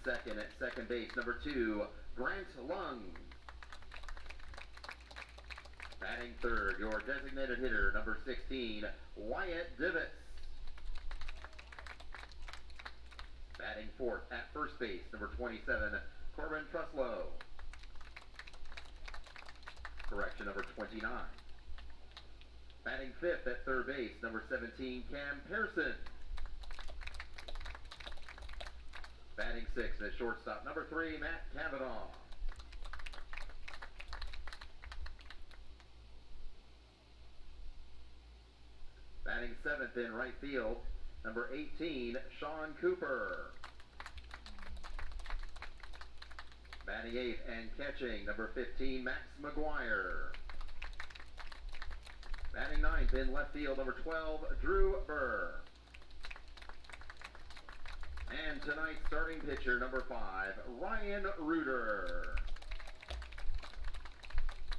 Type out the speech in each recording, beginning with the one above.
second at second base, number 2, Grant Lung. Batting third, your designated hitter, number 16, Wyatt Divis. Batting fourth at first base, number 27, Corbin Truslow. Correction, number 29. Batting fifth at third base, number 17, Cam Pearson. Batting sixth at shortstop, number 3, Matt Cavanaugh. Batting seventh in right field, number 18, Sean Cooper. Batting eighth and catching, number 15, Max McGuire. Batting ninth in left field, number 12, Drew Burr. And tonight's starting pitcher, number 5, Ryan Reuter.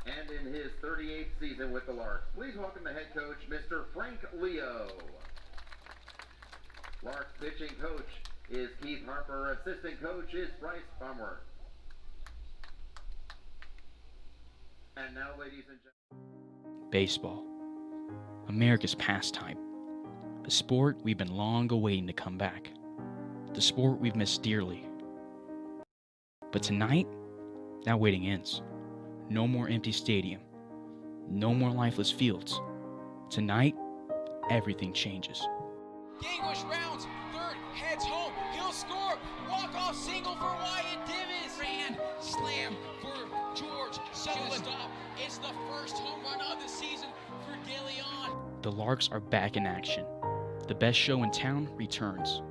And in his 38th season with the Larks, please welcome the head coach, Mr. Frank Leo. Larks pitching coach is Keith Harper. Assistant coach is Bryce Bumworth. And now, ladies and gentlemen, baseball, America's pastime, a sport we've been long awaiting to come back, the sport we've missed dearly. But tonight, that waiting ends. No more empty stadium, no more lifeless fields. Tonight, everything changes. English rounds, third, heads home, he'll score, walk-off single for Wyatt Divis. Grand slam for George Sutherland. It's the first home run of the season for DeLeon. The Larks are back in action. The best show in town returns.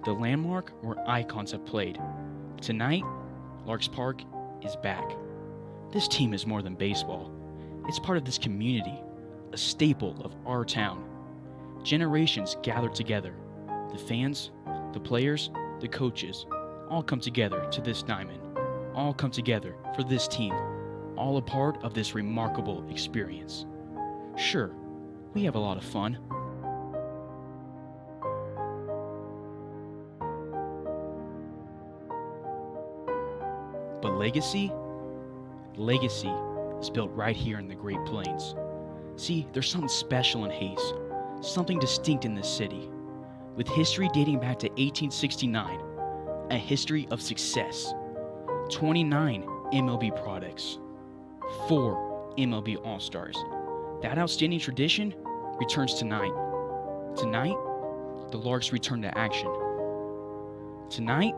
The landmark where icons have played. Tonight, Larks Park is back. This team is more than baseball. It's part of this community, a staple of our town. Generations gather together. The fans, the players, the coaches, all come together to this diamond. All come together for this team. All a part of this remarkable experience. Sure, we have a lot of fun. But legacy is built right here in the Great Plains. See, there's something special in Hayes, something distinct in this city. With history dating back to 1869, a history of success, 29 MLB products, 4 MLB All-Stars. That outstanding tradition returns tonight. Tonight, the Larks return to action. Tonight,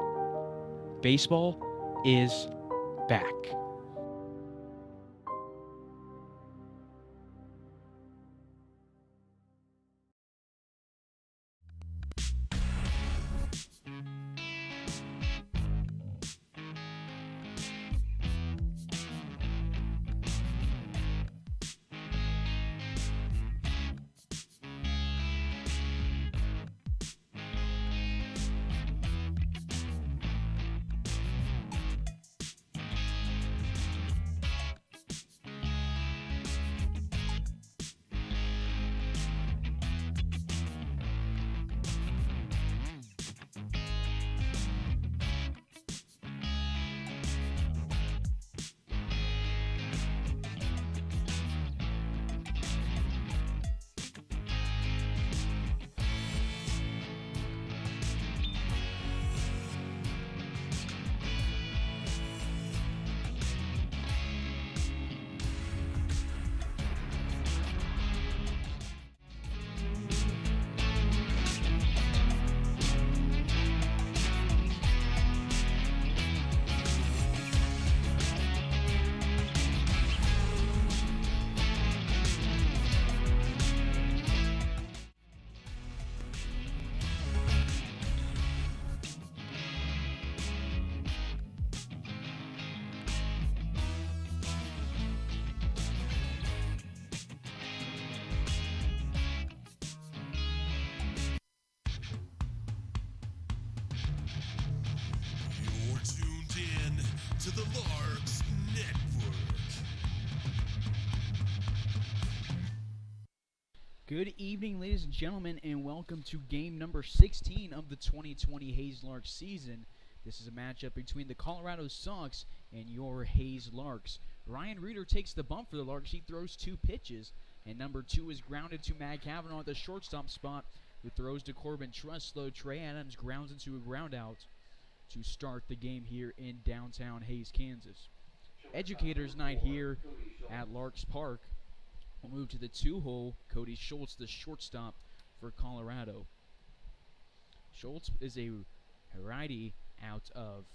baseball is back. To the Larks Network. Good evening, ladies and gentlemen, and welcome to game number 16 of the 2020 Hayes Larks season. This is a matchup between the Colorado Sox and your Hayes Larks. Ryan Reuter takes the bump for the Larks. He throws 2 pitches, and number 2 is grounded to Matt Cavanaugh at the shortstop spot, who throws to Corbin Truslow. Trey Adams grounds into a ground out to start the game here in downtown Hayes, Kansas. Educators night here at Larks Park. We'll move to the 2-hole. Cody Schultz, the shortstop for Colorado. Schultz is a righty out of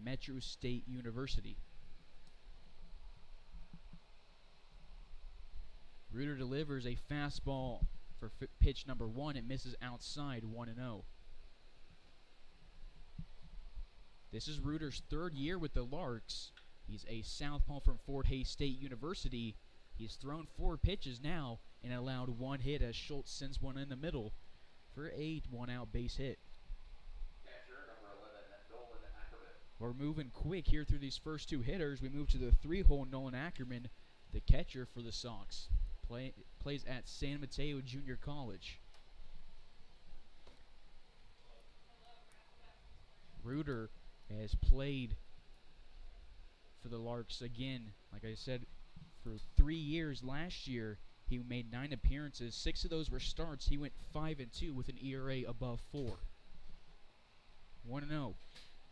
Metro State University. Reuter delivers a fastball for pitch number 1. It misses outside, 1-0. This is Reuter's 3rd year with the Larks. He's a southpaw from Fort Hays State University. He's thrown 4 pitches now and allowed 1 hit as Schultz sends one in the middle for a 1-out base hit. We're moving quick here through these first 2 hitters. We move to the 3-hole. Nolan Ackerman, the catcher for the Sox, plays at San Mateo Junior College. Reuter has played for the Larks again, like I said, for 3 years. Last year, he made 9 appearances. 6 of those were starts. He went 5-2 with an ERA above 4. 1-0.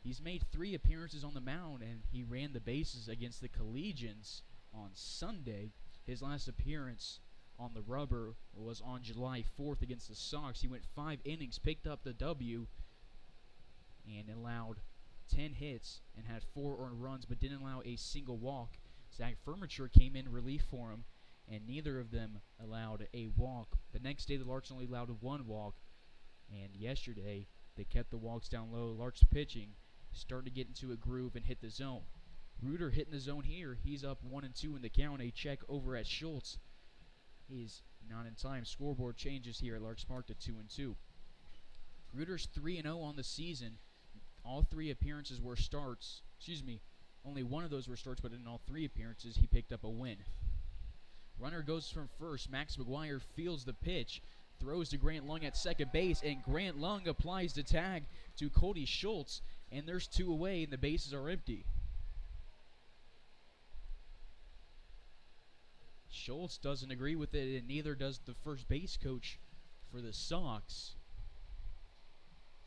He's made 3 appearances on the mound, and he ran the bases against the Collegians on Sunday. His last appearance on the rubber was on July 4th against the Sox. He went 5 innings, picked up the W, and allowed 10 hits and had 4 earned runs, but didn't allow a single walk. Zach Furniture came in relief for him, and neither of them allowed a walk. The next day, the Larks only allowed 1 walk, and yesterday, they kept the walks down low. Larks pitching started to get into a groove and hit the zone. Reuter hitting the zone here. He's up 1-2 in the count. A check over at Schultz is not in time. Scoreboard changes here at Larks Park to 2-2. Reuter's 3-0 on the season. All 3 appearances were starts. Only 1 of those were starts, but in all 3 appearances, he picked up a win. Runner goes from first. Max McGuire fields the pitch, throws to Grant Lung at second base, and Grant Lung applies the tag to Cody Schultz, and there's 2 away, and the bases are empty. Schultz doesn't agree with it, and neither does the first base coach for the Sox.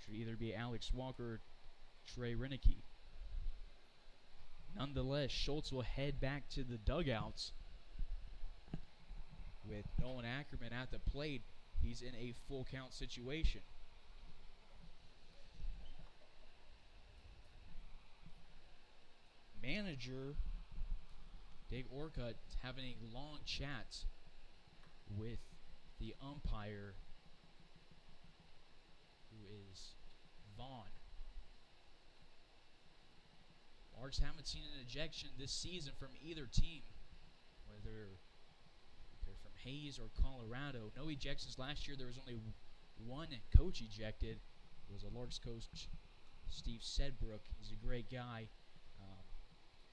Should either be Alex Walker or Trey Renicky. Nonetheless, Schultz will head back to the dugouts with Nolan Ackerman at the plate. He's in a full count situation. Manager Dave Orcutt having a long chat with the umpire, who is Vaughn. Larks haven't seen an ejection this season from either team, whether they're from Hayes or Colorado. No ejections last year. There was only 1 coach ejected. It was a Larks coach, Steve Sedbrook. He's a great guy.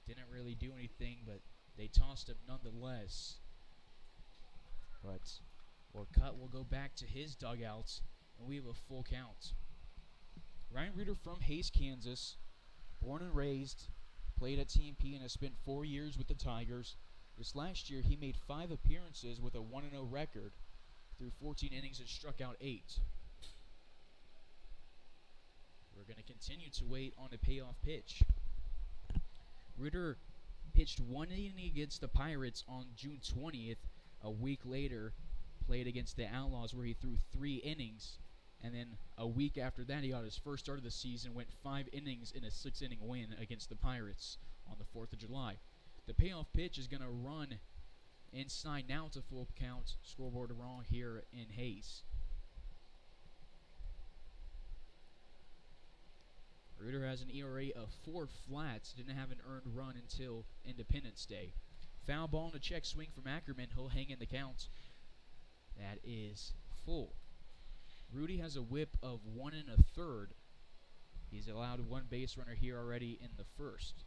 Didn't really do anything, but they tossed him nonetheless. But Orcutt will go back to his dugouts, and we have a full count. Ryan Reuter from Hayes, Kansas, born and raised, played at TMP and has spent 4 years with the Tigers. This last year, he made 5 appearances with a 1-0 record through 14 innings and struck out 8. We're going to continue to wait on a payoff pitch. Reuter pitched 1 inning against the Pirates on June 20th. A week later, played against the Outlaws, where he threw 3 innings. And then a week after that, he got his first start of the season, went 5 innings in a 6-inning win against the Pirates on the 4th of July. The payoff pitch is going to run inside now to full count. Scoreboard wrong here in Hayes. Reuter has an ERA of 4 flats. Didn't have an earned run until Independence Day. Foul ball and a check swing from Ackerman. He'll hang in the count. That is full. Rudy has a whip of 1 1/3. He's allowed 1 base runner here already in the first.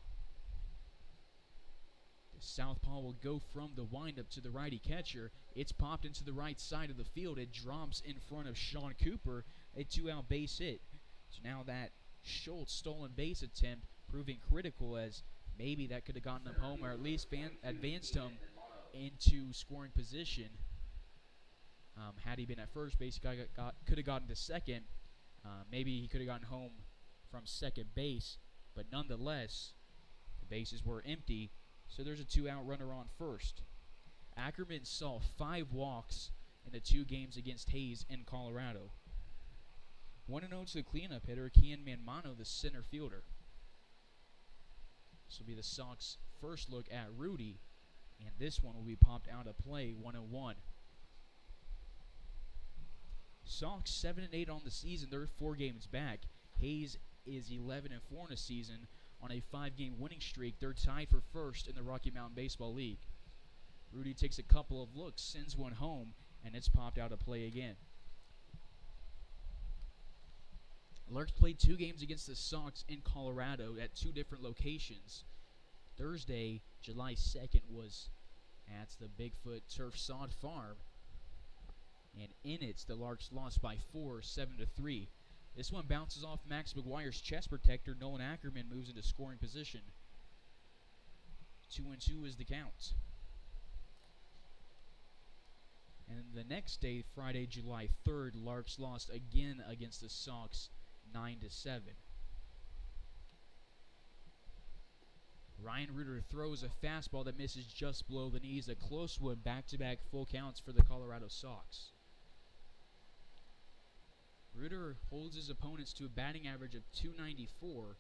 The southpaw will go from the windup to the righty catcher. It's popped into the right side of the field. It drops in front of Sean Cooper. A 2-out base hit. So now that Schultz stolen base attempt, proving critical as maybe that could have gotten him home or at least advanced him into scoring position. Had he been at first base, he could have gotten to second. Maybe he could have gotten home from second base, but nonetheless, the bases were empty, so there's a 2-out runner on first. Ackerman saw 5 walks in the 2 games against Hayes in Colorado. 1-0 to the cleanup hitter, Kian Manmano, the center fielder. This will be the Sox' first look at Rudy, and this one will be popped out of play, 1-1. Sox 7-8 on the season. They're 4 games back. Hayes is 11-4 in the season on a 5-game winning streak. They're tied for first in the Rocky Mountain Baseball League. Rudy takes a couple of looks, sends one home, and it's popped out of play again. Larks played 2 games against the Sox in Colorado at 2 different locations. Thursday, July 2nd, was at the Bigfoot Turf Sod Farm. And in it, the Larks lost by 4, 7-3. This one bounces off Max McGuire's chest protector. Nolan Ackerman moves into scoring position. 2-2 is the count. And the next day, Friday, July 3rd, Larks lost again against the Sox, 9-7. Ryan Reuter throws a fastball that misses just below the knees. A close one, back-to-back full counts for the Colorado Sox. Reuter holds his opponents to a batting average of .294,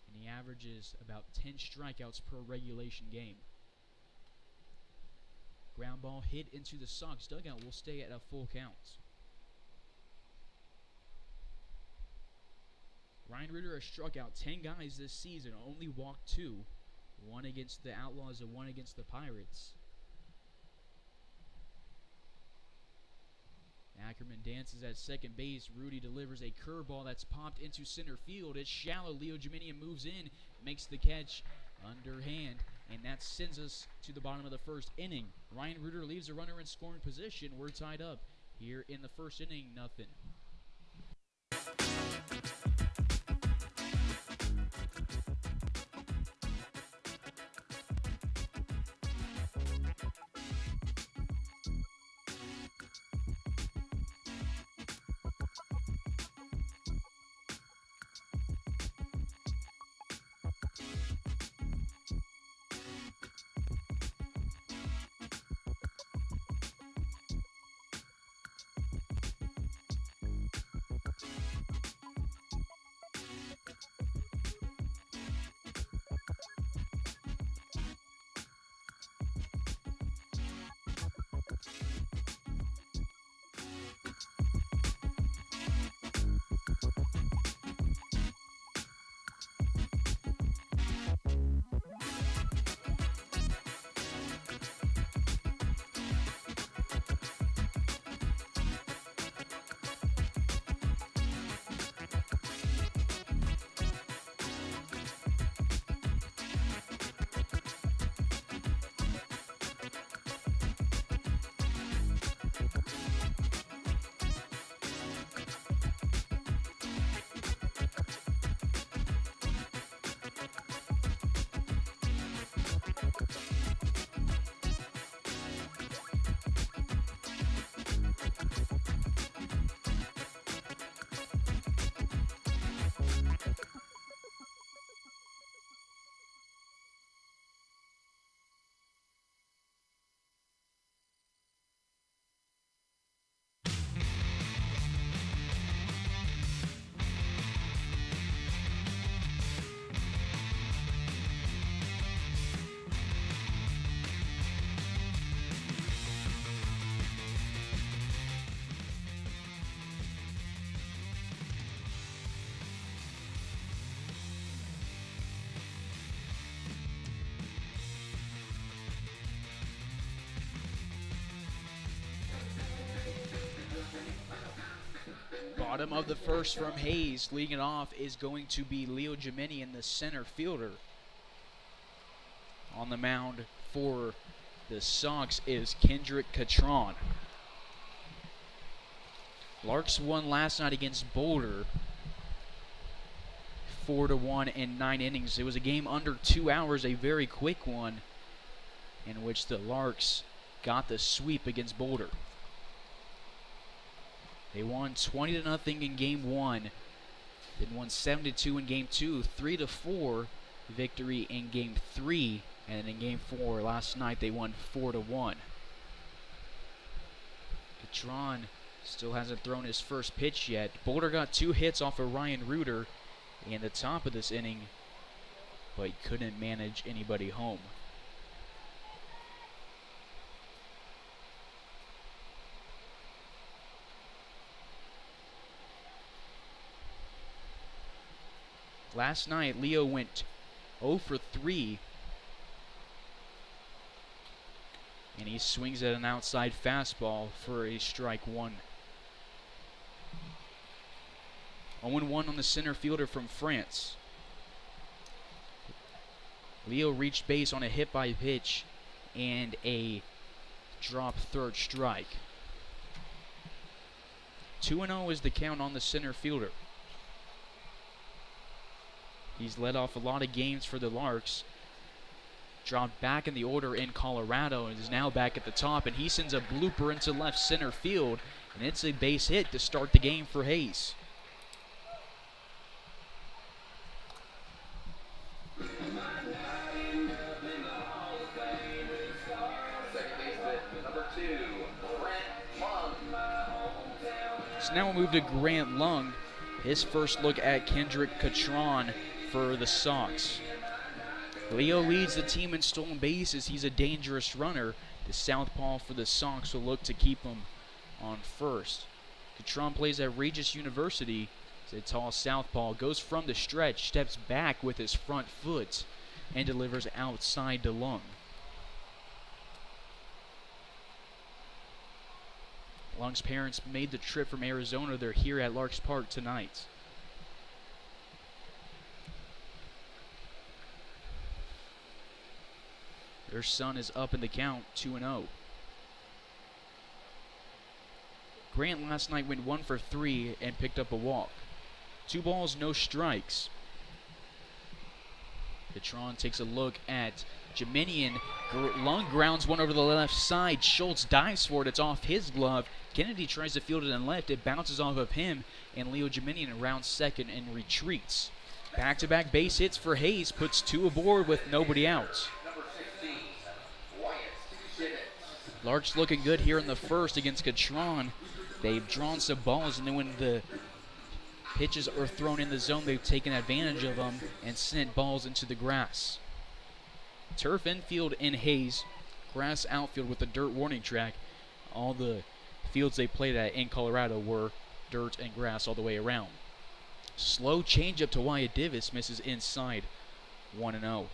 and he averages about 10 strikeouts per regulation game. Ground ball hit into the Sox dugout will stay at a full count. Ryan Reuter has struck out 10 guys this season, only walked 2. 1 against the Outlaws and 1 against the Pirates. Ackerman dances at second base. Rudy delivers a curveball that's popped into center field. It's shallow. Leo Geminian moves in, makes the catch underhand, and that sends us to the bottom of the first inning. Ryan Reuter leaves a runner in scoring position. We're tied up here in the first inning, nothing. Bottom of the first from Hayes. Leading it off is going to be Leo Geminian, the center fielder. On the mound for the Sox is Kendrick Catron. Larks won last night against Boulder 4-1 in 9 innings. It was a game under 2 hours, a very quick one, in which the Larks got the sweep against Boulder. They won 20-0 in Game 1, then won 7-2 in Game 2, 3-4 victory in Game 3, and in Game 4 last night they won 4-1. Catron still hasn't thrown his first pitch yet. Boulder got 2 hits off of Ryan Reuter in the top of this inning, but he couldn't manage anybody home. Last night, Leo went 0 for 3, and he swings at an outside fastball for a strike 1. 0-1 on the center fielder from France. Leo reached base on a hit by pitch and a drop third strike. 2-0 is the count on the center fielder. He's led off a lot of games for the Larks. Dropped back in the order in Colorado and is now back at the top, and he sends a blooper into left center field, and it's a base hit to start the game for Hayes. So now we'll move to Grant Lung. His first look at Kendrick Catron for the Sox. Leo leads the team in stolen bases. He's a dangerous runner. The southpaw for the Sox will look to keep him on first. Catron plays at Regis University. He's a tall southpaw. Goes from the stretch, steps back with his front foot, and delivers outside to Lung. Lung's parents made the trip from Arizona. They're here at Larks Park tonight. Their son is up in the count, 2-0. Grant last night went 1 for 3 and picked up a walk. 2 balls, no strikes. Catron takes a look at Jeminian. Lung grounds one over the left side. Schultz dives for it. It's off his glove. Kennedy tries to field it and left. It bounces off of him, and Leo Jeminian rounds second and retreats. Back-to-back base hits for Hayes. Puts 2 aboard with nobody out. Larks looking good here in the first against Catron. They've drawn some balls, and then when the pitches are thrown in the zone, they've taken advantage of them and sent balls into the grass. Turf infield in Hayes, grass outfield with a dirt warning track. All the fields they played at in Colorado were dirt and grass all the way around. Slow changeup to Wyatt Divis, misses inside, 1-0.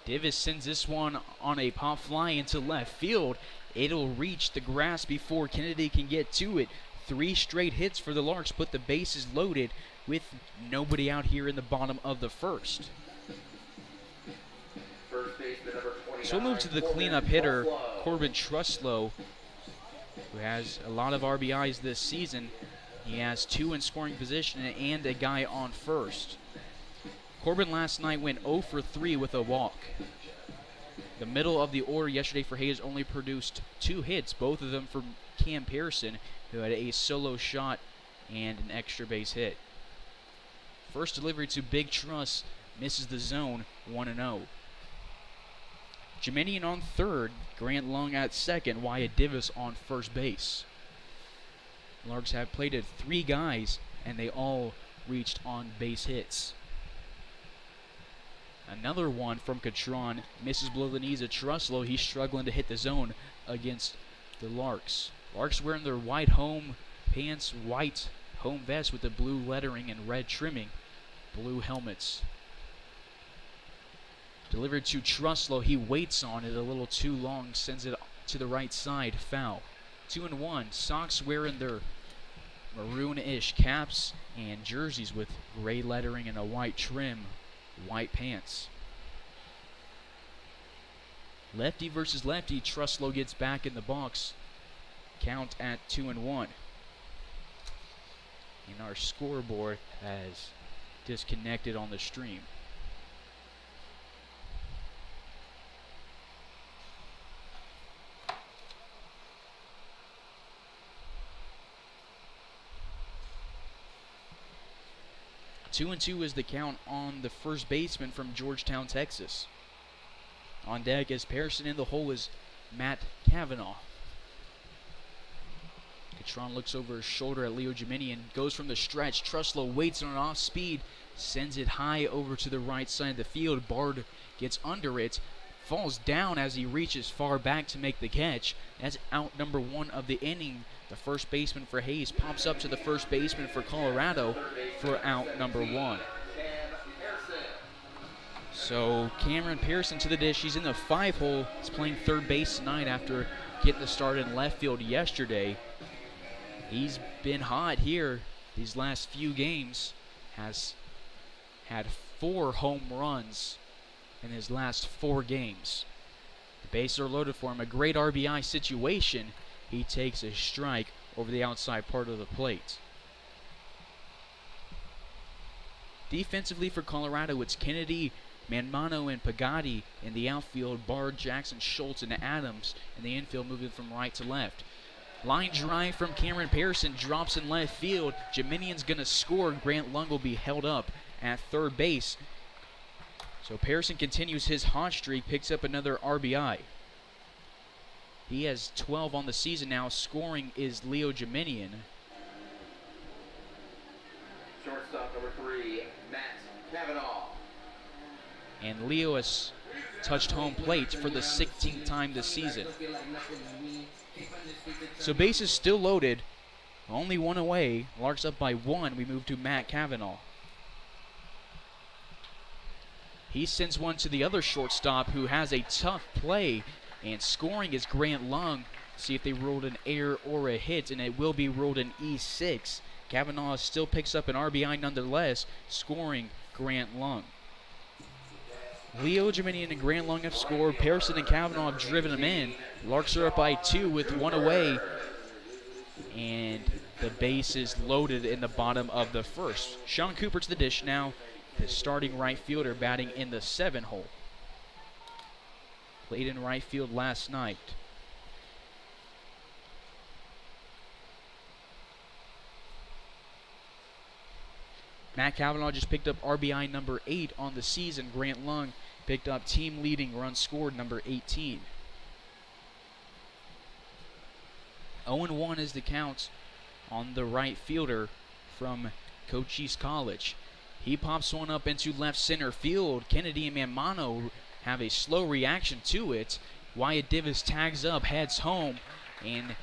Divis sends this one on a pop fly into left field. It'll reach the grass before Kennedy can get to it. 3 straight hits for the Larks put the bases loaded with nobody out here in the bottom of the first. So we'll move to the cleanup hitter, Corbin Truslow, who has a lot of RBIs this season. He has 2 in scoring position and a guy on first. Corbin last night went 0 for 3 with a walk. The middle of the order yesterday for Hayes only produced 2 hits, both of them from Cam Pearson, who had a solo shot and an extra base hit. First delivery to Big Truss, misses the zone, 1-0. Jeminian on third, Grant Lung at second, Wyatt Divis on first base. Larks have plated 3 guys, and they all reached on base hits. Another one from Catron, misses below the knees of Truslow. He's struggling to hit the zone against the Larks. Larks wearing their white home pants, white home vest with the blue lettering and red trimming. blue helmets. Delivered to Truslow. He waits on it a little too long. Sends it to the right side. Foul. 2-1. Sox wearing their maroon-ish caps and jerseys with gray lettering and a white trim. White pants. Lefty versus lefty. Truslow gets back in the box. Count at 2-1. And our scoreboard has disconnected on the stream. Two and 2 is the count on the first baseman from Georgetown, Texas. On deck as Pearson in the hole is Matt Kavanaugh. Catron looks over his shoulder at Leo Geminian, goes from the stretch. Truslow waits on an off speed, sends it high over to the right side of the field. Bard gets under it, falls down as he reaches far back to make the catch. That's out number 1 of the inning. The first baseman for Hayes pops up to the first baseman for Colorado for out number 1. So Cameron Pearson to the dish. He's in the 5-hole. He's playing third base tonight after getting the start in left field yesterday. He's been hot here these last few games. Has had 4 home runs in his last 4 games. The bases are loaded for him. A great RBI situation. He takes a strike over the outside part of the plate. Defensively for Colorado, it's Kennedy, Manmano, and Pagatti in the outfield. Bard, Jackson, Schultz, and Adams in the infield, moving from right to left. Line drive from Cameron Pearson, drops in left field. Geminian's going to score. Grant Lung will be held up at third base. So Pearson continues his hot streak, picks up another RBI. He has 12 on the season now. Scoring is Leo Geminian. Shortstop number 3, Matt Kavanaugh. And Leo has touched home plate for the 16th time this season. So bases still loaded. Only 1 away. Larks up by 1. We move to Matt Kavanaugh. He sends one to the other shortstop who has a tough play. And scoring is Grant Lung. See if they ruled an error or a hit, and it will be ruled an E6. Kavanaugh still picks up an RBI nonetheless, scoring Grant Lung. Leo Geminian and Grant Lung have scored. Pearson and Kavanaugh have driven them in. Larks are up by 2 with 1 away. And the base is loaded in the bottom of the first. Sean Cooper to the dish now. The starting right fielder batting in the 7-hole. Played in right field last night. Matt Kavanaugh just picked up RBI number 8 on the season. Grant Lung picked up team-leading runs scored number 18. 0-1 is the count on the right fielder from Cochise College. He pops one up into left center field. Kennedy and Manmano have a slow reaction to it. Wyatt Divis tags up, heads home, and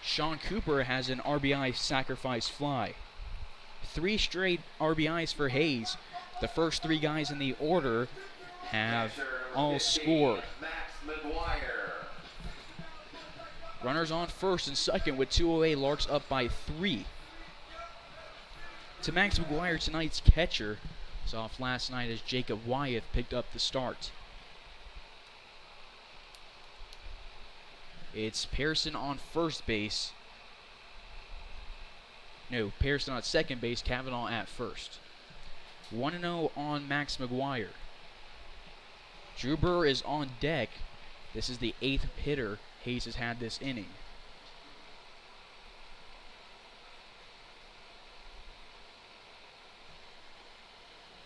Sean Cooper has an RBI sacrifice fly. 3 straight RBIs for Hayes. The first 3 guys in the order have all scored. Runners on first and second with 2 away. Larks up by 3. To Max McGuire, tonight's catcher. Was off last night as Jacob Wyeth picked up the start. It's Pearson on first base. No, Pearson on second base, Kavanaugh at first. 1-0 on Max McGuire. Drew Burr is on deck. This is the 8th hitter Hayes has had this inning.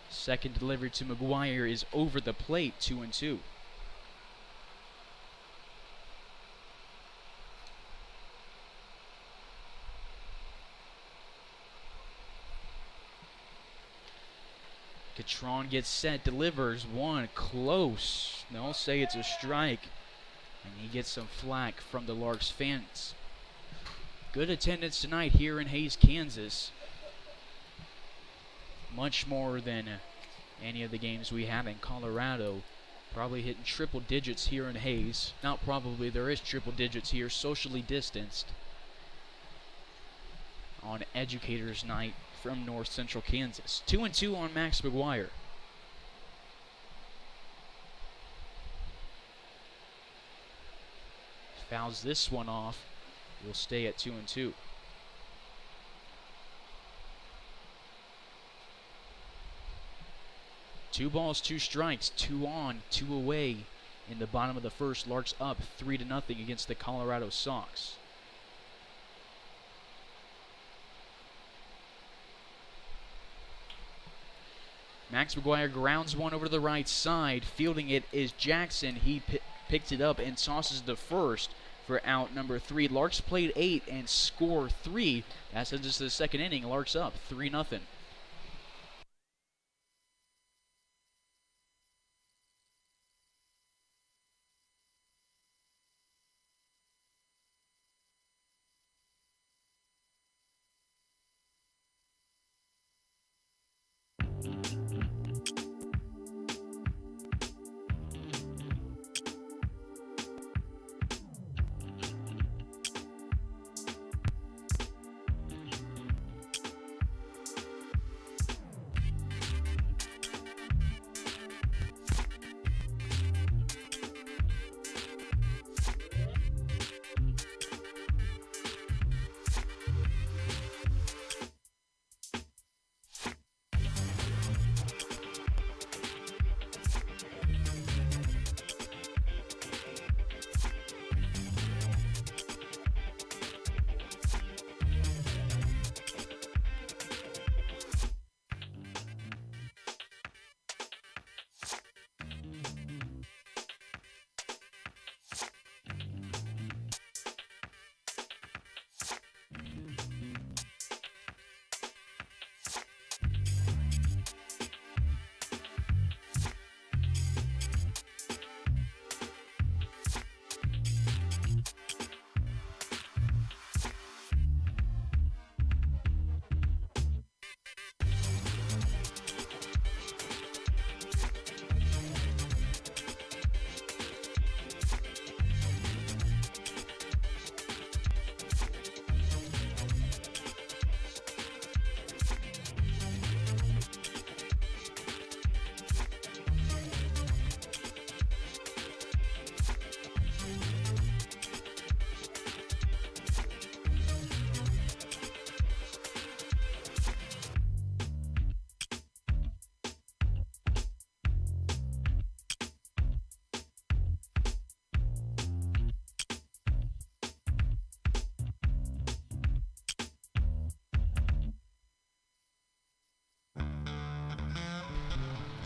Second delivery to McGuire is over the plate, 2-2. Catron gets set, delivers one, close. They'll say it's a strike. And he gets some flack from the Larks fans. Good attendance tonight here in Hayes, Kansas. much more than any of the games we have in Colorado. Probably hitting triple digits here in Hayes. Not probably, there is triple digits here, socially distanced, on Educators Night from North Central Kansas. 2-2 on Max McGuire. Fouls this one off. We'll stay at 2-2. Two balls, two strikes, 2 on, 2 away in the bottom of the first. Larks up 3-0 against the Colorado Sox. Max McGuire grounds one over to the right side. Fielding it is Jackson. He picks it up and tosses the first for out number 3. Larks played 8 and score 3. That sends us to the second inning. Larks up 3-0.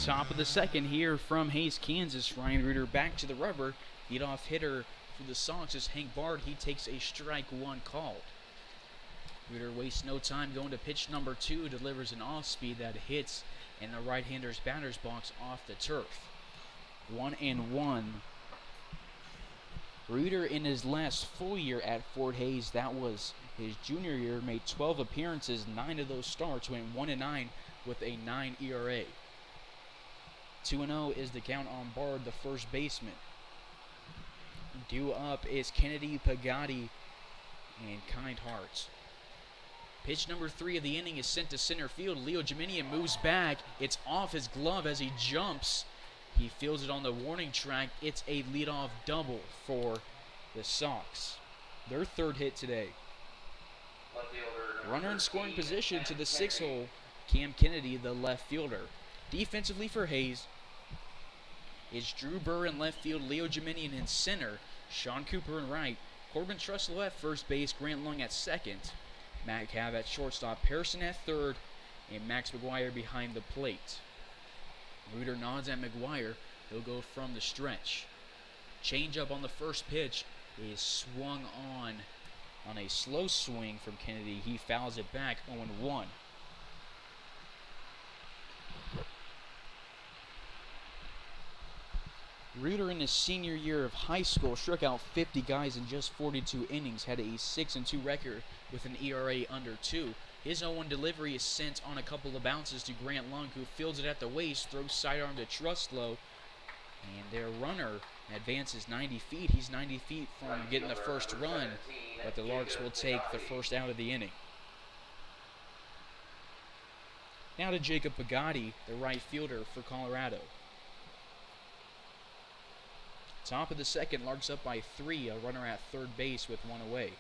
Top of the second here from Hayes, Kansas. Ryan Reuter back to the rubber. Leadoff hitter for the Sox is Hank Bard. He takes a strike one called. Reuter wastes no time going to pitch number 2. Delivers an off-speed that hits in the right-hander's batter's box off the turf. 1-1. Reuter in his last full year at Fort Hayes, that was his junior year, made 12 appearances. 9 of those starts went 1-9 with a 9 ERA. 2-0 is the count on Bard, the first baseman. Due up is Kennedy, Pagatti, and Kind Hearts. Pitch number 3 of the inning is sent to center field. Leo Geminian moves back. It's off his glove as he jumps. He fields it on the warning track. It's a leadoff double for the Sox. Their third hit today. Runner in scoring position to the 6-hole. Cam Kennedy, the left fielder. Defensively for Hayes is Drew Burr in left field, Leo Geminian in center, Sean Cooper in right, Corbin Truslow at first base, Grant Lung at second, Matt Cav at shortstop, Pearson at third, and Max McGuire behind the plate. Reuter nods at McGuire. He'll go from the stretch. Changeup on the first pitch is swung on a slow swing from Kennedy. He fouls it back, 0-1. Reuter in his senior year of high school struck out 50 guys in just 42 innings, had a 6-2 record with an ERA under 2. His 0-1 delivery is sent on a couple of bounces to Grant Lunk, who fields it at the waist, throws sidearm to Trustlow, and their runner advances 90 feet. He's 90 feet from getting the first run, but the Larks will take the first out of the inning. Now to Jacob Pagatti, the right fielder for Colorado. Top of the second, Larks up by 3, a runner at third base with 1 away.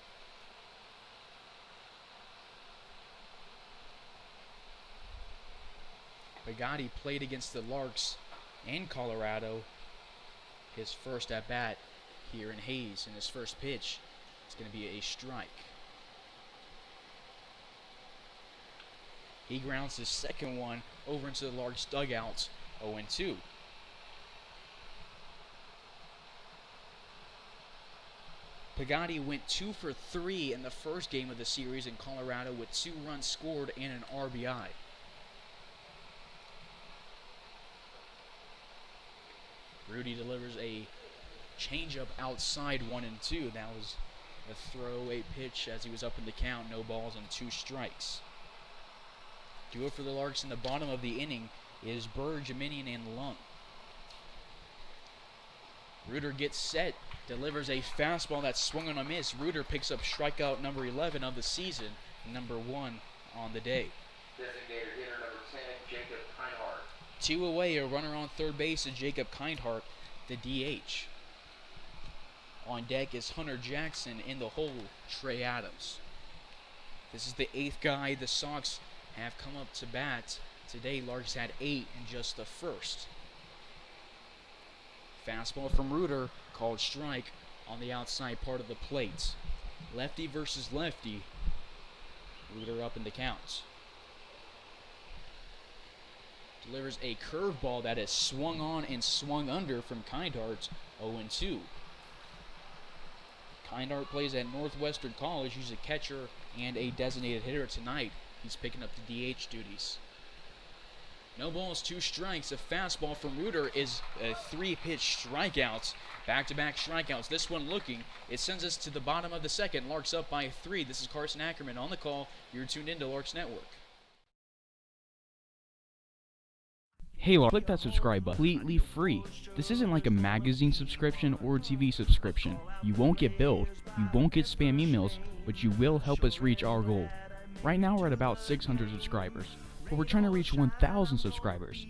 Pagatti played against the Larks and Colorado his first at bat here in Hayes, and his first pitch is going to be a strike. He grounds his second one over into the Larks dugout, 0-2. Pagatti went 2 for 3 in the first game of the series in Colorado with 2 runs scored and an RBI. Rudy delivers a changeup outside 1-2. That was a throwaway pitch as he was up in the count. No balls and 2 strikes. Duo for the Larks in the bottom of the inning is Burr, Jeminian, and Lunk. Reuter gets set, delivers a fastball that's swung on a miss. Reuter picks up strikeout number 11 of the season, number 1 on the day. Designated hitter number 10, Jacob Kinehart. 2 away, a runner on third base is Jacob Kindhart, the DH. On deck is Hunter Jackson, in the hole, Trey Adams. This is the 8th guy the Sox have come up to bat. Today, Larks had 8 in just the first. Fastball from Reuter, called strike on the outside part of the plate. Lefty versus lefty. Reuter up in the count. Delivers a curveball that is swung on and swung under from Kindhart, 0-2. Kindhart plays at Northwestern College. He's a catcher and a designated hitter tonight. He's picking up the DH duties. No balls, 2 strikes. A fastball from Reuter is a 3-pitch strikeout. Back-to-back strikeouts. This one looking. It sends us to the bottom of the second. Larks up by 3. This is Carson Ackerman on the call. You're tuned into Larks Network. Hey Larks, click that subscribe button. Completely free. This isn't like a magazine subscription or a TV subscription. You won't get billed, you won't get spam emails, but you will help us reach our goal. Right now we're at about 600 subscribers, but we're trying to reach 1,000 subscribers.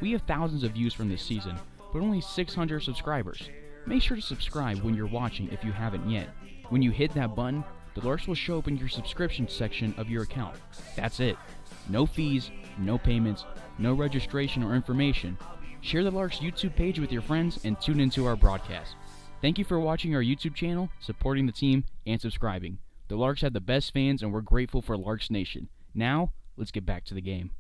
We have thousands of views from this season, but only 600 subscribers. Make sure to subscribe when you're watching if you haven't yet. When you hit that button, the Larks will show up in your subscription section of your account. That's it. No fees, no payments, no registration or information. Share the Larks YouTube page with your friends and tune into our broadcast. Thank you for watching our YouTube channel, supporting the team, and subscribing. The Larks have the best fans and we're grateful for Larks Nation. Now, let's get back to the game.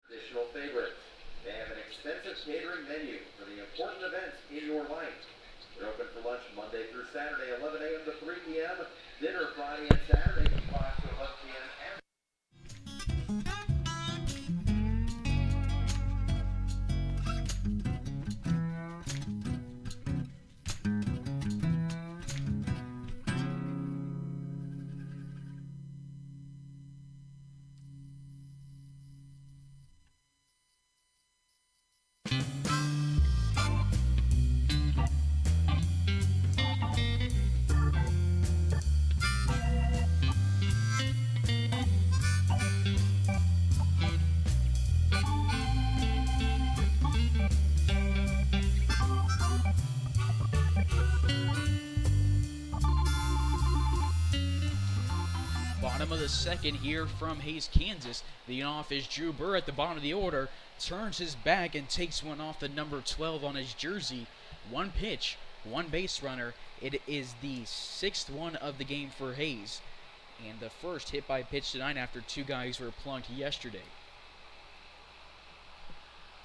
Additional favorites. They have an extensive catering menu for the important events in your life. They're open for lunch Monday through Saturday, 11 a.m. to 3 p.m. Dinner Friday and Saturday from 5 to 11 p.m. Bottom of the second here from Hayes, Kansas. Leading off is Drew Burr at the bottom of the order. Turns his back and takes one off the number 12 on his jersey. 1 pitch, 1 base runner. It is the 6th one of the game for Hayes. And the first hit by pitch tonight after 2 guys were plunked yesterday.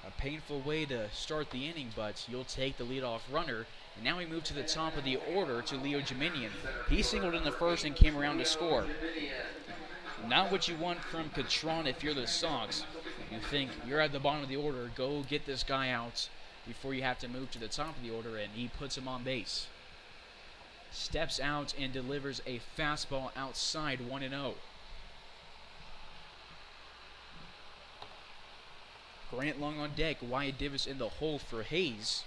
A painful way to start the inning, but you'll take the leadoff runner. And now we move to the top of the order to Leo Jeminian. He singled in the first and came around to score. Not what you want from Catron if you're the Sox. You think you're at the bottom of the order, go get this guy out before you have to move to the top of the order, and he puts him on base. Steps out and delivers a fastball outside, 1-0. Grant Lung on deck, Wyatt Davis in the hole for Hayes.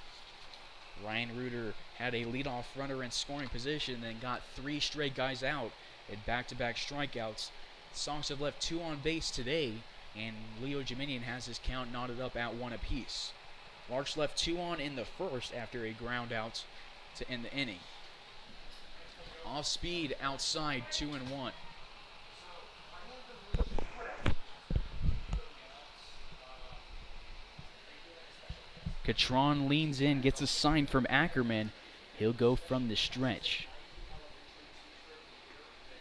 Ryan Reuter had a leadoff runner in scoring position, then got 3 straight guys out at back-to-back strikeouts. Sox have left 2 on base today, and Leo Jiminian has his count knotted up at 1 apiece. Larks left 2 on in the first after a ground out to end the inning. Off speed outside, 2-1. Catron leans in, gets a sign from Ackerman. He'll go from the stretch.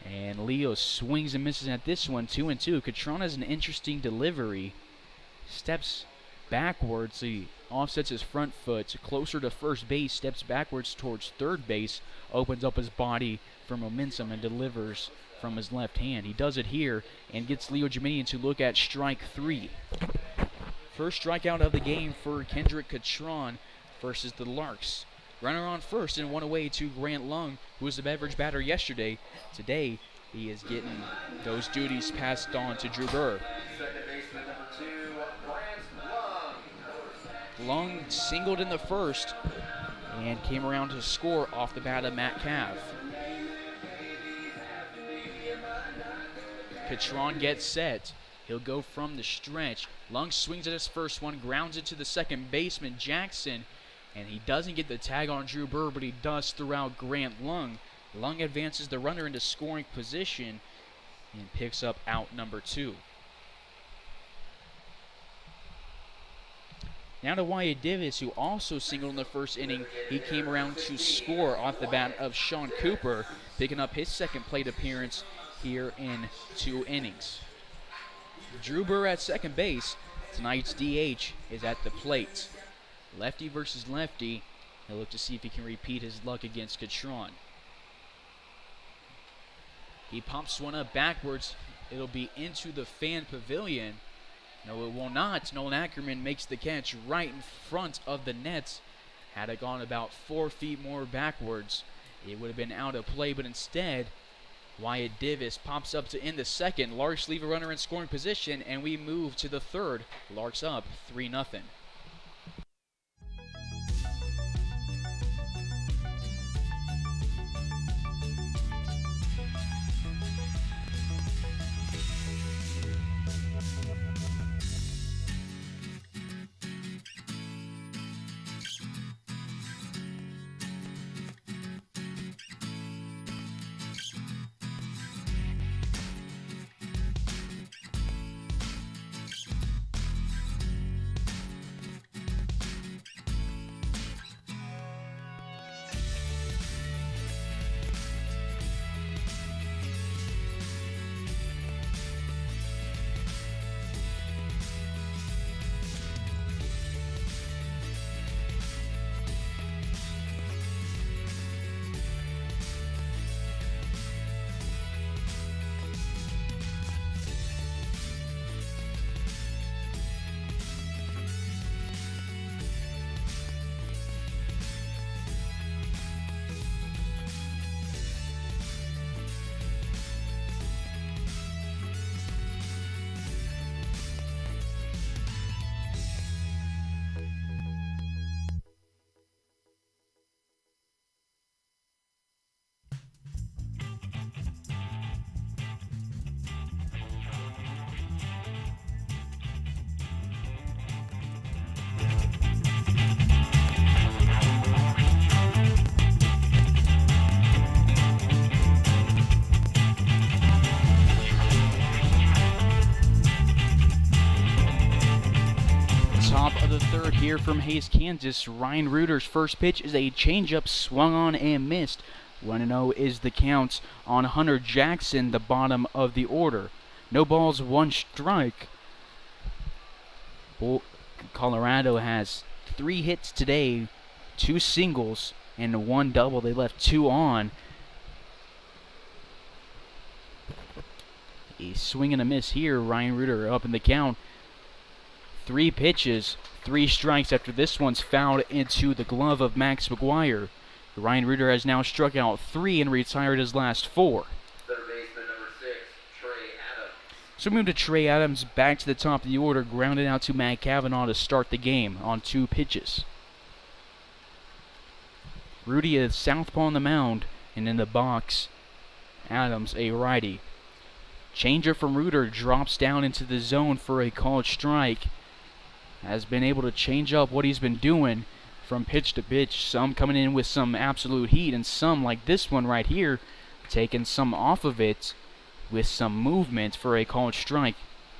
And Leo swings and misses at this one, 2-2. Catron has an interesting delivery. Steps backwards, he offsets his front foot closer to first base, steps backwards towards third base, opens up his body for momentum and delivers from his left hand. He does it here and gets Leo Jiminian to look at strike 3. First strikeout of the game for Kendrick Catron versus the Larks. Runner on first and 1 away to Grant Lung, who was the beverage batter yesterday. Today, he is getting those duties passed on to Drew Burr. Second baseman number 2, Grant Lung. Lung singled in the first and came around to score off the bat of Matt Cav. Catron gets set. He'll go from the stretch. Lung swings at his first one, grounds it to the second baseman, Jackson, and he doesn't get the tag on Drew Burr, but he does throw out Grant Lung. Lung advances the runner into scoring position and picks up out number 2. Now to Wyatt Davis, who also singled in the first inning. He came around to score off the bat of Sean Cooper, picking up his second plate appearance here in 2 innings. Drew Burr at second base. Tonight's DH is at the plate. Lefty versus lefty. He'll look to see if he can repeat his luck against Catron. He pops one up backwards. It'll be into the fan pavilion. No, it will not. Nolan Ackerman makes the catch right in front of the nets. Had it gone about 4 feet more backwards, it would have been out of play, but instead, Wyatt Davis pops up to end the second. Larks leave a runner in scoring position, and we move to the third. Larks up 3-0. Third here from Hayes, Kansas. Ryan Reuter's first pitch is a changeup swung on and missed. 1-0 is the count on Hunter Jackson, the bottom of the order. No balls, 1 strike. Colorado has 3 hits today, 2 singles and 1 double. They left 2 on. A swing and a miss here. Ryan Reuter up in the count. 3 pitches, 3 strikes after this one's fouled into the glove of Max McGuire. Ryan Reuter has now struck out 3 and retired his last 4. Third baseman number 6, Trey Adams. So we move to Trey Adams back to the top of the order, grounded out to Matt Cavanaugh to start the game on 2 pitches. Rudy is southpaw on the mound, and in the box, Adams a righty. Changeup from Reuter drops down into the zone for a called strike. Has been able to change up what he's been doing from pitch to pitch. Some coming in with some absolute heat, and some, like this one right here, taking some off of it with some movement for a called strike.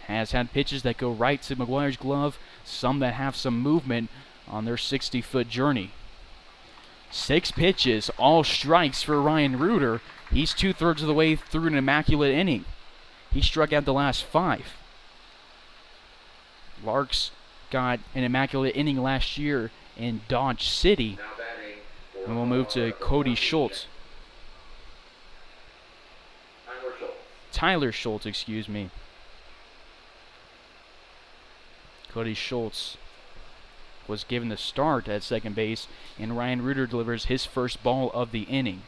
Has had pitches that go right to McGuire's glove, some that have some movement on their 60-foot journey. 6 pitches, all strikes for Ryan Reuter. He's 2/3 of the way through an immaculate inning. He struck out the last 5. Larks got an immaculate inning last year in Dodge City. And we'll move to Cody Schultz. Tyler Schultz, excuse me. Cody Schultz was given the start at second base, and Ryan Reuter delivers his first ball of the inning.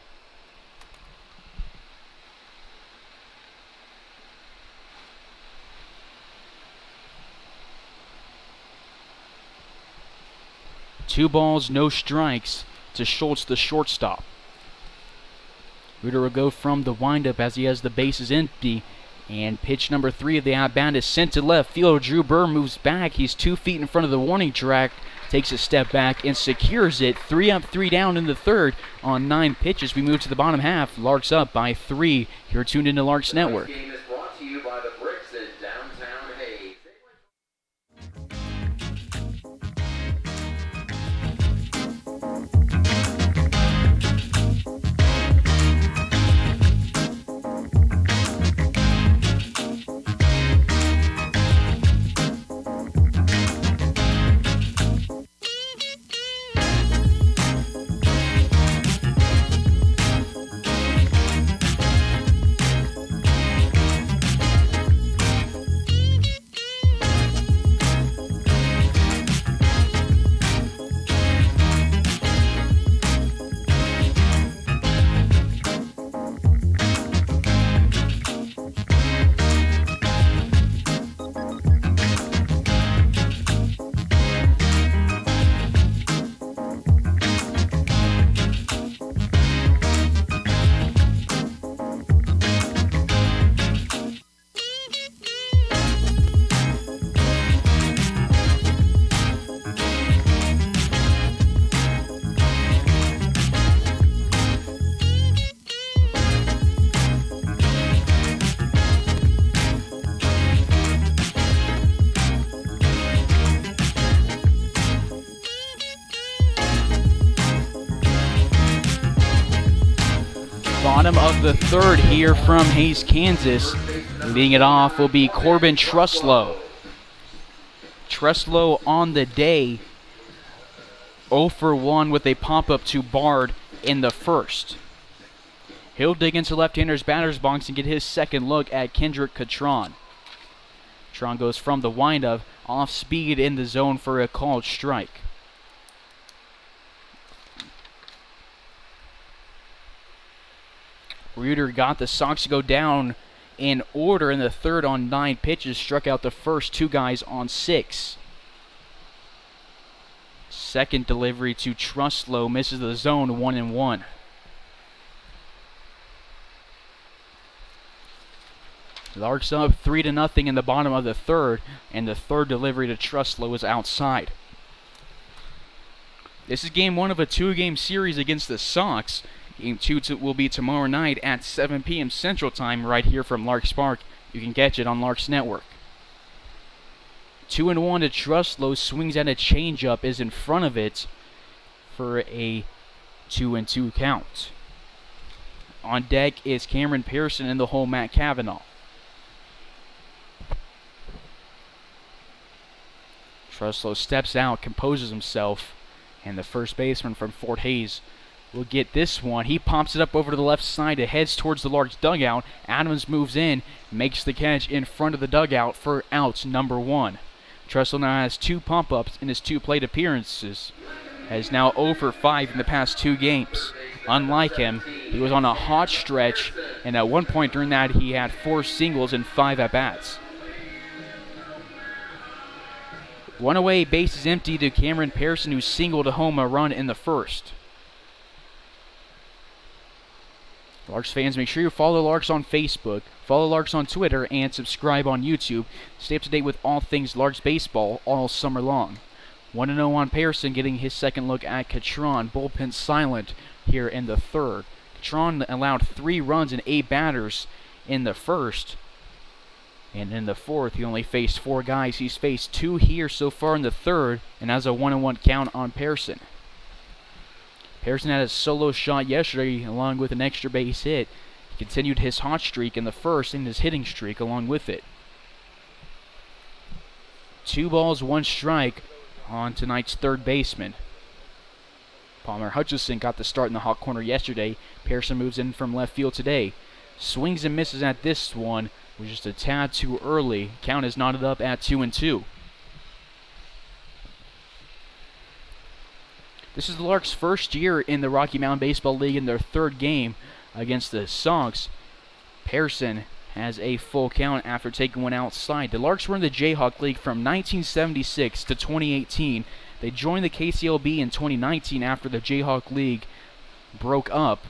Two balls, no strikes to Schultz, the shortstop. Reuter will go from the windup as he has the bases empty. And pitch number 3 of the at-bat is sent to left field. Drew Burr moves back. He's 2 feet in front of the warning track. Takes a step back and secures it. 3 up, 3 down in the third on 9 pitches. We move to the bottom half. Larks up by 3. You're tuned into Larks Network. This game is brought to you by the Bricks in downtown Hayes. Bottom of the third here from Hayes, Kansas. Leading it off will be Corbin Truslow. Truslow on the day, 0 for 1 with a pop-up to Bard in the first. He'll dig into left-hander's batter's box and get his second look at Kendrick Catron. Catron goes from the windup, off speed in the zone for a called strike. Reuter got the Sox to go down in order in the third on 9 pitches, struck out the first 2 guys on 6. Second delivery to Truslow, misses the zone, 1-1. Larks up 3-0 in the bottom of the third, and the third delivery to Truslow is outside. This is game 1 of a 2-game series against the Sox. Game 2 will be tomorrow night at 7 p.m. Central Time right here from Larks Park. You can catch it on Larks Network. 2-1 to Truslow, swings at a changeup, is in front of it for a 2-2 count. On deck is Cameron Pearson and the hole Matt Cavanaugh. Truslow steps out, composes himself, and the first baseman from Fort Hays will get this one. He pops it up over to the left side. It heads towards the Larks dugout. Adams moves in, makes the catch in front of the dugout for out number 1. Truslow now has 2 pump-ups in his 2 plate appearances. Has now 0 for 5 in the past 2 games. Unlike him, he was on a hot stretch, and at one point during that he had 4 singles and 5 at-bats. One away, base is empty to Cameron Pearson, who singled home a run in the first. Larks fans, make sure you follow Larks on Facebook, follow Larks on Twitter, and subscribe on YouTube. Stay up to date with all things Larks baseball all summer long. 1-0 on Pearson, getting his second look at Catron. Bullpen silent here in the third. Catron allowed 3 runs and 8 batters in the first. And in the fourth, he only faced 4 guys. He's faced 2 here so far in the third, and has a 1-1 count on Pearson. Pearson had a solo shot yesterday along with an extra base hit. He continued his hot streak in the first and his hitting streak along with it. 2 balls, 1 strike on tonight's third baseman. Palmer Hutchison got the start in the hot corner yesterday. Pearson moves in from left field today. Swings and misses at this one. Was just a tad too early. Count is knotted up at 2-2. This is the Larks' first year in the Rocky Mountain Baseball League in their third game against the Sox. Pearson has a full count after taking one outside. The Larks were in the Jayhawk League from 1976 to 2018. They joined the KCLB in 2019 after the Jayhawk League broke up.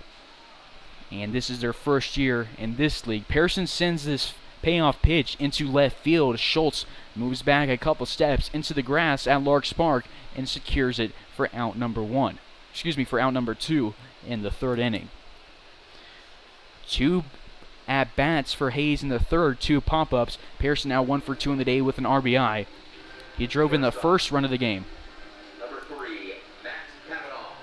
And this is their first year in this league. Pearson sends this payoff pitch into left field. Schultz moves back a couple steps into the grass at Larks Park and secures it for out number 2 in the third inning. 2 at-bats for Hayes in the third, 2 pop-ups. Pearson now 1 for 2 in the day with an RBI. He drove in the first run of the game.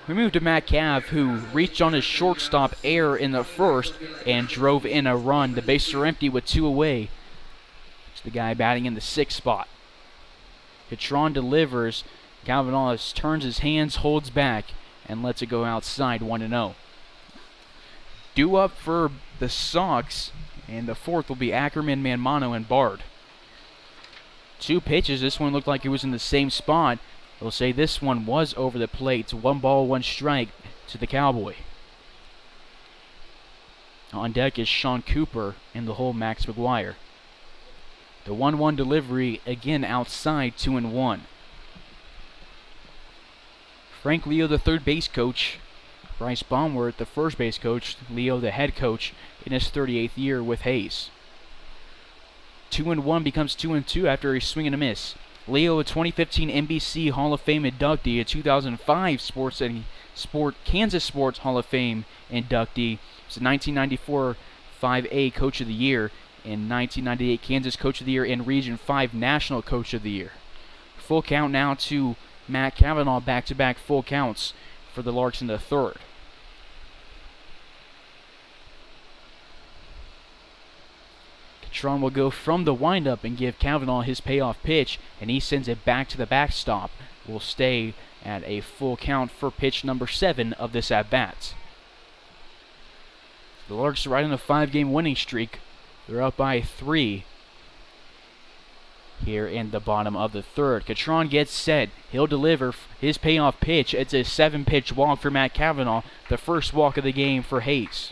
We moved to Matt Cav, who reached on his shortstop error in the first and drove in a run. The bases are empty with 2 away. It's the guy batting in the 6th spot. Catron delivers. Cavanaugh turns his hands, holds back, and lets it go outside 1-0. Due up for the Sox, and the fourth will be Ackerman, Manmano, and Bard. 2 pitches. This one looked like it was in the same spot. They'll say this one was over the plate. It's 1 ball, 1 strike to the Cowboy. On deck is Sean Cooper and the whole Max McGuire. The 1-1 delivery again outside, 2-1. Frank Leo, the third base coach. Bryce Baumworth, the first base coach. Leo, the head coach, in his 38th year with Hayes. 2-1 becomes 2-2 after a swing and a miss. Leo, a 2015 NBC Hall of Fame inductee, a 2005 Kansas Sports Hall of Fame inductee, was a 1994 5A Coach of the Year, and 1998 Kansas Coach of the Year and Region 5 National Coach of the Year. Full count now to Matt Cavanaugh, back-to-back full counts for the Larks in the third. Catron will go from the windup and give Cavanaugh his payoff pitch, and he sends it back to the backstop. Will stay at a full count for pitch number 7 of this at-bat. The Larks are right on a 5-game winning streak. They're up by 3 here in the bottom of the third. Catron gets set. He'll deliver his payoff pitch. It's a 7-pitch walk for Matt Cavanaugh, the first walk of the game for Hayes.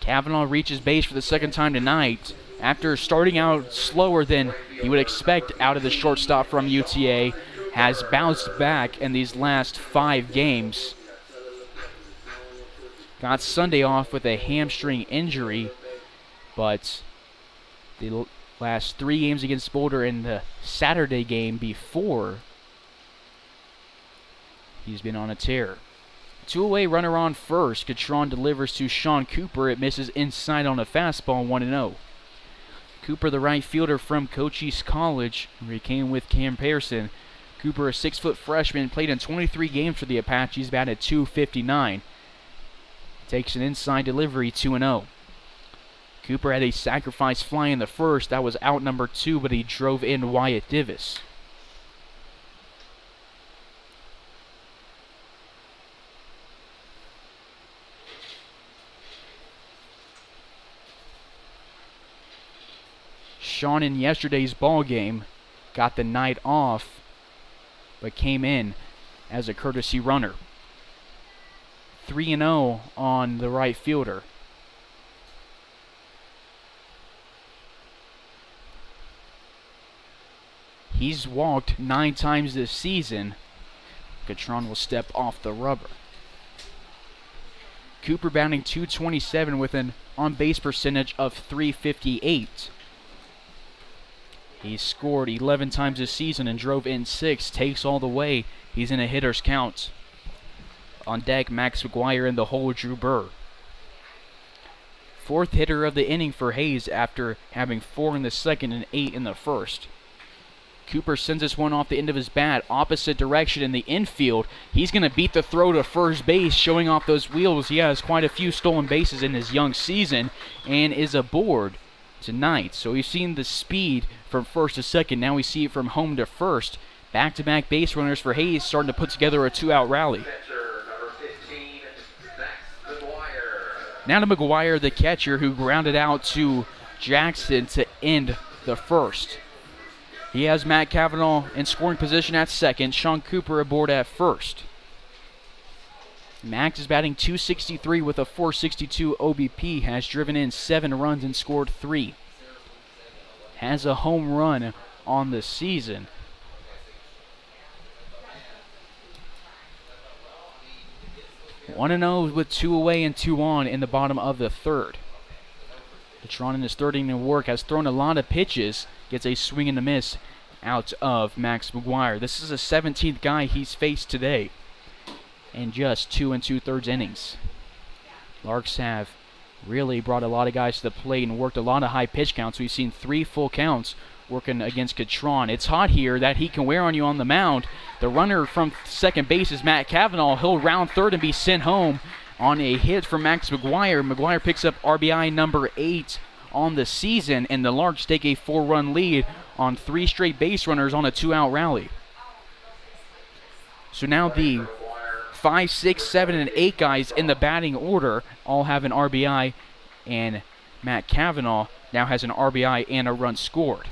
Cavanaugh reaches base for the second time tonight. After starting out slower than you would expect out of the shortstop from UTA, has bounced back in these last 5 games. Got Sunday off with a hamstring injury, but the last 3 games against Boulder and the Saturday game before, he's been on a tear. 2-away runner on first. Catron delivers to Sean Cooper. It misses inside on a fastball, 1-0. Cooper, the right fielder from Cochise College, where he came with Cam Pearson. Cooper, a 6-foot freshman, played in 23 games for the Apaches, batted .259. Takes an inside delivery, 2-0. Cooper had a sacrifice fly in the first. That was out number 2, but he drove in Wyatt Divis. Sean in yesterday's ball game got the night off, but came in as a courtesy runner. 3-0 on the right fielder. He's walked 9 times this season. Catron will step off the rubber. Cooper batting .227 with an on-base percentage of .358. He's scored 11 times this season and drove in 6. Takes all the way. He's in a hitter's count. On deck, Max McGuire in the hole, Drew Burr. 4th hitter of the inning for Hayes after having 4 in the second and 8 in the first. Cooper sends this one off the end of his bat, opposite direction in the infield. He's going to beat the throw to first base, showing off those wheels. He has quite a few stolen bases in his young season and is aboard tonight. So we've seen the speed from first to second. Now we see it from home to first. Back-to-back base runners for Hayes, starting to put together a 2-out rally. Now to McGuire, the catcher, who grounded out to Jackson to end the first. He has Matt Cavanaugh in scoring position at second. Sean Cooper aboard at first. Max is batting .263 with a .462 OBP. Has driven in 7 runs and scored 3. Has a home run on the season. One and 0 with 2 away and 2 on in the bottom of the third. Catron in his third inning of work has thrown a lot of pitches. Gets a swing and a miss out of Max McGuire. This is the 17th guy he's faced today in just 2 2/3 innings. Larks have really brought a lot of guys to the plate and worked a lot of high pitch counts. We've seen 3 full counts working against Catron. It's hot here. That heat can wear on you on the mound. The runner from second base is Matt Cavanaugh. He'll round third and be sent home on a hit from Max McGuire. McGuire picks up RBI number 8 on the season, and the Larks take a 4-run lead on 3 straight base runners on a 2-out rally. So now the 5, 6, 7, and 8 guys in the batting order all have an RBI, and Matt Cavanaugh now has an RBI and a run scored.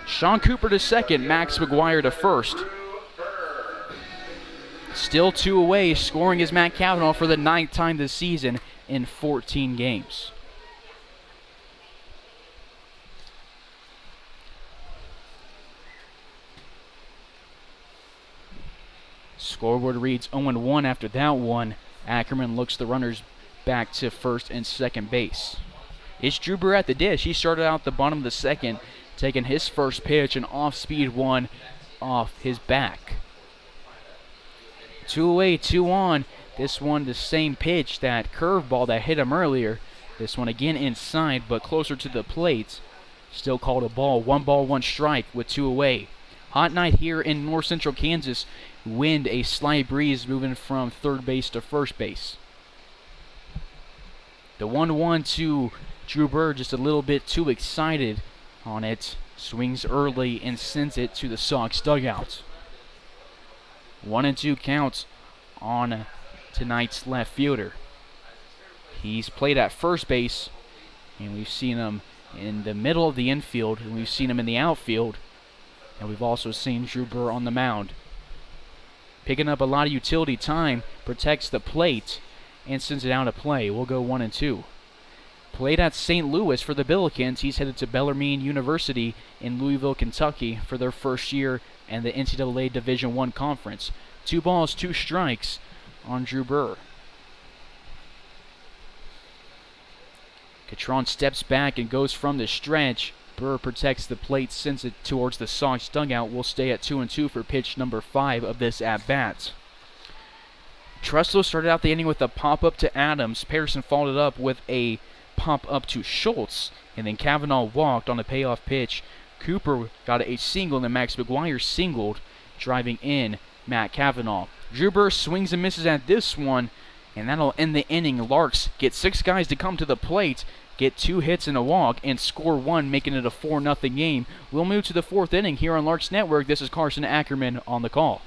Sean Cooper to second, Max McGuire to first. Still 2 away. Scoring is Matt Cavanaugh for the 9th time this season in 14 games. Scoreboard reads 0-1 after that one. Ackerman looks the runners back to first and second base. It's Drew Burr at the dish. He started out the bottom of the second, taking his first pitch, an off-speed one off his back. 2 away, 2 on. This one the same pitch, that curveball that hit him earlier. This one again inside, but closer to the plate. Still called a ball. 1 ball, 1 strike with 2 away. Hot night here in north central Kansas. Wind a slight breeze moving from third base to first base. The 1-1 to Drew Burr, just a little bit too excited on it. Swings early and sends it to the Sox dugout. 1-2 counts on tonight's left fielder. He's played at first base, and we've seen him in the middle of the infield, and we've seen him in the outfield, and we've also seen Drew Burr on the mound. Picking up a lot of utility time, protects the plate, and sends it out of play. We'll go 1-2. Played at St. Louis for the Billikens. He's headed to Bellarmine University in Louisville, Kentucky for their first year and the NCAA Division I Conference. 2 balls, 2 strikes on Drew Burr. Catron steps back and goes from the stretch. Burr protects the plate, sends it towards the Sox dugout. We'll stay at 2-2 for pitch number 5 of this at-bat. Truslow started out the inning with a pop-up to Adams. Patterson followed it up with a pop-up to Schultz, and then Cavanaugh walked on a payoff pitch. Cooper got a single, and then Max McGuire singled, driving in Matt Cavanaugh. Drew Burr swings and misses at this one, and that'll end the inning. Larks get 6 guys to come to the plate, get 2 hits and a walk, and score 1, making it a 4-0 game. We'll move to the 4th inning here on Larks Network. This is Carson Ackerman on the call.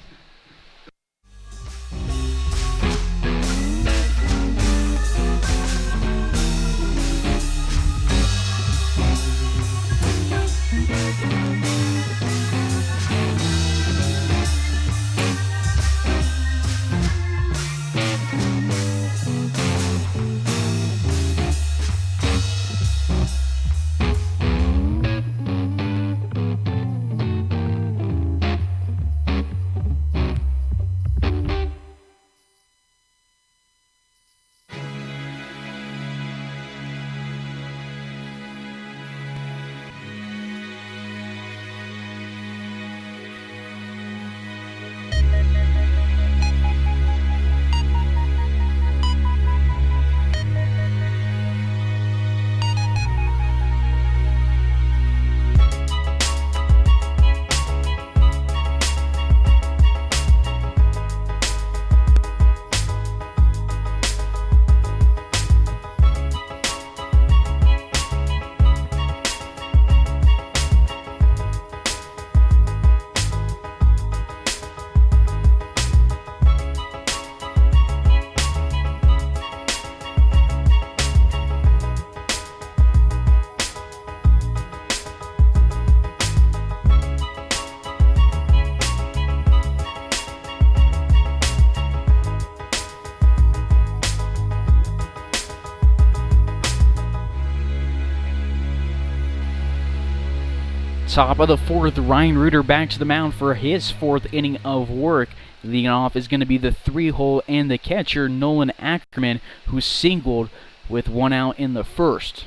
Top of the fourth, Ryan Reuter back to the mound for his fourth inning of work. Leading off is going to be the 3-hole and the catcher, Nolan Ackerman, who singled with 1 out in the first.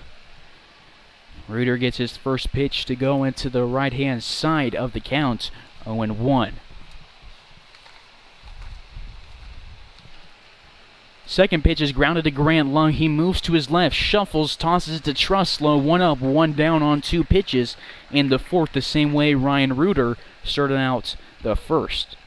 Reuter gets his first pitch to go into the right-hand side of the count, 0-1. Second pitch is grounded to Grant Lung. He moves to his left, shuffles, tosses it to Truslow. 1 up, 1 down on 2 pitches. In the fourth, the same way Ryan Reuter started out the first.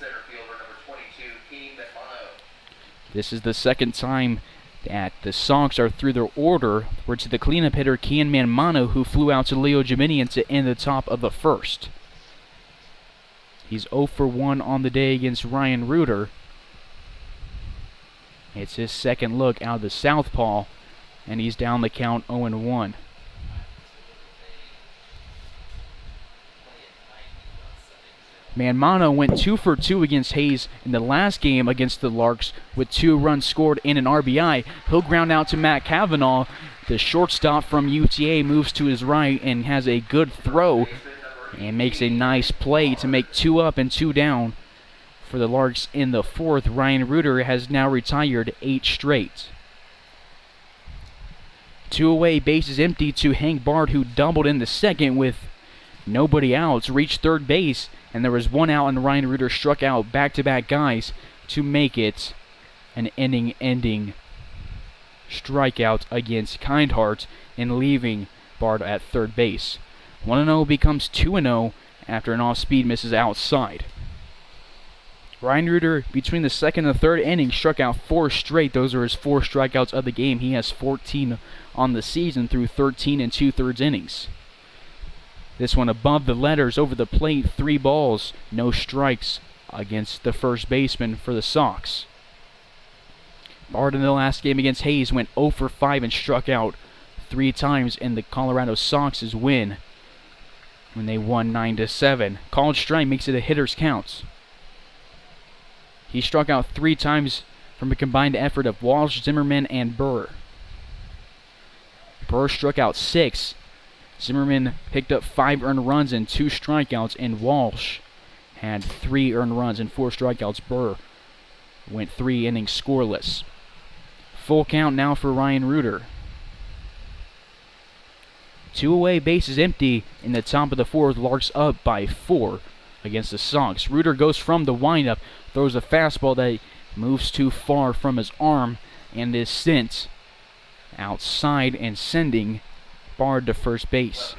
Center fielder number 22, Keenan McMonaugh. This is the second time that the Sox are through their order. We're to the cleanup hitter, Kian Manmano, who flew out to Leo Jiminian to end the top of the first. He's 0 for 1 on the day against Ryan Reuter. It's his second look out of the southpaw, and he's down the count 0-1. Manmano went 2 for 2 against Hayes in the last game against the Larks with 2 runs scored and an RBI. He'll ground out to Matt Cavanaugh. The shortstop from UTA moves to his right and has a good throw and makes a nice play to make 2 up and 2 down. For the Larks in the fourth, Ryan Reuter has now retired 8 straight. 2 away, bases empty to Hank Bard, who doubled in the second with nobody out, reached third base, and there was 1 out, and Ryan Reuter struck out back-to-back guys to make it an inning-ending strikeout against Kindheart and leaving Bard at third base. 1-0 becomes 2-0 after an off-speed misses outside. Ryan Reuter, between the second and the third inning, struck out 4 straight. Those are his 4 strikeouts of the game. He has 14 on the season through 13 2/3 innings. This one above the letters, over the plate, 3 balls, no strikes against the first baseman for the Sox. Bard in the last game against Hayes went 0 for 5 and struck out 3 times in the Colorado Sox's win when they won 9-7. Called strike makes it a hitter's count. He struck out 3 times from a combined effort of Walsh, Zimmerman, and Burr. Burr struck out 6. Zimmerman picked up 5 earned runs and 2 strikeouts, and Walsh had 3 earned runs and 4 strikeouts. Burr went 3 innings scoreless. Full count now for Ryan Reuter. 2 away, bases empty in the top of the fourth. Larks up by 4 against the Sox. Reuter goes from the windup, throws a fastball that moves too far from his arm and is sent outside and sending Bard to first base.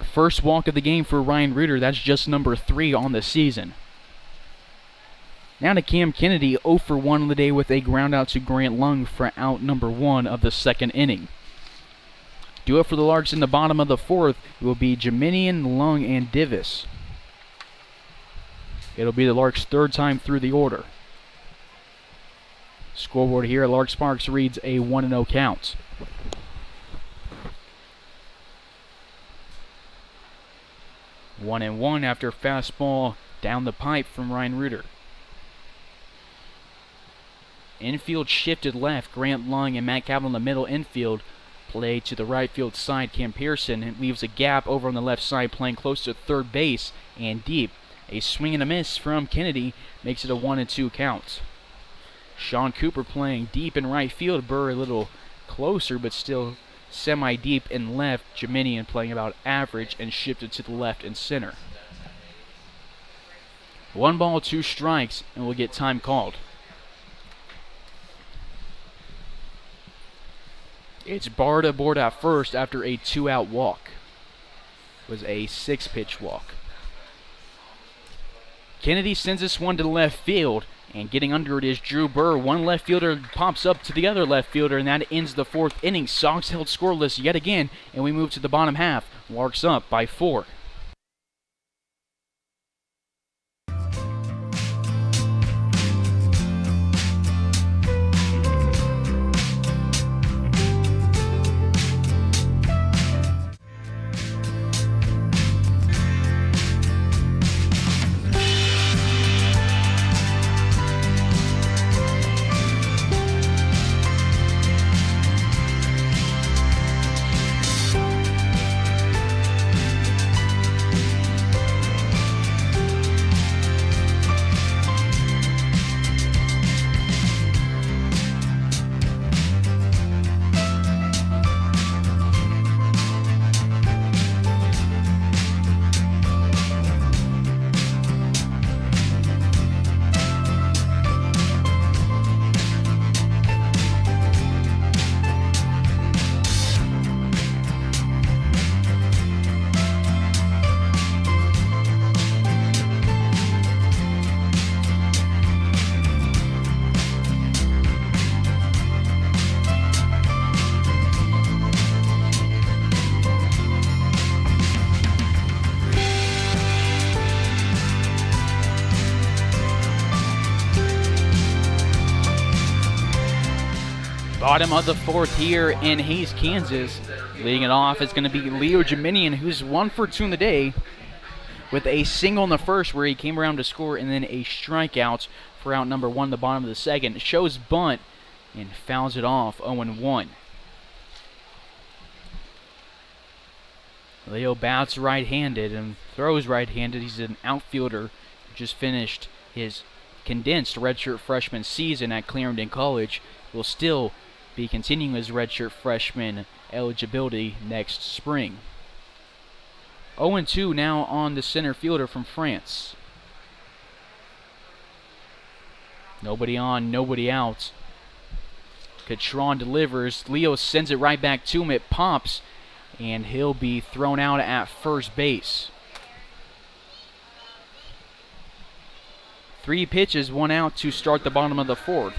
First walk of the game for Ryan Reuter. That's just number 3 on the season. Now to Cam Kennedy, 0 for 1 on the day with a ground out to Grant Lung for out number 1 of the second inning. Do it for the Larks in the bottom of the fourth. It will be Jiminian, Lung, and Divis. It'll be the Larks' 3rd time through the order. Scoreboard here at Larks Parks reads a 1-0 count. One and one after fastball down the pipe from Ryan Reuter. Infield shifted left. Grant Lung and Matt Cavanaugh in the middle infield. Play to the right field side. Cam Pearson, and leaves a gap over on the left side, playing close to third base and deep. A swing and a miss from Kennedy makes it a 1-2 count. Sean Cooper playing deep in right field. Burr a little closer, but still semi-deep in left. Jiminian playing about average and shifted to the left and center. 1 ball, 2 strikes, and we'll get time called. It's Bard aboard at first after a 2-out walk. It was a 6-pitch walk. Kennedy sends this one to the left field, and getting under it is Drew Burr. One left fielder pops up to the other left fielder, and that ends the 4th inning. Sox held scoreless yet again, and we move to the bottom half. Larks up by 4. Bottom of the fourth here in Hays, Kansas. Leading it off is going to be Leo Jeminian, who's 1 for 2 in the day, with a single in the first where he came around to score, and then a strikeout for out number 1 in the bottom of the second. Shows bunt and fouls it off, 0-1. Leo bats right-handed and throws right-handed. He's an outfielder who just finished his condensed redshirt freshman season at Clarendon College. Will still be continuing his redshirt freshman eligibility next spring. 0-2 now on the center fielder from France. Nobody on, nobody out. Catron delivers. Leo sends it right back to him. It pops, and he'll be thrown out at first base. 3 pitches, 1 out to start the bottom of the fourth.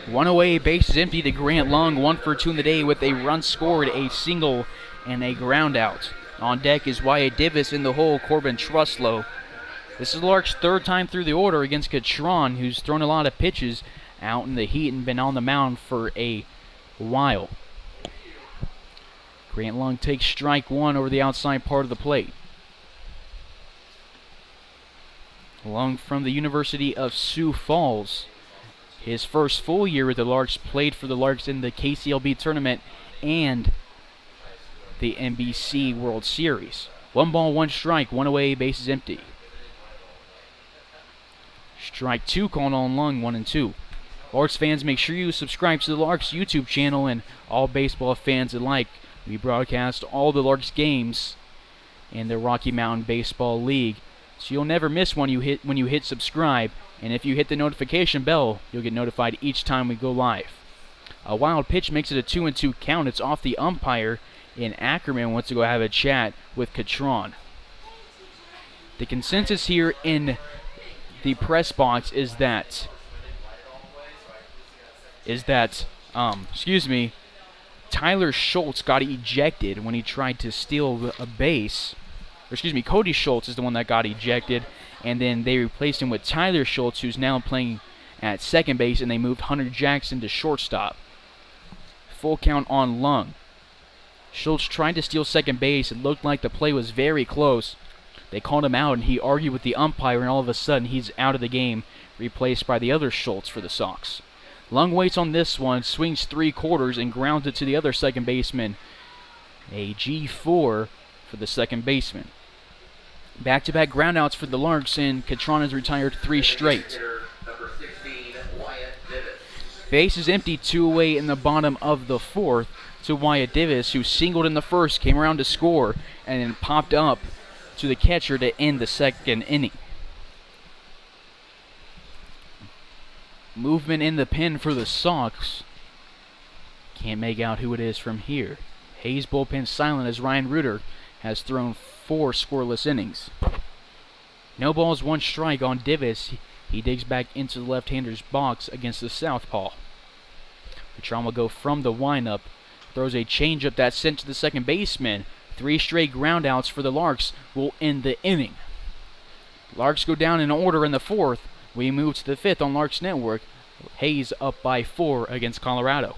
1 away, bases empty to Grant Lung, 1 for 2 in the day with a run scored, a single, and a ground out. On deck is Wyatt Divis, in the hole, Corbin Truslow. This is Lark's 3rd time through the order against Catron, who's thrown a lot of pitches out in the heat and been on the mound for a while. Grant Lung takes strike 1 over the outside part of the plate. Lung from the University of Sioux Falls. His first full year with the Larks, played for the Larks in the KCLB tournament and the NBC World Series. 1 ball, 1 strike, 1 away, bases empty. Strike 2 called on Lung, 1-2. Larks fans, make sure you subscribe to the Larks YouTube channel, and all baseball fans alike. We broadcast all the Larks games in the Rocky Mountain Baseball League, so you'll never miss when you hit subscribe. And if you hit the notification bell, you'll get notified each time we go live. A wild pitch makes it a 2-2 count. It's off the umpire, and Ackerman wants to go have a chat with Catron. The consensus here in the press box is that Tyler Schultz got ejected when he tried to steal a base. Cody Schultz is the one that got ejected, and then they replaced him with Tyler Schultz, who's now playing at second base, and they moved Hunter Jackson to shortstop. Full count on Lung. Schultz tried to steal second base. It looked like the play was very close. They called him out, and he argued with the umpire, and all of a sudden he's out of the game, replaced by the other Schultz for the Sox. Lung waits on this one, swings 3/4, and grounds it to the other second baseman. A G4 for the second baseman. Back-to-back groundouts for the Larks, and Catron has retired 3 straight. Base is empty, 2 away in the bottom of the fourth to Wyatt Divis, who singled in the first, came around to score, and then popped up to the catcher to end the second inning. Movement in the pen for the Sox. Can't make out who it is from here. Hayes bullpen silent as Ryan Reuter has thrown 4 scoreless innings. No balls, 1 strike on Divis. He digs back into the left-hander's box against the southpaw. Catron will go from the windup. Throws a changeup that's sent to the second baseman. 3 straight groundouts for the Larks will end the inning. Larks go down in order in the fourth. We move to the fifth on Larks Network. Hayes up by 4 against Colorado.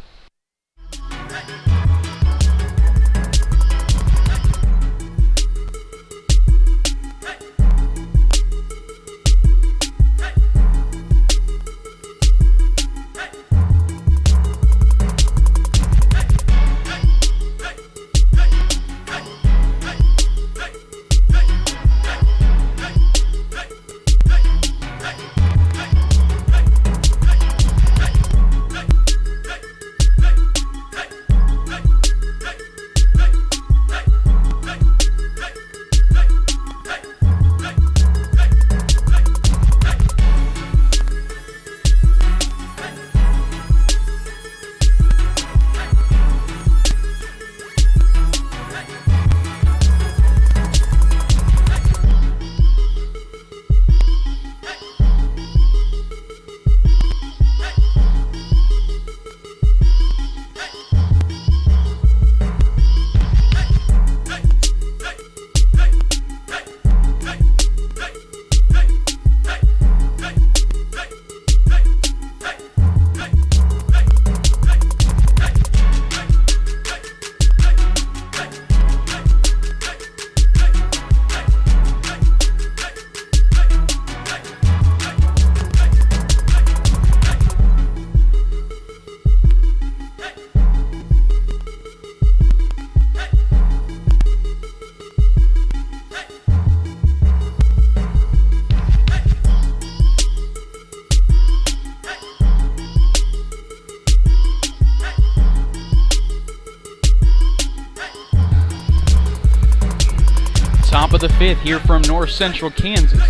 Top of the fifth here from North Central Kansas.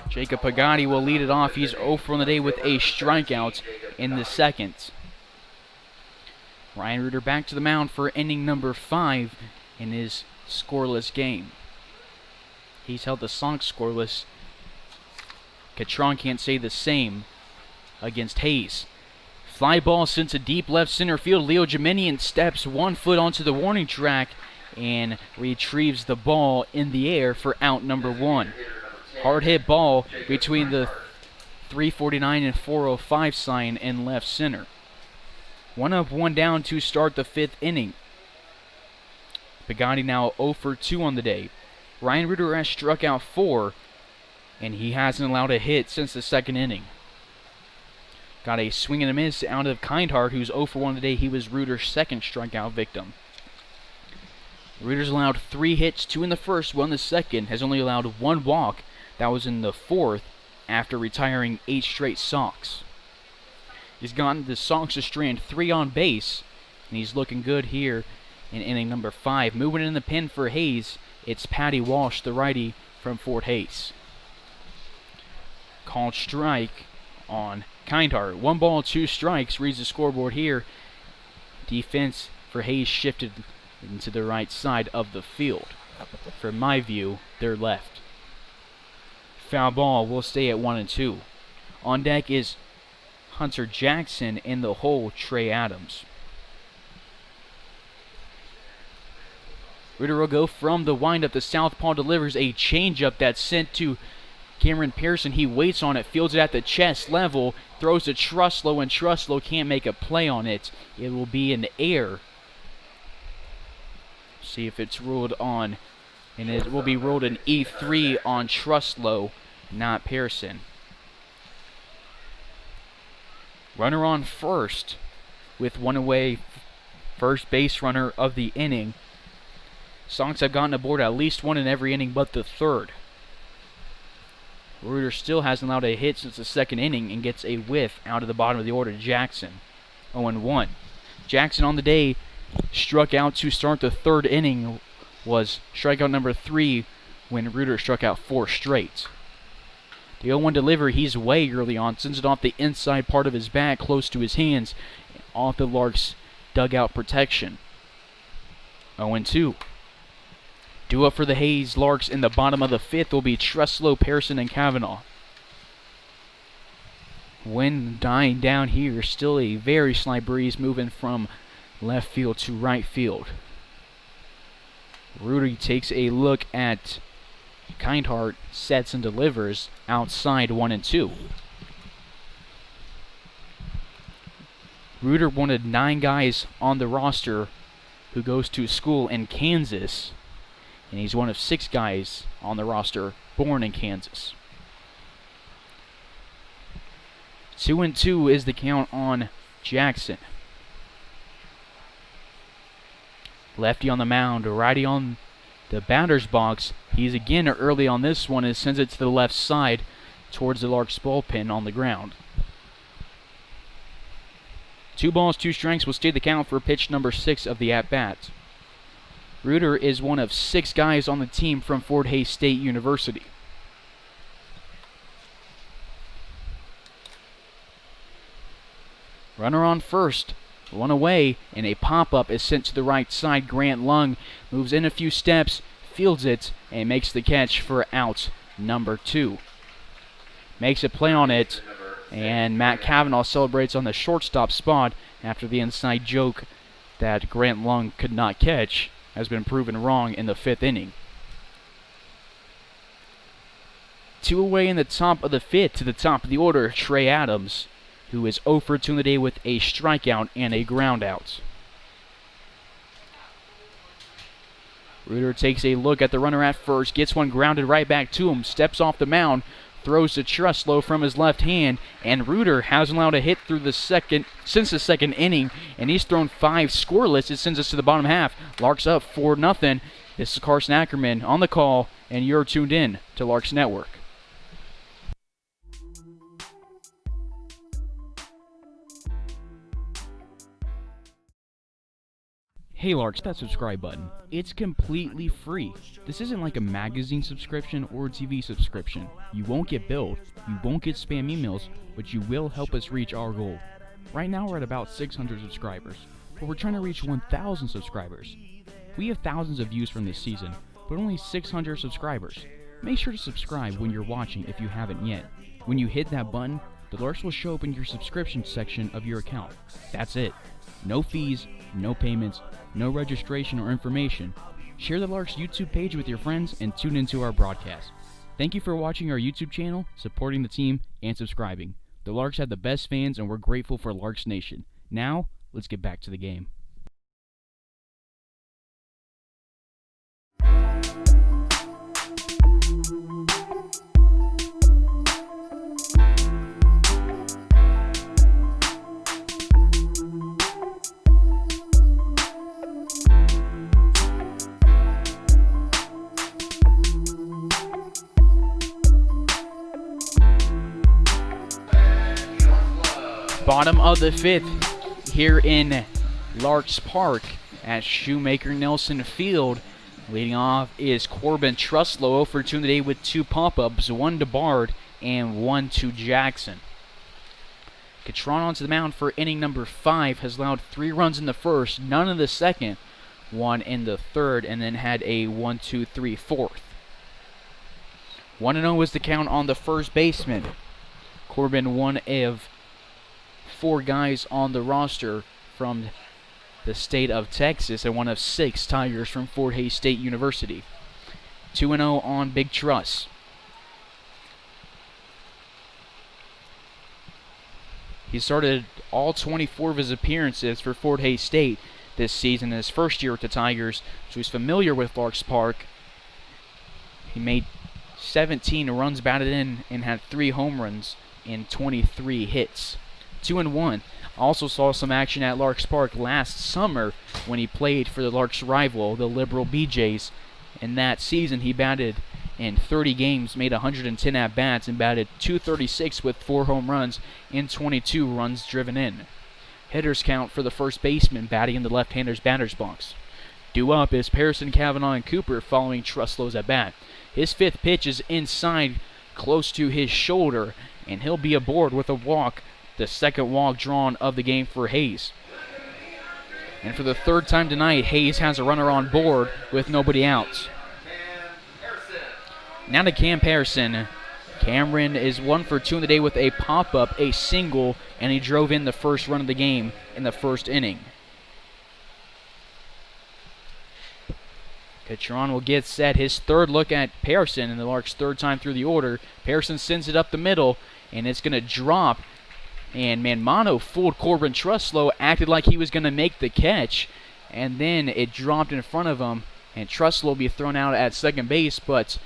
Jacob Pagani will lead it off. He's 0 for on the day with a strikeout in the second. Ryan Reuter back to the mound for inning number 5 in his scoreless game. He's held the Sonics scoreless. Catron can't say the same against Hayes. Fly ball sent to deep left center field. Leo Geminian steps 1 foot onto the warning track and retrieves the ball in the air for out number 1. Hard hit ball between the 349 and 405 sign in left center. 1 up, 1 down to start the 5th inning. Pagani now 0 for 2 on the day. Ryan Reuter has struck out 4, and he hasn't allowed a hit since the 2nd inning. Got a swing and a miss out of Kindheart, who's 0 for 1 on the day. He was Reuter's 2nd strikeout victim. Reuter's allowed 3 hits, 2 in the first, 1 in the second, has only allowed 1 walk. That was in the 4th after retiring 8 straight Sox. He's gotten the Sox to strand 3 on base, and he's looking good here in inning number 5. Moving in the pen for Hayes, it's Patty Walsh, the righty from Fort Hays. Called strike on Kindheart. 1 ball, 2 strikes, reads the scoreboard here. Defense for Hayes shifted into the right side of the field. From my view, they're left. Foul ball will stay at 1 and 2. On deck is Hunter Jackson, in the hole, Trey Adams. Reuter will go from the windup. The southpaw delivers a changeup that's sent to Cameron Pearson. He waits on it, fields it at the chest level, throws to Truslow, and Truslow can't make a play on it. It will be an error. See if it's ruled on, and it will be ruled an E3 on Truslow, not Pearson. Runner on first with 1 away, first base runner of the inning. Sox have gotten aboard at least 1 in every inning but the 3rd. Reuter still hasn't allowed a hit since the 2nd inning and gets a whiff out of the bottom of the order to Jackson. 0-1. Jackson on the day struck out to start the 3rd inning, was strikeout number 3 when Reuter struck out 4 straight. The 0-1 delivery, he's way early on, sends it off the inside part of his bat close to his hands, off the Larks dugout protection. 0-2. Due up for the Hayes Larks in the bottom of the 5th will be Truslow, Pearson, and Kavanaugh. Wind dying down here, still a very slight breeze moving from left field to right field. Reuter takes a look at Kindheart, sets and delivers outside 1 and 2. Reuter wanted 9 guys on the roster who goes to school in Kansas, and he's one of 6 guys on the roster born in Kansas. 2-2 is the count on Jackson. Lefty on the mound, righty on the batter's box. He's again early on this one and sends it to the left side towards the Larks bullpen on the ground. 2 balls, 2 strikes will stay the count for pitch number 6 of the at-bat. Reuter is one of 6 guys on the team from Fort Hays State University. Runner on first, 1 away, and a pop-up is sent to the right side. Grant Lung moves in a few steps, fields it, and makes the catch for out number 2. Makes a play on it, and Matt Kavanaugh celebrates on the shortstop spot after the inside joke that Grant Lung could not catch has been proven wrong in the 5th inning. 2 away in the top of the 5th to the top of the order, Trey Adams, who is 0 for 2 in the day with a strikeout and a groundout. Reuter takes a look at the runner at first, gets one grounded right back to him, steps off the mound, throws to Truslow from his left hand, and Reuter hasn't allowed a hit through the since the 2nd inning, and he's thrown 5 scoreless. It sends us to the bottom half. Larks up 4-0. This is Carson Ackerman on the call, and you're tuned in to Larks Network. Hey Larks, that subscribe button. It's completely free. This isn't like a magazine subscription or a TV subscription. You won't get billed, you won't get spam emails, but you will help us reach our goal. Right now we're at about 600 subscribers, but we're trying to reach 1,000 subscribers. We have thousands of views from this season, but only 600 subscribers. Make sure to subscribe when you're watching if you haven't yet. When you hit that button, the Larks will show up in your subscription section of your account. That's it. No fees, no payments, no registration or information. Share the Larks YouTube page with your friends and tune into our broadcast. Thank you for watching our YouTube channel, supporting the team, and subscribing. The Larks have the best fans and we're grateful for Larks Nation. Now, let's get back to the game. Bottom of the fifth here in Larks Park at Shoemaker Nelson Field. Leading off is Corbin Truslow, 0 for 2 today with 2 pop-ups, 1 to Bard and 1 to Jackson. Catron onto the mound for inning number 5, has allowed 3 runs in the first, none in the second, 1 in the third, and then had a 1-2-3 fourth. 1-0 was the count on the first baseman. Corbin, one of 4 guys on the roster from the state of Texas and one of 6 Tigers from Fort Hays State University. 2-0 on Big Truss. He started all 24 of his appearances for Fort Hays State this season in his first year with the Tigers, so he's familiar with Larks Park. He made 17 runs batted in and had 3 home runs and 23 hits. 2-1. Also saw some action at Larks Park last summer when he played for the Larks' rival, the Liberal BJs. In that season, he batted in 30 games, made 110 at-bats, and batted .236 with 4 home runs and 22 runs driven in. Hitters count for the first baseman batting in the left-hander's batter's box. Due up is Pearson, Kavanaugh, and Cooper following Truslow's at-bat. His 5th pitch is inside, close to his shoulder, and he'll be aboard with a walk. The second walk drawn of the game for Hays. And for the 3rd time tonight, Hays has a runner on board with nobody out. Now to Cam Pearson. Cameron is 1 for 2 in the day with a pop-up, a single, and he drove in the first run of the game in the first inning. Catron will get set. His 3rd look at Pearson in the Larks' 3rd time through the order. Pearson sends it up the middle, and it's going to drop. And Manmano fooled Corbin Truslow, acted like he was going to make the catch, and then it dropped in front of him, and Truslow will be thrown out at second base, but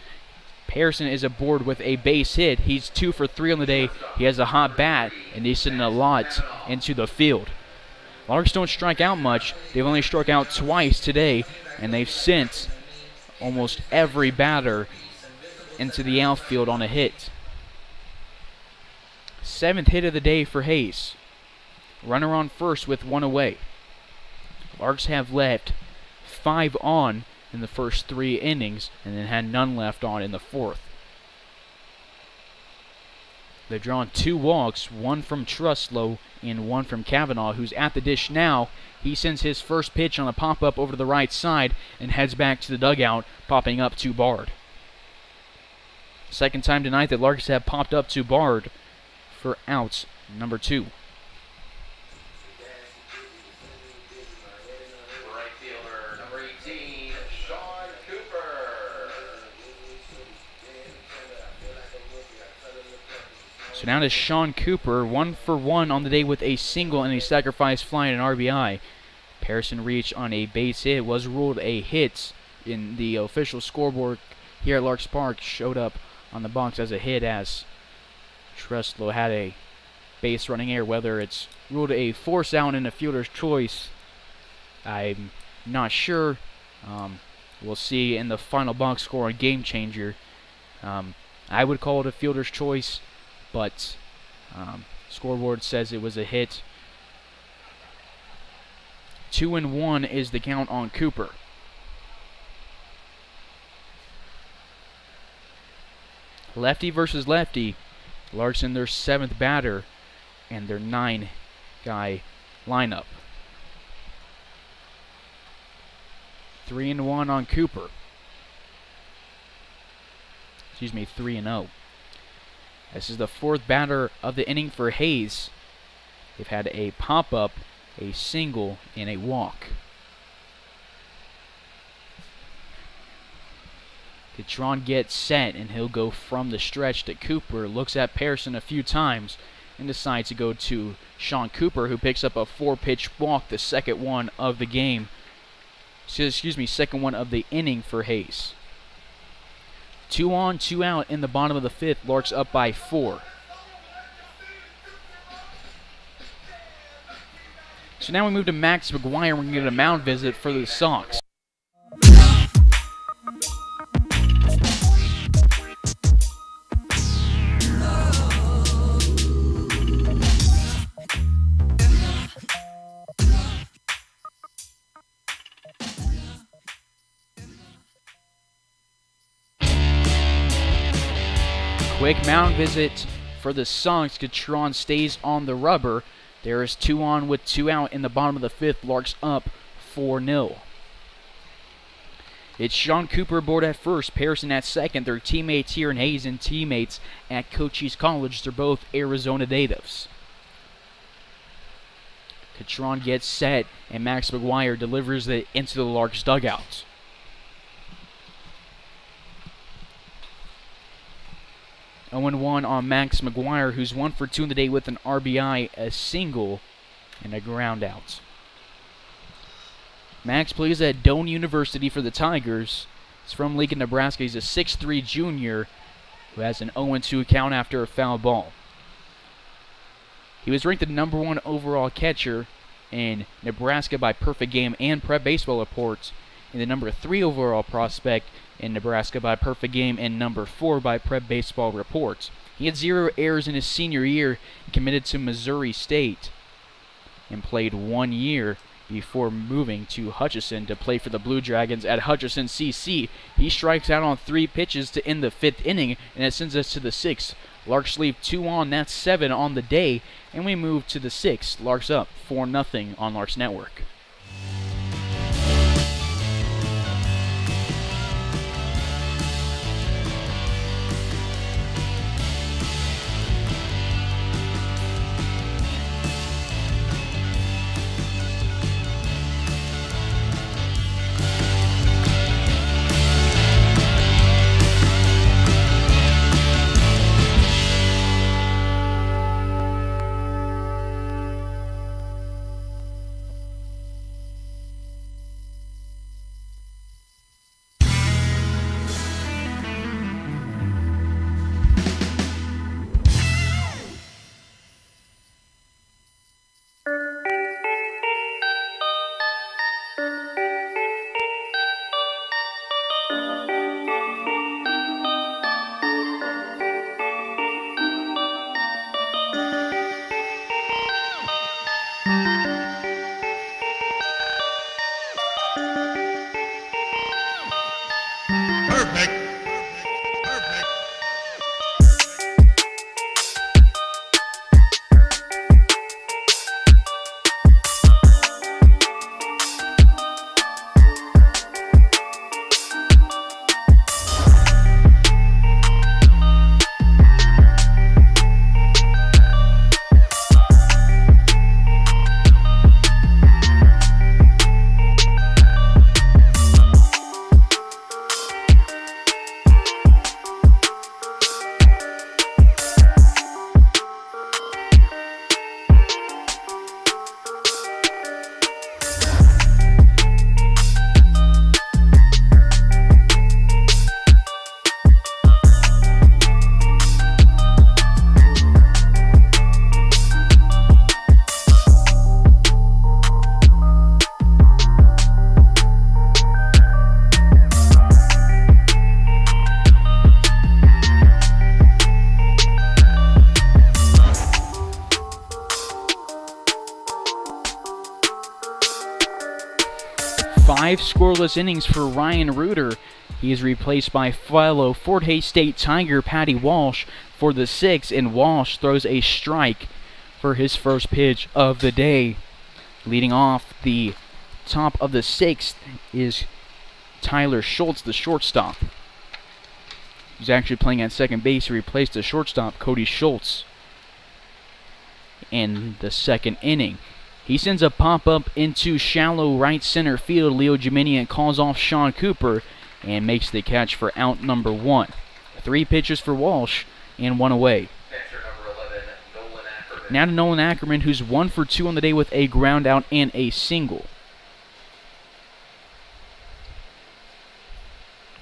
Pearson is aboard with a base hit. He's 2 for 3 on the day. He has a hot bat, and he's sending a lot into the field. Larks don't strike out much. They've only struck out twice today, and they've sent almost every batter into the outfield on a hit. 7th hit of the day for Hays. Runner on first with 1 away. Larks have left 5 on in the first 3 innings and then had none left on in the 4th. They've drawn 2 walks, 1 from Truslow and 1 from Kavanaugh, who's at the dish now. He sends his first pitch on a pop-up over to the right side and heads back to the dugout, popping up to Bard. 2nd time tonight that Larks have popped up to Bard for out number 2. Right fielder, number 18, Sean Cooper. So now to Sean Cooper, 1 for 1 on the day with a single and a sacrifice fly and an RBI. Pearson reached on a base hit, was ruled a hit in the official scoreboard here at Larks Park, showed up on the box as a hit as Truslow had a base running error. Whether it's ruled a force out in a fielder's choice, I'm not sure. We'll see in the final box score on Game Changer. I would call it a fielder's choice, but scoreboard says it was a hit. 2-1 is the count on Cooper. Lefty versus lefty. Larks in their 7th batter and their 9-guy lineup. 3-1 on Cooper. 3-0. This is the 4th batter of the inning for Hayes. They've had a pop-up, a single, and a walk. Catron gets set, and he'll go from the stretch to Cooper. Looks at Pearson a few times and decides to go to Sean Cooper, who picks up a 4-pitch walk, the second one of the game. Second one of the inning for Hayes. 2 on, 2 out in the bottom of the 5th. Larks up by 4. So now we move to Max McGuire. We're going to get a mound visit for the Sox. Quick mound visit for the Sox. Catron stays on the rubber. There is 2 on with 2 out in the bottom of the 5th. Larks up 4-0. It's Sean Cooper aboard at first, Pearson at second. Their teammates here in Hayes and teammates at Cochise College. They're both Arizona natives. Catron gets set, and Max McGuire delivers it into the Larks dugout. One on Max McGuire, who's 1 for 2 in the day with an RBI, a single, and a ground out. Max plays at Doane University for the Tigers. He's from Lincoln, Nebraska. He's a 6'3 junior who has an 0-2 count after a foul ball. He was ranked the number 1 overall catcher in Nebraska by Perfect Game and Prep Baseball Reports, and the number 3 overall prospect in Nebraska by Perfect Game and number 4 by Prep Baseball Reports. He had 0 errors in his senior year, committed to Missouri State, and played 1 year before moving to Hutchinson to play for the Blue Dragons at Hutchinson CC. He strikes out on 3 pitches to end the 5th inning, and it sends us to the 6th. Larks leave 2 on, that's 7 on the day, and we move to the 6th. Larks up 4-0 on Larks Network. 5 scoreless innings for Ryan Reuter. He is replaced by fellow Fort Hays State Tiger Patty Walsh for the 6th, and Walsh throws a strike for his first pitch of the day. Leading off the top of the 6th is Tyler Schultz, the shortstop. He's actually playing at second base. He replaced the shortstop, Cody Schultz, in the 2nd inning. He sends a pop-up into shallow right center field. Leo Geminian calls off Sean Cooper and makes the catch for out number 1. 3 pitches for Walsh and 1 away. Catcher number 11, Nolan Ackerman. Now to Nolan Ackerman, who's 1 for 2 on the day with a ground out and a single.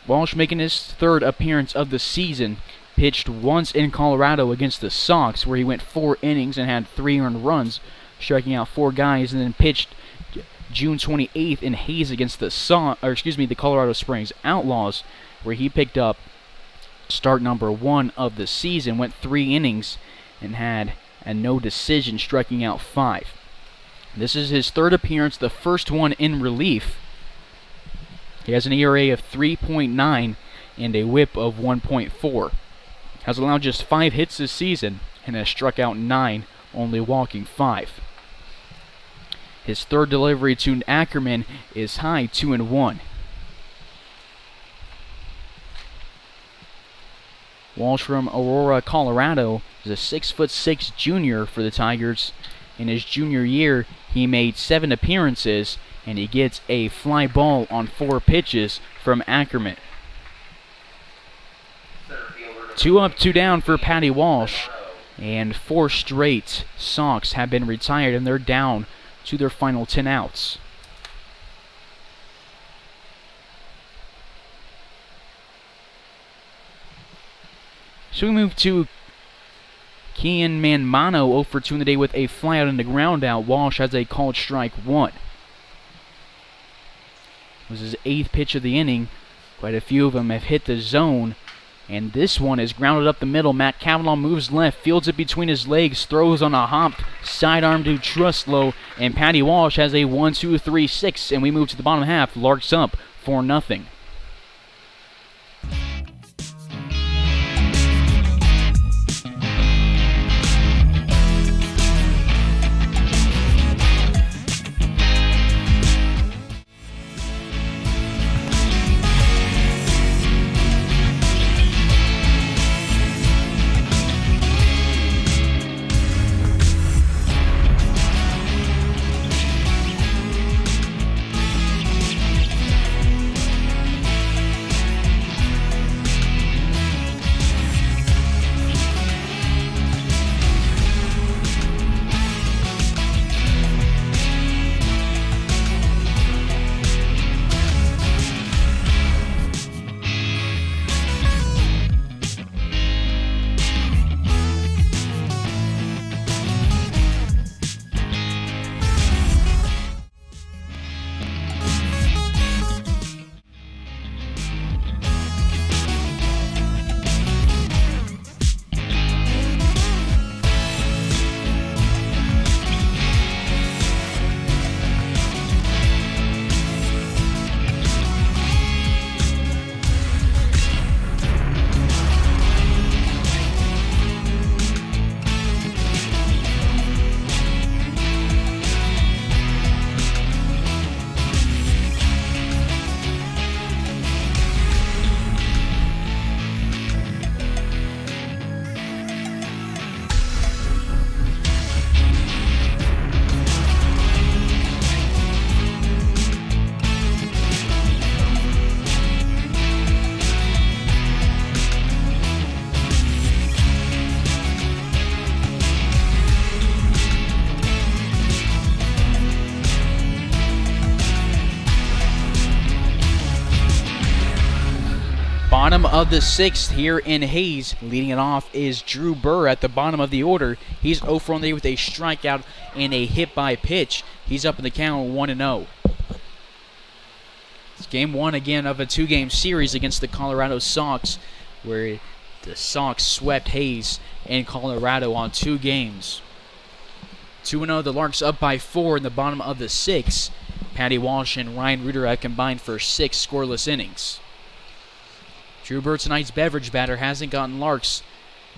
Walsh making his 3rd appearance of the season. Pitched once in Colorado against the Sox, where he went 4 innings and had 3 earned runs, striking out 4 guys, and then pitched June 28th in Hays against the Colorado Springs Outlaws, where he picked up start number 1 of the season, went 3 innings and had a no decision, striking out 5. This is his 3rd appearance, the first one in relief. He has an ERA of 3.9 and a whip of 1.4. Has allowed just 5 hits this season and has struck out 9, only walking 5. His 3rd delivery to Ackerman is high, 2-1. Walsh from Aurora, Colorado, is a 6'6" junior for the Tigers. In his junior year, he made 7 appearances, and he gets a fly ball on 4 pitches from Ackerman. 2 up, 2 down for Patty Walsh, and 4 straight Sox have been retired, and they're down to their final 10 outs. So we move to Kian Manmano, 0 for 2 in the day with a flyout and a ground out. Walsh has a called strike 1. It was his 8th pitch of the inning. Quite a few of them have hit the zone. And this one is grounded up the middle. Matt Cavanaugh moves left, fields it between his legs, throws on a hop, sidearm to Truslow, and Patty Walsh has a 1-2-3-6, and we move to the bottom half. Larks up 4-0. Bottom of the 6th here in Hays. Leading it off is Drew Burr at the bottom of the order. He's 0 for 1 with a strikeout and a hit by pitch. He's up in the count 1-0. It's game 1 again of a 2-game series against the Colorado Sox, where the Sox swept Hays and Colorado on 2 games. 2-0, the Larks up by 4 in the bottom of the 6th. Patty Walsh and Ryan Reuter have combined for 6 scoreless innings. Drew Burr, tonight's beverage batter, hasn't gotten Larks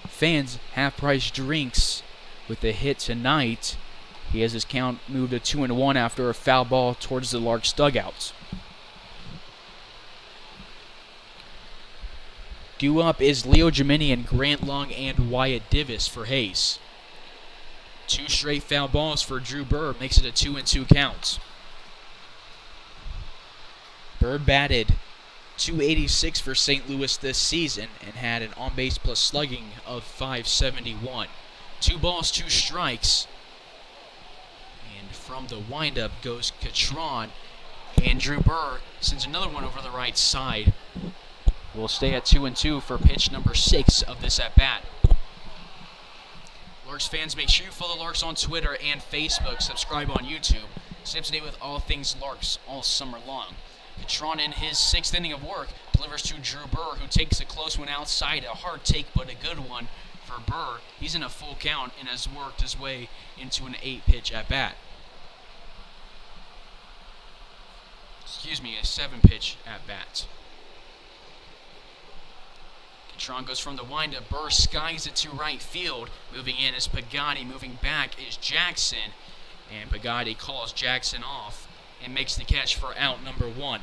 fans half-price drinks with the hit tonight. He has his count moved to 2-1 after a foul ball towards the Larks dugouts. Due up is Leo Geminian, Grant Long, and Wyatt Divis for Hayes. 2 straight foul balls for Drew Burr makes it a 2-2 count. Burr batted .286 for St. Louis this season and had an on-base plus slugging of .571. 2 balls, 2 strikes. And from the windup goes Catron, and Drew Burr sends another one over the right side. We'll stay at 2-2 for pitch number 6 of this at-bat. Larks fans, make sure you follow the Larks on Twitter and Facebook. Subscribe on YouTube. Stay up to date with all things Larks all summer long. Catron, in his 6th inning of work, delivers to Drew Burr, who takes a close one outside. A hard take, but a good one for Burr. He's in a full count and has worked his way into an 8-pitch at-bat. Excuse me, a 7-pitch at-bat. Catron goes from the windup. Burr skies it to right field. Moving in is Pagani. Moving back is Jackson. And Pagani calls Jackson off and makes the catch for out number 1.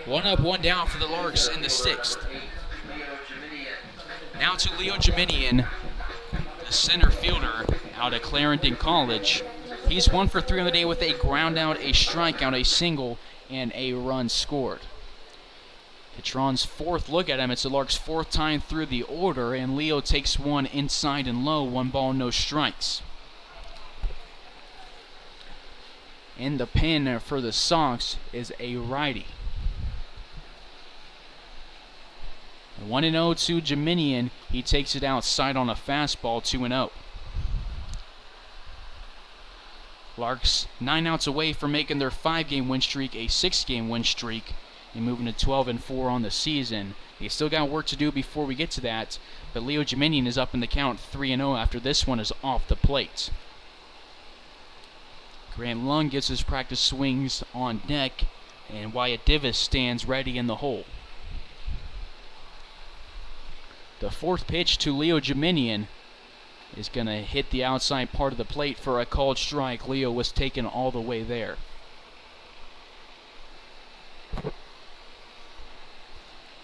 1 up, 1 down for the Larks in the 6th. Now to Leo Geminian, the center fielder out of Clarendon College. He's 1 for 3 on the day with a ground out, a strikeout, a single, and a run scored. Catron's 4th look at him. It's the Larks' 4th time through the order, and Leo takes one inside and low, 1 ball, no strikes. In the pen for the Sox is a righty. 1-0 to Geminian. He takes it outside on a fastball, 2-0. Larks 9 outs away from making their 5-game win streak a 6-game win streak and moving to 12-4 on the season. They still got work to do before we get to that, but Leo Geminian is up in the count 3-0 after this one is off the plate. Grant Lung gets his practice swings on deck, and Wyatt Divis stands ready in the hole. The 4th pitch to Leo Geminian is going to hit the outside part of the plate for a called strike. Leo was taken all the way there.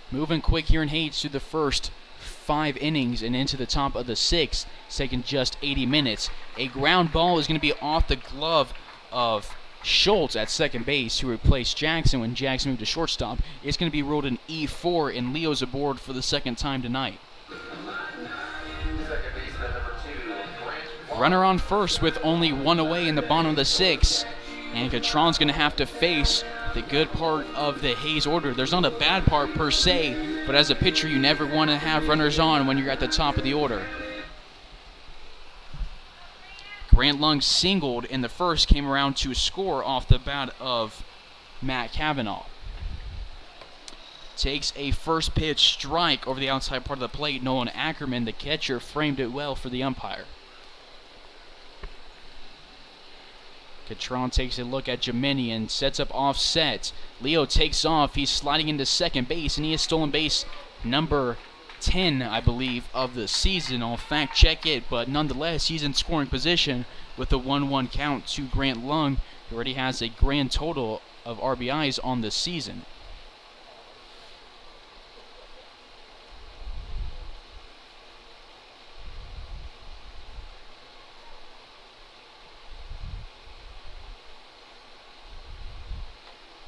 Moving quick here in Hayes through the first 5 innings and into the top of the 6th, taking just 80 minutes. A ground ball is going to be off the glove of Schultz at second base, who replaced Jackson when Jackson moved to shortstop. It's going to be ruled an E4, and Leo's aboard for the 2nd time tonight. Runner on first with only 1 away in the bottom of the 6th, and Catron's going to have to face the good part of the Hayes order. There's not a bad part per se, but as a pitcher, you never want to have runners on when you're at the top of the order. Grant Lung singled in the first, came around to score off the bat of Matt Cavanaugh. Takes a first pitch strike over the outside part of the plate. Nolan Ackerman, the catcher, framed it well for the umpire. Catron takes a look at Geminian, sets up offset. Leo takes off. He's sliding into second base, and he has stolen base number 10, I believe, of the season. I'll fact check it, but nonetheless, he's in scoring position with a 1-1 count to Grant Lung, who already has a grand total of RBIs on the season.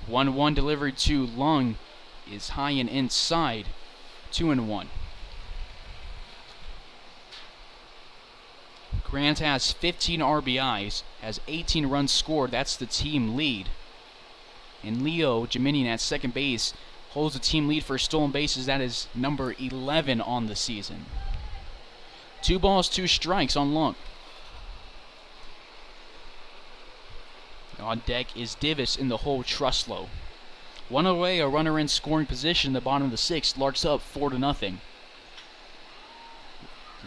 One delivery to Lung is high and inside, 2-1. Grant has 15 RBIs, has 18 runs scored. That's the team lead. And Leo Geminian at second base holds the team lead for stolen bases. That is number 11 on the season. 2 balls, 2 strikes on Lung. On deck is Divis in the hole, Truslow. 1 away, a runner in scoring position, the bottom of the 6th. Larks up 4-0.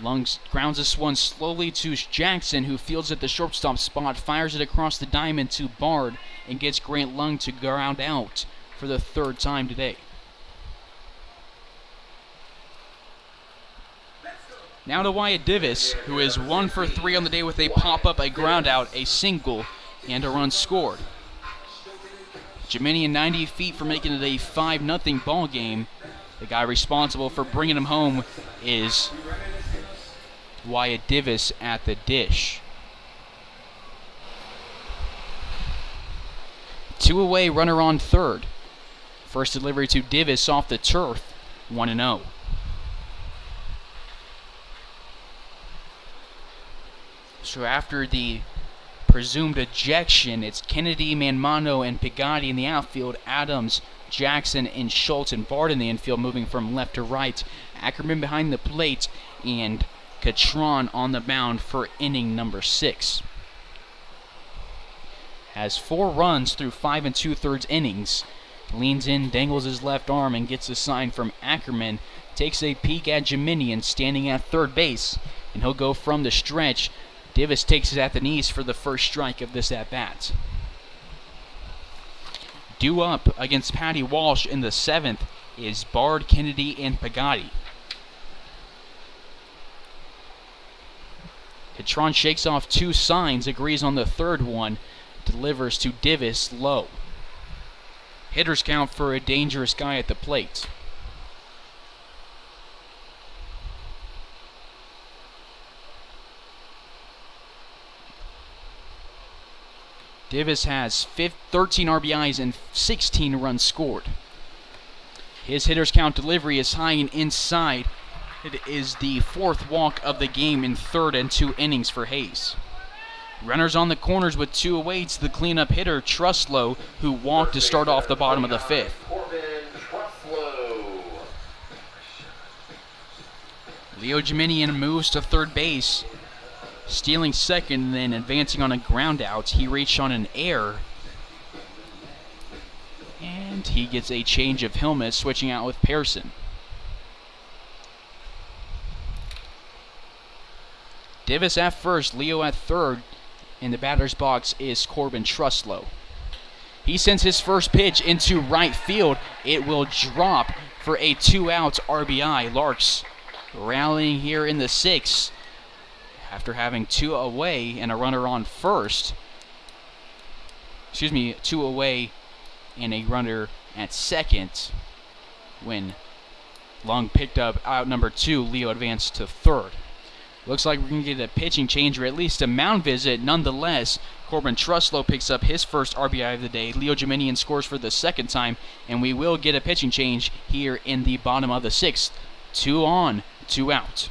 Lungs grounds this one slowly to Jackson, who fields at the shortstop spot, fires it across the diamond to Bard, and gets Grant Lung to ground out for the third time today. Now to Wyatt Divis, who is 1 for 3 on the day with a pop-up, a ground out, a single, and a run scored. Jiminian 90 feet for making it a 5-0 ball game. The guy responsible for bringing him home is Wyatt Divis at the dish. 2 away, runner on third. First delivery to Divis off the turf, 1-0. So after the presumed ejection, it's Kennedy, Manmano, and Pigatti in the outfield. Adams, Jackson, and Schultz and Bard in the infield, moving from left to right. Ackerman behind the plate, and Catron on the mound for inning number 6. Has 4 runs through 5 2/3 innings. Leans in, dangles his left arm, and gets a sign from Ackerman. Takes a peek at Jiminian standing at third base, and he'll go from the stretch. Divis takes it at the knees for the first strike of this at-bat. Due up against Patty Walsh in the 7th is Bard, Kennedy, and Pigatti. Catron shakes off 2 signs, agrees on the third one, delivers to Divis low. Hitters count for a dangerous guy at the plate. Divis has 13 RBIs and 16 runs scored. His hitter's count delivery is high and inside. It is the 4th walk of the game in 3rd and 2 innings for Hayes. Runners on the corners with 2 away to the cleanup hitter, Truslow, who walked to start off the bottom of the 5th. Leo Jiminian moves to third base, stealing second and then advancing on a ground out. He reached on an error, and he gets a change of helmet, switching out with Pearson. Divis at first, Leo at third. In the batter's box is Corbin Truslow. He sends his first pitch into right field. It will drop for a 2-out RBI. Larks rallying here in the 6th after having 2 away and a runner on first. 2 away and a runner at second. When Lung picked up out number 2, Leo advanced to third. Looks like we're going to get a pitching change or at least a mound visit. Nonetheless, Corbin Truslow picks up his first RBI of the day. Leo Jiminian scores for the 2nd time, and we will get a pitching change here in the bottom of the 6th. 2 on, 2 out.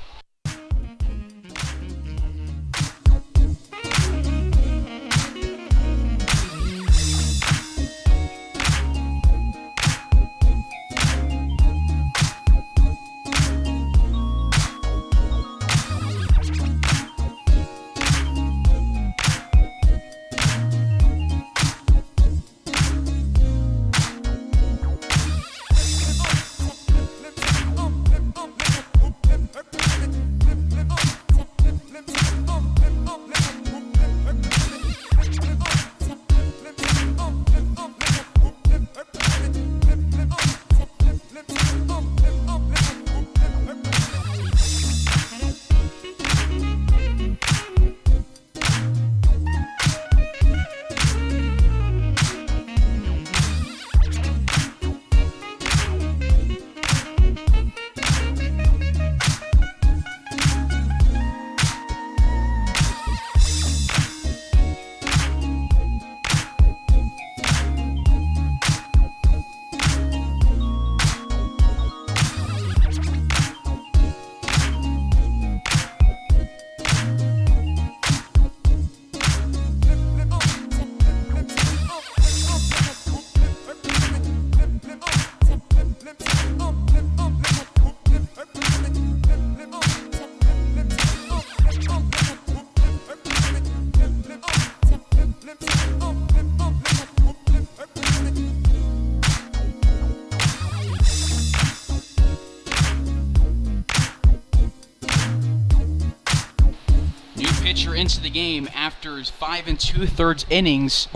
into the game after 5 2/3 innings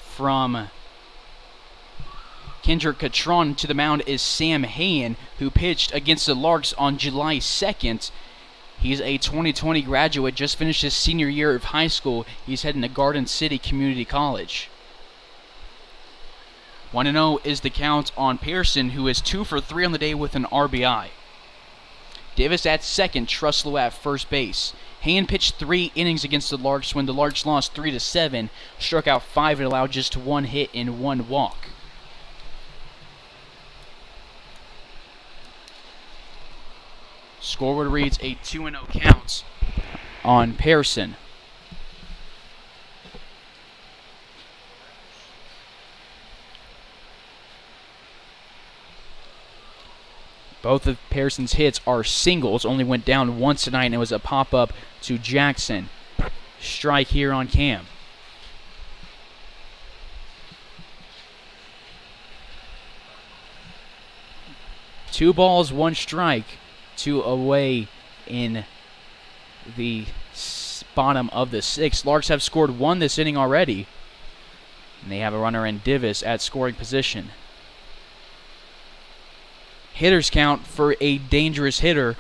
from Kendrick Catron. To the mound is Sam Hayen, who pitched against the Larks on July 2nd. He's a 2020 graduate, just finished his senior year of high school. He's heading to Garden City Community College. 1-0 is the count on Pearson, who is 2 for 3 on the day with an RBI. Davis at second, Truslow at first base. Hayen pitched 3 innings against the Larks when the Larks lost 3-7, struck out 5 and allowed just 1 hit and 1 walk. Scoreboard reads a 2-0 count on Pearson. Both of Pearson's hits are singles. Only went down once tonight, and it was a pop-up to Jackson. Strike here on Cam. Two balls, 1 strike. 2 away in the bottom of the 6th. Larks have scored 1 this inning already, and they have a runner in Davis at scoring position. Hitters count for a dangerous hitter.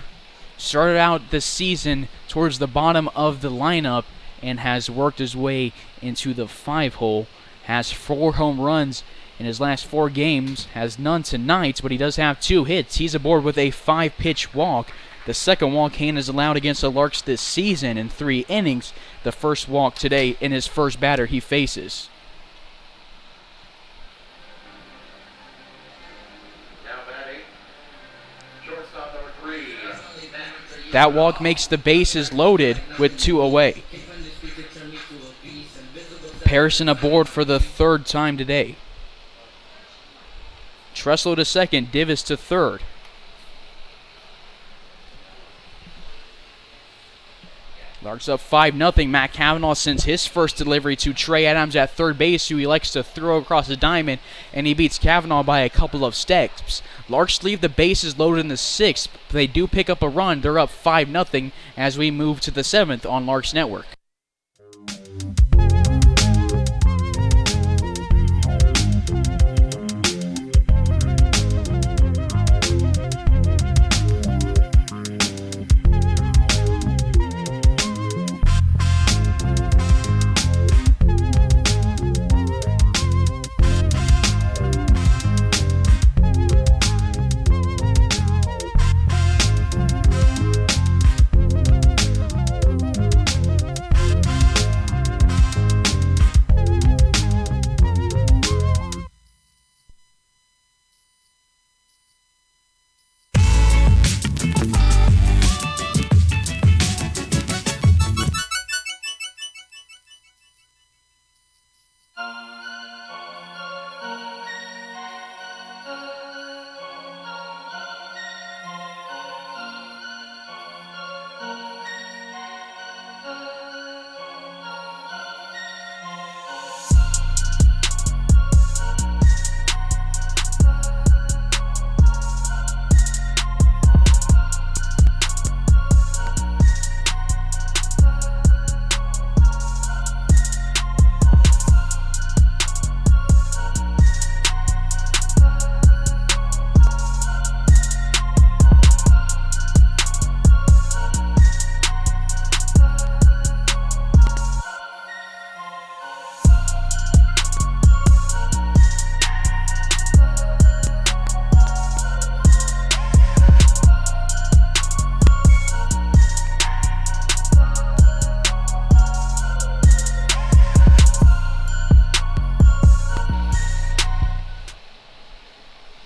Started out the season towards the bottom of the lineup and has worked his way into the 5-hole. Has 4 home runs in his last 4 games, has none tonight, but he does have 2 hits. He's aboard with a 5-pitch walk. The second walk Hayen has allowed against the Larks this season in 3 innings. The first walk today in his first batter he faces. Now batting, shortstop number 3. That walk makes the bases loaded with 2 away. Pearson aboard for the 3rd time today. Truslow to second, Davis to third. Larks up 5-0. Matt Cavanaugh sends his first delivery to Trey Adams at third base, who he likes to throw across the diamond, and he beats Cavanaugh by a couple of steps. Larks leave the bases loaded in the 6th, but they do pick up a run. They're up 5-0 as we move to the 7th on Larks Network.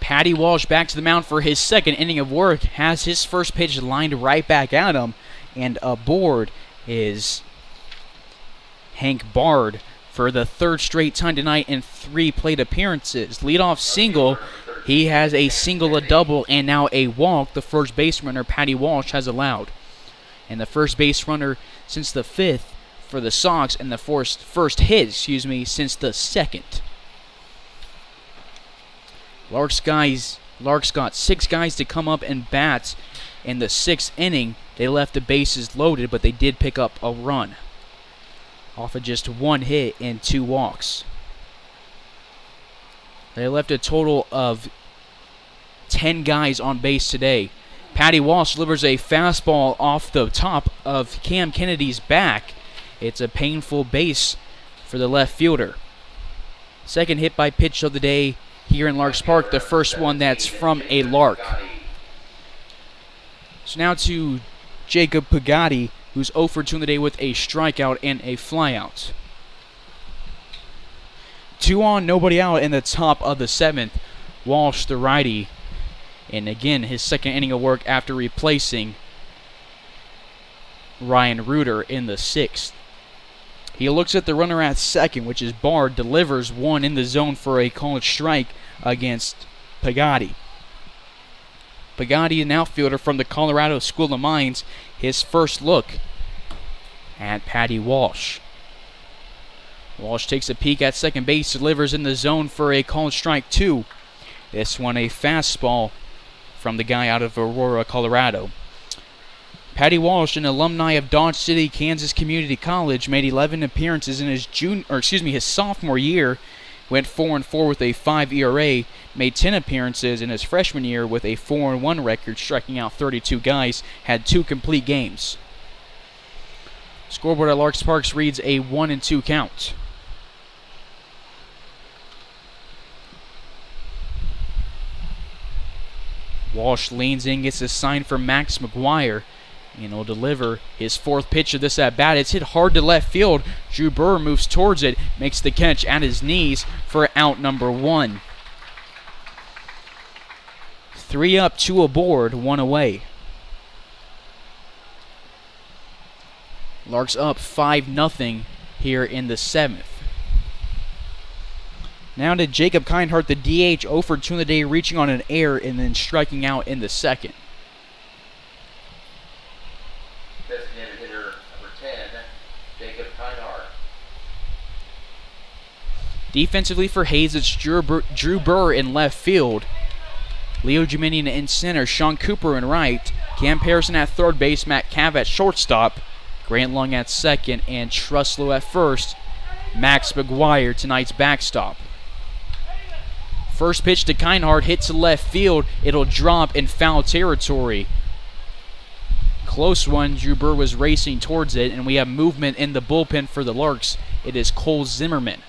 Patty Walsh back to the mound for his second inning of work. Has his first pitch lined right back at him. And aboard is Hank Bard for the 3rd straight time tonight in 3 plate appearances. Leadoff single. He has a single, a double, and now a walk. The first base runner, Patty Walsh, has allowed. And the first base runner since the 5th for the Sox, and the first hit, since the 2nd. Larks got 6 guys to come up and bat in the 6th inning they left the bases loaded, but they did pick up a run off of just 1 hit and 2 walks. They left a total of 10 guys on base today. Patty Walsh delivers a fastball off the top of Cam Kennedy's back. It's a painful base for the left fielder. Second hit by pitch of the day here in Larks Park, the first one that's from a Lark. So now to Jacob Pagatti, who's 0 for 2 in the day with a strikeout and a flyout. 2 on, nobody out in the top of the 7th. Walsh, the righty, and again his second inning of work after replacing Ryan Reuter in the 6th. He looks at the runner at second, which is Bard, delivers one in the zone for a called strike against Pagatti. Pagatti, an outfielder from the Colorado School of Mines, his first look at Patty Walsh. Walsh takes a peek at second base, delivers in the zone for a called strike 2. This one a fastball from the guy out of Aurora, Colorado. Patty Walsh, an alumni of Dodge City, Kansas Community College, made 11 appearances in his sophomore year, went 4-4 with a 5 ERA, made 10 appearances in his freshman year with a 4-1 record, striking out 32 guys, had 2 complete games. Scoreboard at Larks Park reads a 1-2 count. Walsh leans in, gets a sign from Max McGuire, and will deliver his 4th pitch of this at-bat. It's hit hard to left field. Drew Burr moves towards it, makes the catch at his knees for out number 1. 3 up, 2 aboard, 1 away. Larks up 5-0 here in the 7th. Now to Jacob Kindhart, the DH, 0 for 2 in the day, reaching on an error and then striking out in the 2nd. Designated hitter number 10, Jacob Kindhart. Defensively for Hayes, it's Drew Burr in left field. Leo Juminian in center, Sean Cooper in right, Cam Pearson at third base, Matt Cav at shortstop, Grant Lung at second, and Truslow at first. Max McGuire, tonight's backstop. First pitch to Kindhart, hit to left field. It'll drop in foul territory. Close one. Drew Burr was racing towards it, and we have movement in the bullpen for the Larks. It is Cole Zimmerman.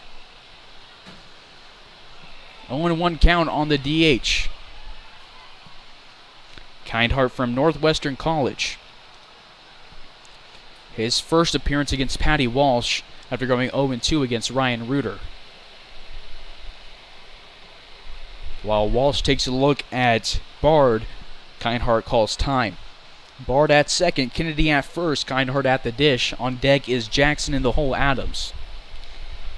0-1 count on the DH. Kindhart from Northwestern College. His first appearance against Patty Walsh after going 0-2 against Ryan Reuter. While Walsh takes a look at Bard, Kindhart calls time. Bard at second, Kennedy at first, Kindhart at the dish. On deck is Jackson in the hole, Adams.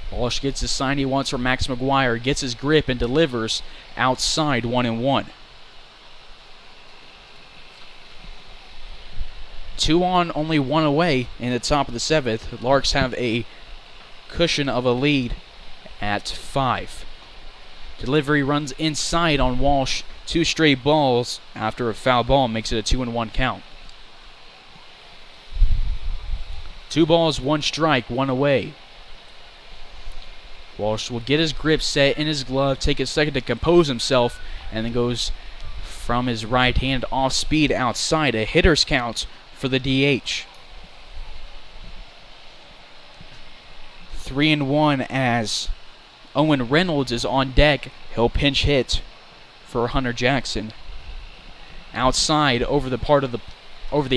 Walsh gets the sign he wants from Max McGuire, gets his grip and delivers outside 1-1. 2 on, only 1 away in the top of the 7th. Larks have a cushion of a lead at 5. Delivery runs inside on Walsh. 2 straight balls after a foul ball makes it a 2-1 count. 2 balls, 1 strike, 1 away. Walsh will get his grip set in his glove, take a second to compose himself, and then goes from his right hand off speed outside. A hitter's count for the DH. 3-1 as Owen Reynolds is on deck. He'll pinch hit for Hunter Jackson. Outside over the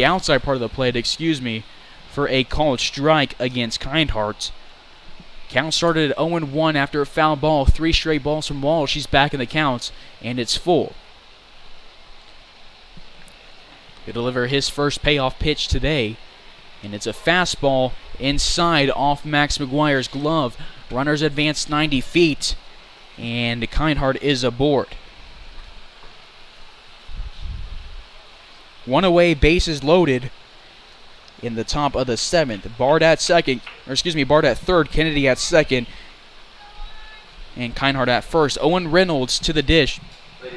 outside part of the plate, for a called strike against Kindhart. Count started at 0-1 after a foul ball. 3 straight balls from Walsh. She's back in the count, and it's full. He'll deliver his first payoff pitch today, and it's a fastball inside off Max McGuire's glove. Runners advance 90 feet, and Kindhart is aboard. 1 away, bases loaded in the top of the 7th. Bard at third, Kennedy at second, and Kindhart at first. Owen Reynolds to the dish.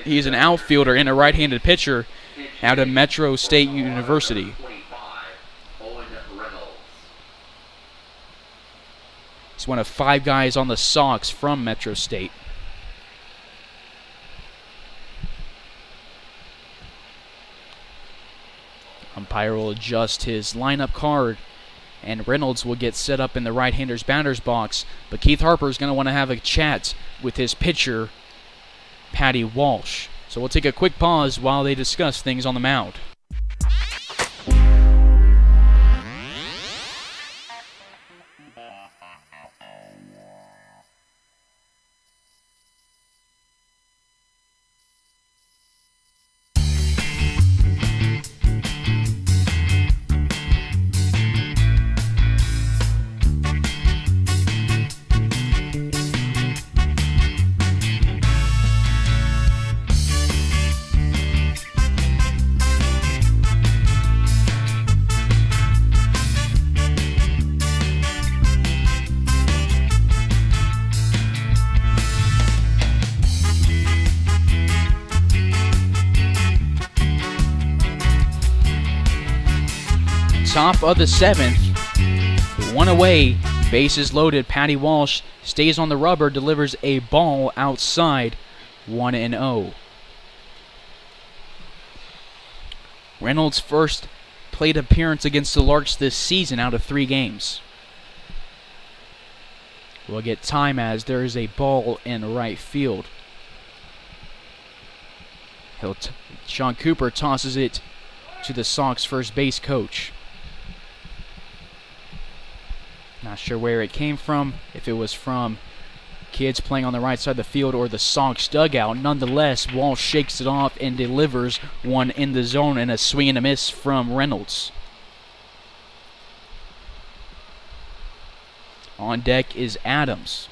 He's an outfielder and a right-handed pitcher out of Metro State University. He's one of 5 guys on the Sox from Metro State. Umpire will adjust his lineup card, and Reynolds will get set up in the right-hander's batter's box. But Keith Harper is going to want to have a chat with his pitcher, Patty Walsh. So we'll take a quick pause while they discuss things on the mound. Top of the 7th, 1 away, bases loaded. Patty Walsh stays on the rubber, delivers a ball outside, 1-0. Reynolds' first plate appearance against the Larks this season out of 3 games. We'll get time as there is a ball in right field. Sean Cooper tosses it to the Sox first base coach. Not sure where it came from, if it was from kids playing on the right side of the field or the Sox dugout. Nonetheless, Walsh shakes it off and delivers one in the zone, and a swing and a miss from Reynolds. On deck is Adams.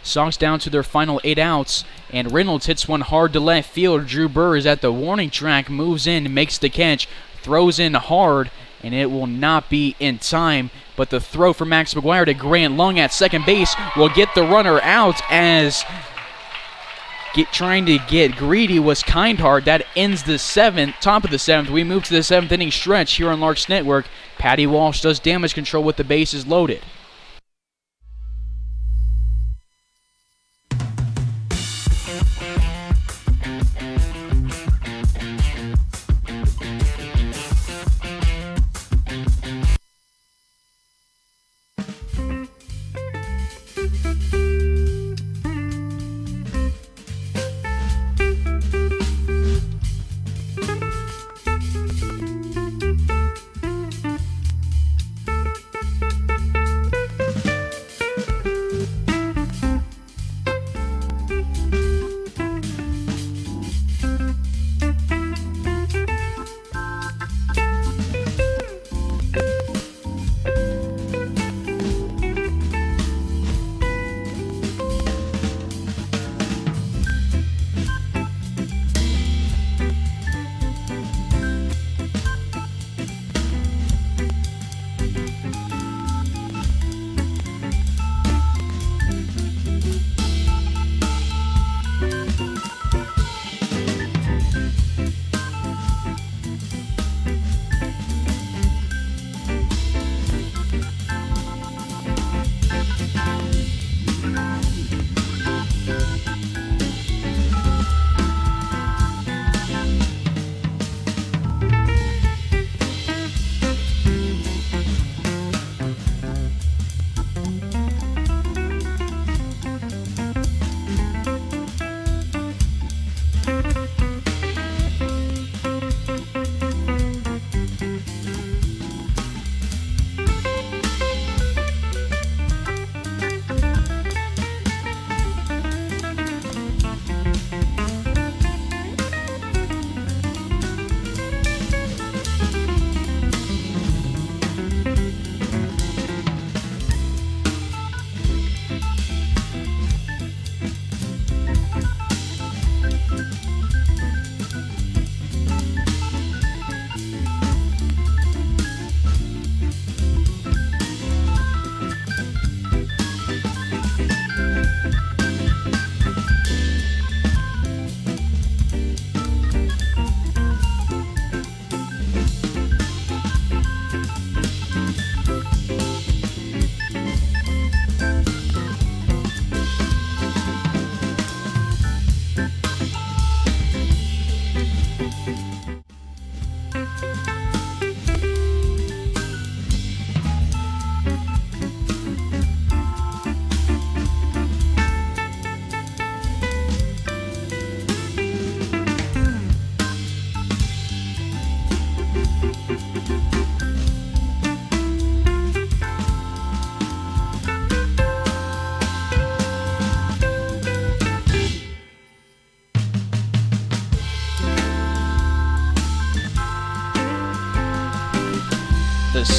Sox down to their final 8 outs, and Reynolds hits one hard to left field. Drew Burr is at the warning track, moves in, makes the catch, throws in hard, and it will not be in time. But the throw for Max McGuire to Grant Lung at second base will get the runner out, as trying to get greedy was Kindheart. That ends the 7th, top of the 7th. We move to the 7th inning stretch here on Larks Network. Patty Walsh does damage control with the bases loaded.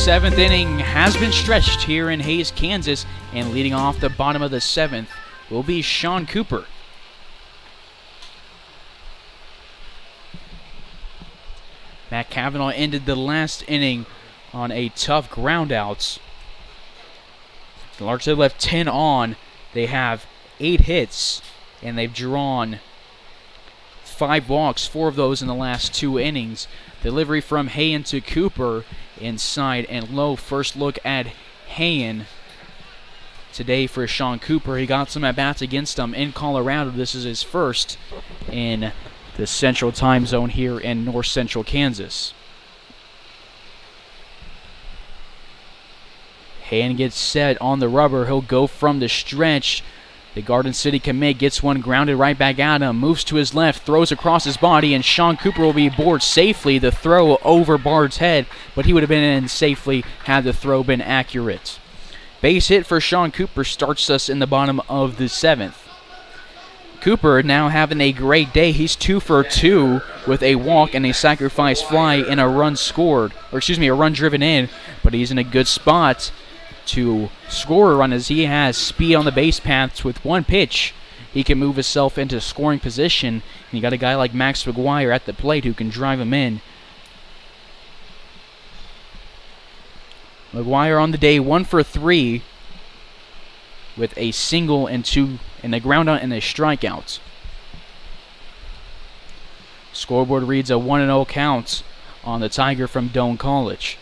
seventh inning has been stretched here in Hays, Kansas, and leading off the bottom of the seventh will be Sean Cooper. Matt Cavanaugh ended the last inning on a tough ground outs. The Larks have left 10 on. They have 8 hits, and they've drawn 5 walks, 4 of those in the last 2 innings. Delivery from Hayen to Cooper, inside and low. First look at Hayen today for Sean Cooper. He got some at-bats against him in Colorado. This is his first in the Central Time Zone here in North Central Kansas. Hayen gets set on the rubber. He'll go from the stretch. The Garden City commit gets one grounded right back at him. Moves to his left, throws across his body, and Sean Cooper will be aboard safely. The throw over Bard's head, but he would have been in safely had the throw been accurate. Base hit for Sean Cooper starts us in the bottom of the seventh. Cooper now having a great day. He's 2 for 2 with a walk and a sacrifice fly and a run scored, a run driven in, but he's in a good spot to score a run as he has speed on the base paths. With one pitch, he can move himself into scoring position, and you got a guy like Max McGuire at the plate who can drive him in. McGuire on the day 1 for 3 with a single and 2 and a ground out and a strikeout. Scoreboard reads a 1-0 count on the Tiger from Doane College.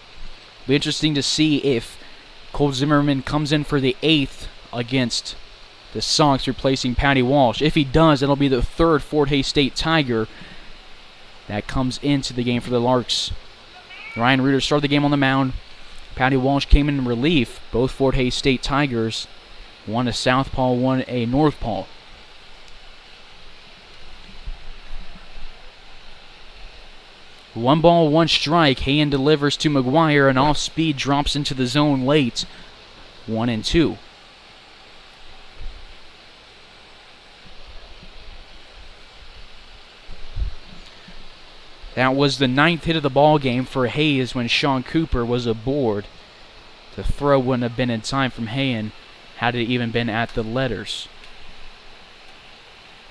Be interesting to see if Cole Zimmerman comes in for the 8th against the Sox, replacing Patty Walsh. If he does, it'll be the 3rd Fort Hays State Tiger that comes into the game for the Larks. Ryan Reuter started the game on the mound. Patty Walsh came in relief. Both Fort Hays State Tigers, one a southpaw, one a northpaw. One ball, one strike. Hayen delivers to McGuire, and off speed drops into the zone late. 1-2. That was the 9th hit of the ball game for Hays when Sean Cooper was aboard. The throw wouldn't have been in time from Hayen had it even been at the letters.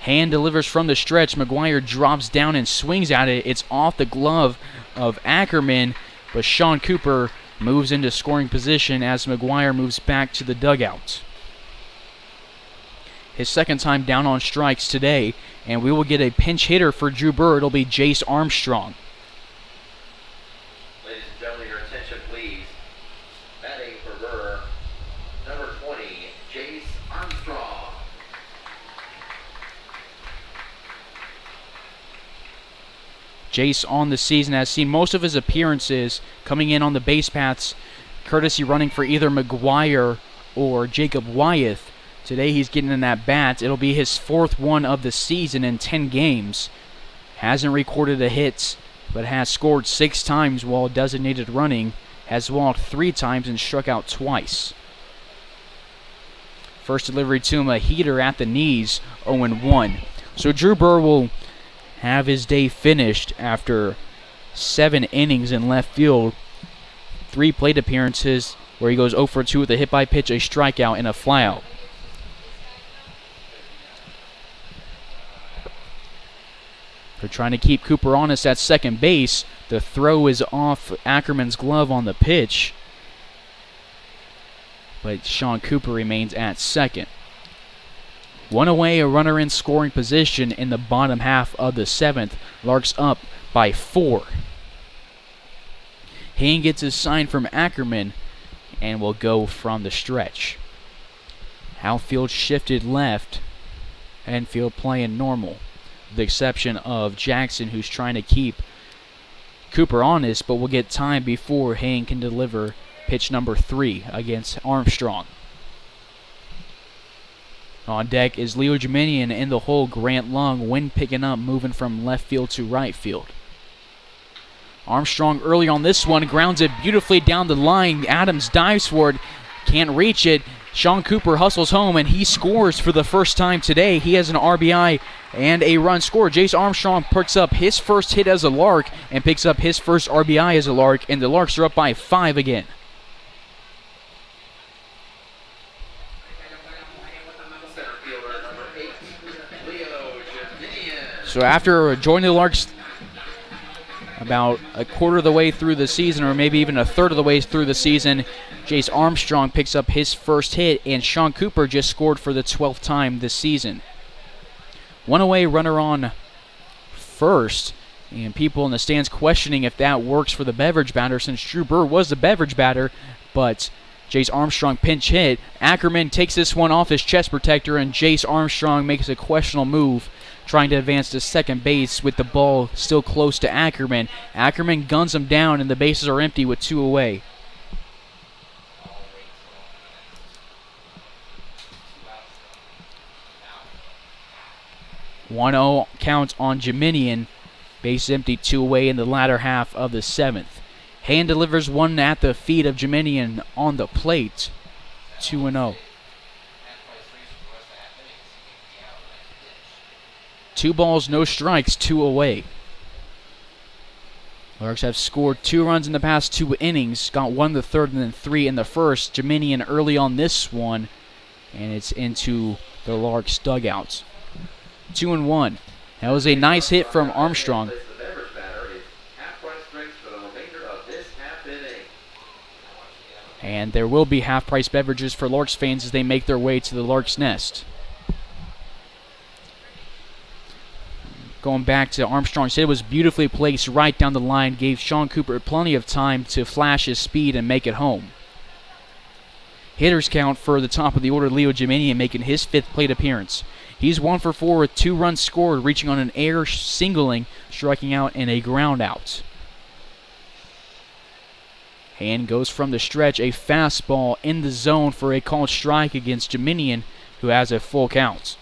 Hayen delivers from the stretch. McGuire drops down and swings at it. It's off the glove of Ackerman, but Sean Cooper moves into scoring position as McGuire moves back to the dugout. His second time down on strikes today, and we will get a pinch hitter for Drew Burr. It'll be Jace Armstrong. Ladies and gentlemen, your attention please. Batting for Burr, number 20, Jace Armstrong. Jace on the season has seen most of his appearances coming in on the base paths, courtesy running for either McGuire or Jacob Wyeth. Today he's getting in that bat. It'll be his 4th one of the season in 10 games. Hasn't recorded a hit, but has scored 6 times while designated running. Has walked 3 times and struck out twice. First delivery to him, a heater at the knees, 0-1. So Drew Burr will have his day finished after 7 innings in left field. 3 plate appearances where he goes 0 for 2 with a hit by pitch, a strikeout, and a flyout. They're trying to keep Cooper honest at second base. The throw is off Ackerman's glove on the pitch, but Sean Cooper remains at second. One away, a runner in scoring position in the bottom half of the 7th. Larks up by 4. Hayen gets his sign from Ackerman and will go from the stretch. Outfield shifted left, infield playing normal. The exception of Jackson, who's trying to keep Cooper honest, but will get time before Hayen can deliver pitch number 3 against Armstrong. On deck is Leo Juminian in the hole. Grant Lung, wind picking up, moving from left field to right field. Armstrong early on this one, grounds it beautifully down the line. Adams dives for it, can't reach it. Sean Cooper hustles home, and he scores for the first time today. He has an RBI and a run scored. Jace Armstrong picks up his first hit as a Lark and picks up his first RBI as a Lark, and the Larks are up by 5 again. So after joining the Larks about a quarter of the way through the season, or maybe even a third of the way through the season, Jace Armstrong picks up his first hit, and Sean Cooper just scored for the 12th time this season. One away, runner on first, and people in the stands questioning if that works for the beverage batter, since Drew Burr was the beverage batter, but Jace Armstrong pinch hit. Ackerman takes this one off his chest protector, and Jace Armstrong makes a questionable move, trying to advance to second base with the ball still close to Ackerman. Ackerman guns him down, and the bases are empty with 2 away. (1-0) count on Jeminian. Base empty, 2 away in the latter half of the 7th. Hand delivers one at the feet of Jeminian on the plate. 2-0. 2 balls, no strikes, 2 away. Larks have scored 2 runs in the past 2 innings. Got 1 in the 3rd and then 3 in the 1st. Jeminian early on this one, and it's into the Larks dugout. 2-1. That was a nice hit from Armstrong. And there will be half-price beverages for Larks fans as they make their way to the Larks Nest. Going back to Armstrong's hit, it was beautifully placed right down the line, gave Sean Cooper plenty of time to flash his speed and make it home. Hitters count for the top of the order, Leo Jeminian making his 5th plate appearance. He's 1 for 4 with 2 runs scored, reaching on an air singling, striking out in a ground out. Hand goes from the stretch, a fastball in the zone for a called strike against Jeminian, who has a full count.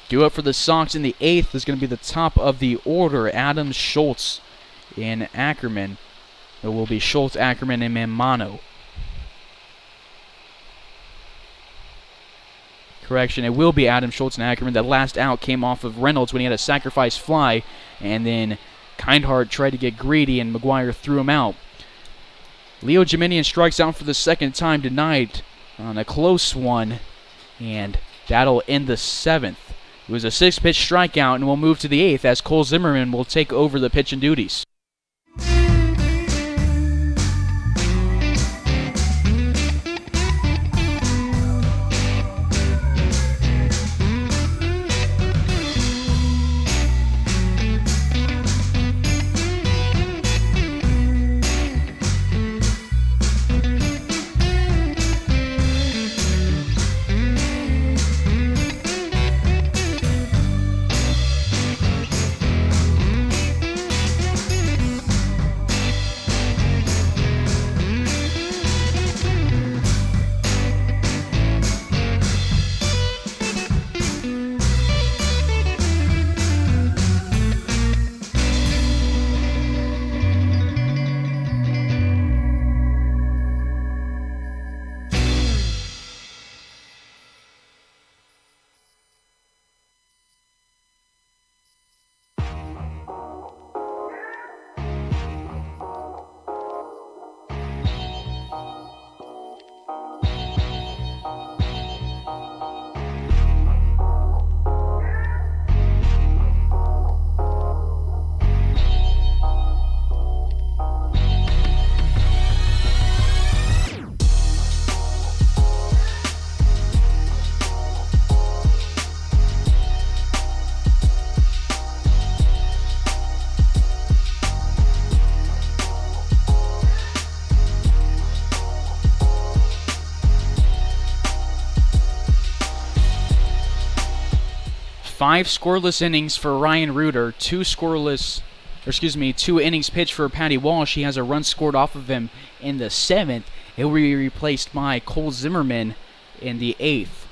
Due up for the Sox in the 8th is going to be the top of the order, Adams, Schultz, and Ackerman. It will be Schultz, Ackerman, and Mamano. Correction, it will be Adams, Schultz, and Ackerman. That last out came off of Reynolds when he had a sacrifice fly, and then Kindheart tried to get greedy, and McGuire threw him out. Leo Jeminian strikes out for the 2nd time tonight on a close one, and that'll end the 7th. It was a 6-pitch strikeout, and we'll move to the 8th as Cole Zimmerman will take over the pitching duties. Five scoreless innings for Ryan Reuter, 2 innings pitched for Patty Walsh. He has a run scored off of him in the 7th. It will be replaced by Cole Zimmerman in the 8th.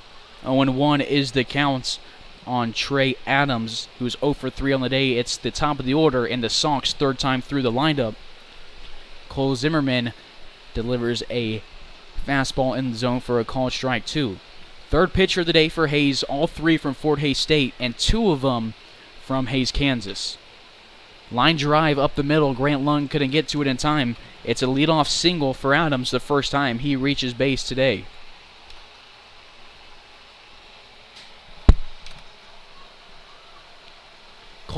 0-1 is the count on Trey Adams, who's 0 for 3 on the day. It's the top of the order and the Sox 3rd time through the lineup. Cole Zimmerman delivers a fastball in the zone for a called strike 2. 3rd pitcher of the day for Hayes, all 3 from Fort Hays State, and 2 of them from Hays, Kansas. Line drive up the middle, Grant Lund couldn't get to it in time. It's a leadoff single for Adams the first time he reaches base today.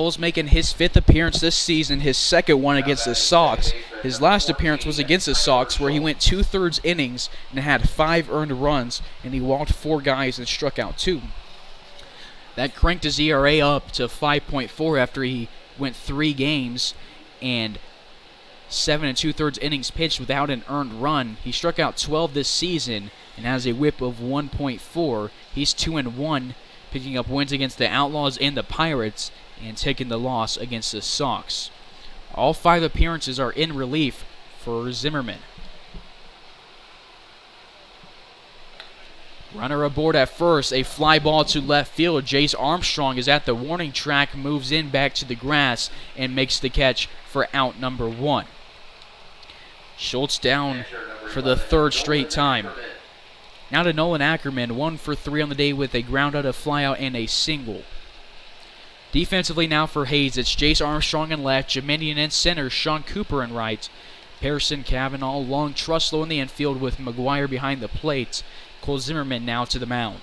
Cole's making his 5th appearance this season, his 2nd one against the Sox. His last appearance was against the Sox, where he went 2/3 innings and had 5 earned runs, and he walked 4 guys and struck out 2. That cranked his ERA up to 5.4 after he went 3 games and 7 2/3 innings pitched without an earned run. He struck out 12 this season and has a whip of 1.4. He's 2-1, picking up wins against the Outlaws and the Pirates and taking the loss against the Sox. All 5 appearances are in relief for Zimmerman. Runner aboard at first, a fly ball to left field. Jace Armstrong is at the warning track, moves in back to the grass, and makes the catch for out number 1. Schultz down for the 3rd straight time. Now to Nolan Ackerman, 1 for 3 on the day with a ground out, a flyout, and a single. Defensively now for Hayes, it's Jace Armstrong in left, Jaminian in center, Sean Cooper in right, Pearson, Cavanaugh, Long, Truslow in the infield with McGuire behind the plate. Cole Zimmerman now to the mound.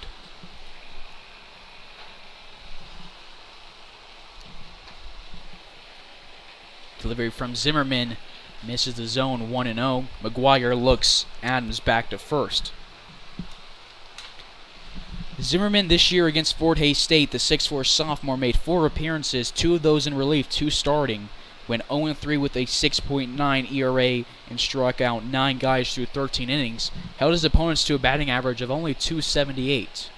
Delivery from Zimmerman misses the zone, 1-0. McGuire looks Adams back to first. Zimmerman this year against Fort Hays State, the 6'4 sophomore, made 4 appearances, 2 of those in relief, 2 starting. Went 0-3 with a 6.9 ERA and struck out 9 guys through 13 innings. Held his opponents to a batting average of only .278.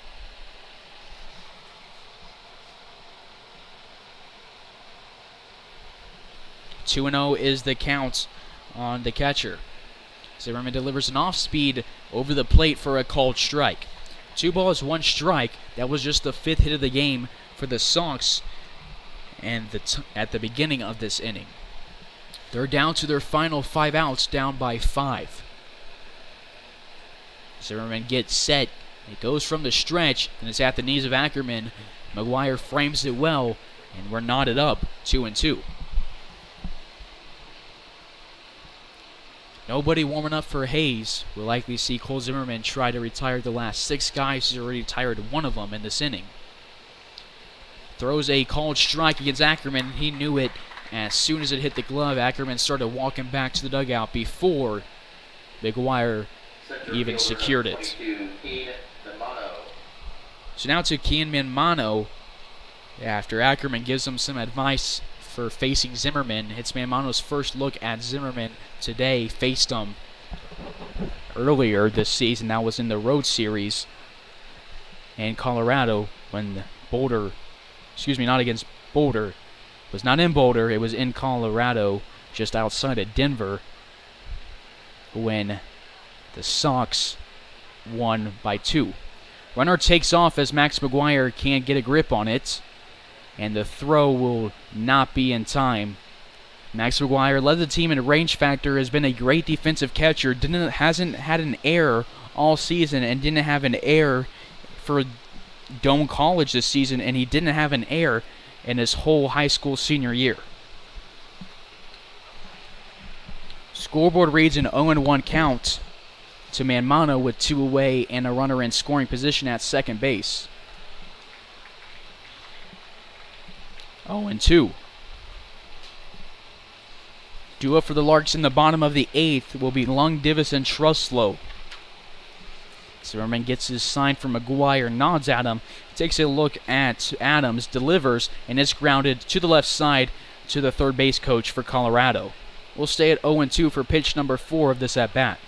.2-0 is the count on the catcher. Zimmerman delivers an off-speed over the plate for a called strike. 2 balls, 1 strike. That was just the 5th hit of the game for the Sox and at the beginning of this inning. They're down to their final 5 outs, down by 5. Zimmerman gets set. It goes from the stretch, and it's at the knees of Ackerman. McGuire frames it well, and we're knotted up 2-2. Nobody warming up for Hayes. We'll likely see Cole Zimmerman try to retire the last 6 guys. He's already retired 1 of them in this inning. Throws a called strike against Ackerman. He knew it as soon as it hit the glove. Ackerman started walking back to the dugout before McGuire even secured it. So now to Kian Manmano. After Ackerman gives him some advice for facing Zimmerman. It's Manmano's first look at Zimmerman today. Faced him earlier this season. That was in the road series in Colorado when Boulder, not against Boulder. It was not in Boulder. It was in Colorado, just outside of Denver, when the Sox won by 2. Runner takes off as Max McGuire can't get a grip on it, and the throw will not be in time. Max McGuire led the team in range factor, has been a great defensive catcher, hasn't had an error all season, and didn't have an error for Dome College this season, and he didn't have an error in his whole high school senior year. Scoreboard reads an 0-1 count to Manmano with 2 away and a runner in scoring position at second base. 0-2. Due for the Larks in the bottom of the 8th will be Lung, Divis, and Truslow. Zimmerman gets his sign from McGuire, nods at him, takes a look at Adams, delivers, and is grounded to the left side to the third base coach for Colorado. We'll stay at 0-2 for pitch number 4 of this at-bat.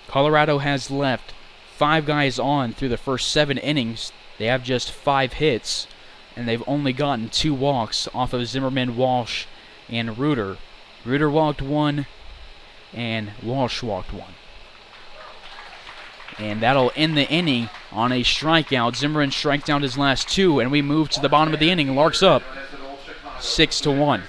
Colorado has left 5 guys on through the first 7 innings. They have just 5 hits, and they've only gotten 2 walks off of Zimmerman, Walsh, and Reuter. Reuter walked 1, and Walsh walked 1. And that'll end the inning on a strikeout. Zimmerman strikes out his last 2, and we move to the bottom of the inning. Larks up 6-1.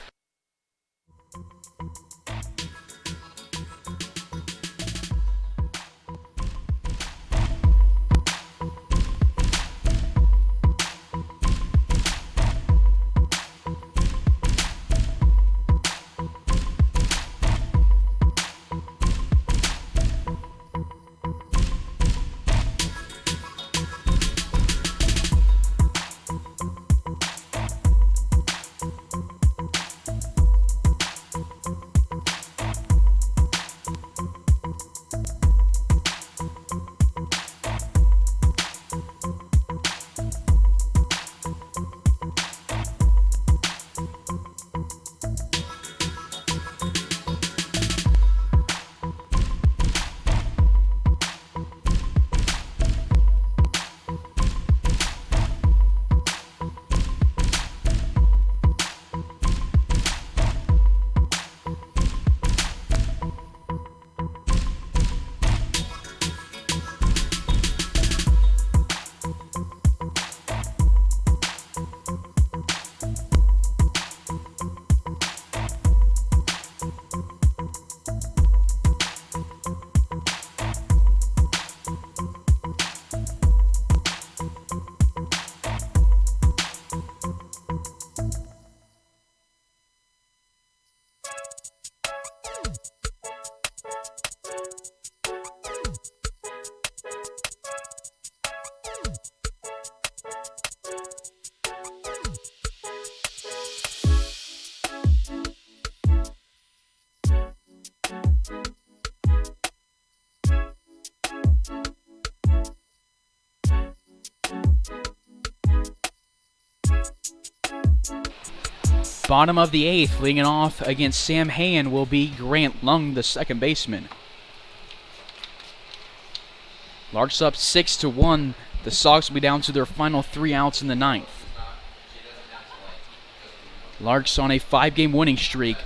Bottom of the 8th, leading it off against Sam Hayen will be Grant Lung, the second baseman. Larks up 6-1. The Sox will be down to their final 3 outs in the 9th. Larks on a 5-game winning streak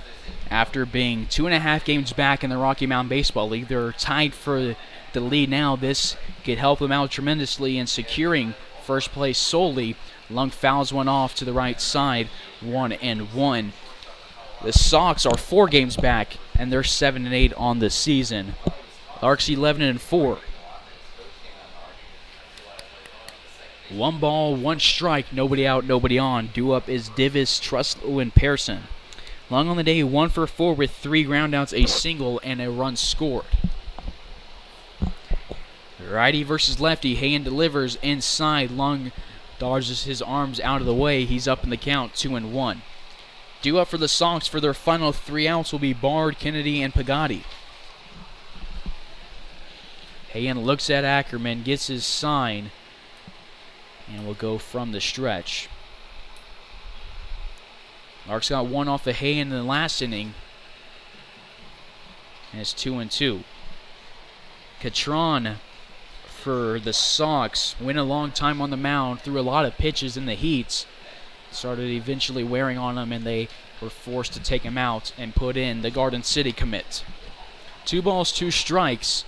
after being 2.5 games back in the Rocky Mountain Baseball League. They're tied for the lead now. This could help them out tremendously in securing first place solely. Lung fouls one off to the right side, 1-1. The Sox are 4 games back, and they're 7-8 on the season. Larks 11-4. 1 ball, 1 strike, nobody out, nobody on. Due up is Divis, Truslow, and Pearson. Lung on the day, 1 for 4 with 3 groundouts, a single, and a run scored. Righty versus lefty. Hayen delivers inside. Lung dodges his arms out of the way. He's up in the count, 2-1. Due up for the Sox for their final 3 outs will be Bard, Kennedy, and Pagatti. Hayen looks at Ackerman, gets his sign, and will go from the stretch. Larks got 1 off of Hayen in the last inning, and it's 2-2. Catron for the Sox went a long time on the mound, threw a lot of pitches in the heats, started eventually wearing on them, and they were forced to take him out and put in the Garden City commit. 2 balls, 2 strikes.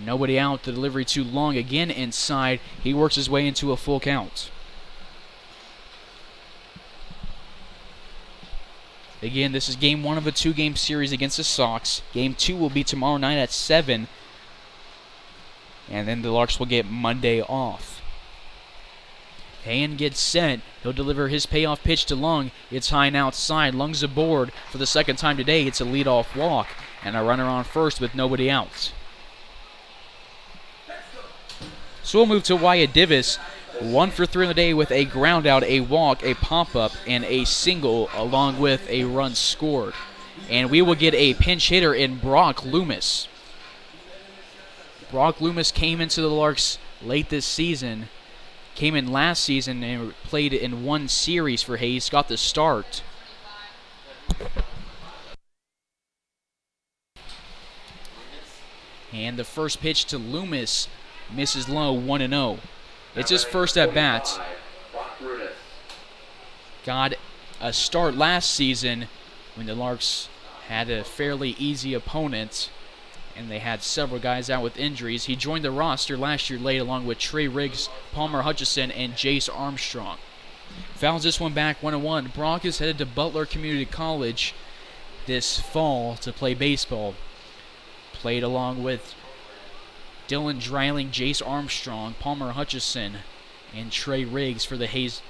Nobody out. The delivery too long. Again inside. He works his way into a full count. Again, this is game 1 of a 2-game series against the Sox. Game 2 will be tomorrow night at 7. And then the Larks will get Monday off. Hayen gets set. He'll deliver his payoff pitch to Lung. It's high and outside. Lung's aboard for the second time today. It's a leadoff walk. And a runner on first with nobody out. So we'll move to Wyatt Divis, 1 for 3 on the day with a ground out, a walk, a pop-up, and a single, along with a run scored. And we will get a pinch hitter in Brock Loomis. Brock Loomis came into the Larks late this season, came in last season and played in 1 series for Hayes, got the start. And the first pitch to Loomis misses low, 1-0. It's his first at bat. Got a start last season when the Larks had a fairly easy opponent, and they had several guys out with injuries. He joined the roster last year late along with Trey Riggs, Palmer Hutchison, and Jace Armstrong. Fouls this one back, 1-1. Brock is headed to Butler Community College this fall to play baseball. Played along with Dylan Dreiling, Jace Armstrong, Palmer Hutchison, and Trey Riggs for the Hayes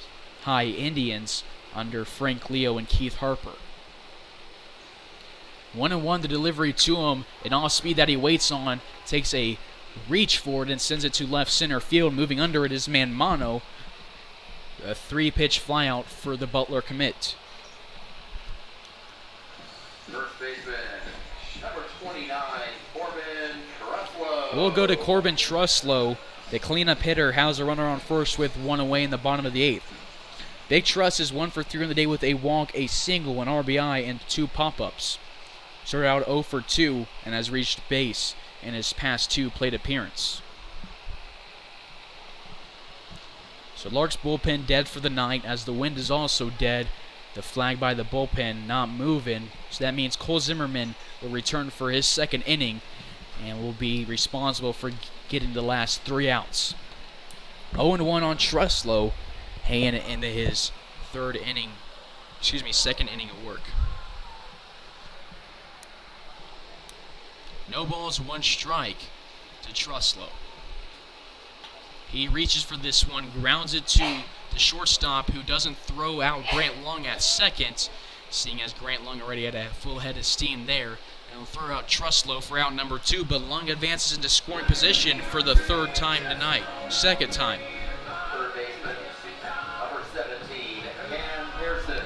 High Indians under Frank Leo and Keith Harper. 1-1 the delivery to him, an off speed that he waits on, takes a reach for it and sends it to left center field. Moving under it is Manmano. A 3-pitch flyout for the Butler commit. First baseman, number 29, Corbin Truslow. We'll go to Corbin Truslow. The cleanup hitter has a runner on first with 1 away in the bottom of the 8th. Big Truss is 1 for 3 on the day with a walk, a single, an RBI, and 2 pop-ups. Started out 0 for 2 and has reached base in his past 2 plate appearance. So Larks bullpen dead for the night as the wind is also dead. The flag by the bullpen not moving. So that means Cole Zimmerman will return for his 2nd inning and will be responsible for getting the last 3 outs. 0-1 on Truslow. Hayen into his 2nd inning of work. No balls, 1 strike to Truslow. He reaches for this one, grounds it to the shortstop, who doesn't throw out Grant Lung at second, seeing as Grant Lung already had a full head of steam there. And will throw out Truslow for out number 2, but Lung advances into scoring position for the 3rd time tonight. 2nd time. Third baseman, number 17, Cam Pearson.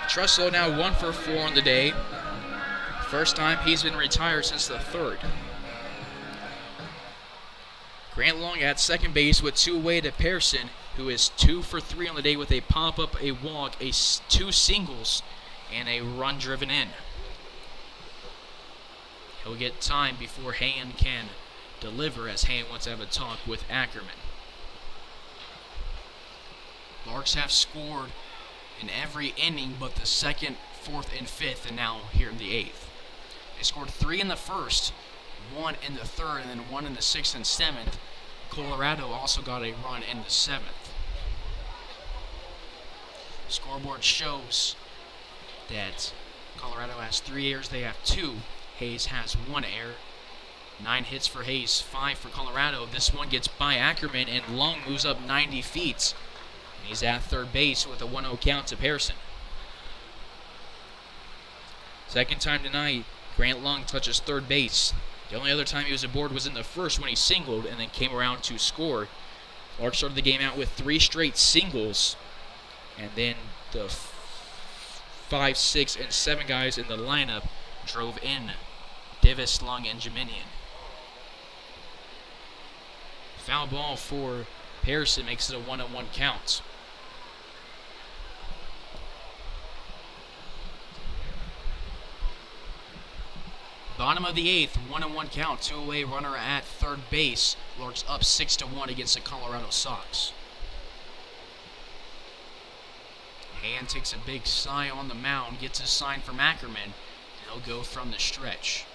Truslow now 1 for 4 on the day. First time he's been retired since the 3rd. Grant Long at second base with 2 away to Pearson, who is 2 for 3 on the day with a pop-up, a walk, 2 singles, and a run driven in. He'll get time before Hayen can deliver, as Hayen wants to have a talk with Ackerman. Larks have scored in every inning but the 2nd, 4th, and 5th, and now here in the 8th. They scored 3 in the 1st, 1 in the 3rd, and then 1 in the 6th and 7th. Colorado also got a run in the 7th. Scoreboard shows that Colorado has 3 errors, they have 2. Hayes has 1 error. 9 hits for Hayes, 5 for Colorado. This one gets by Ackerman, and Lung moves up 90 feet. And he's at third base with a 1-0 count to Pearson. Second time tonight, Grant Lung touches third base. The only other time he was aboard was in the 1st when he singled and then came around to score. Larks started the game out with 3 straight singles, and then the 5, 6, and 7 guys in the lineup drove in Divis, Lung, and Jeminian. Foul ball for Pearson makes it a 1-1 count. Bottom of the 8th, 1-1 count, 2 away runner at third base. Larks up 6-1 against the Colorado Sox. Hayen takes a big sigh on the mound, gets a sign from Ackerman. He'll go from the stretch.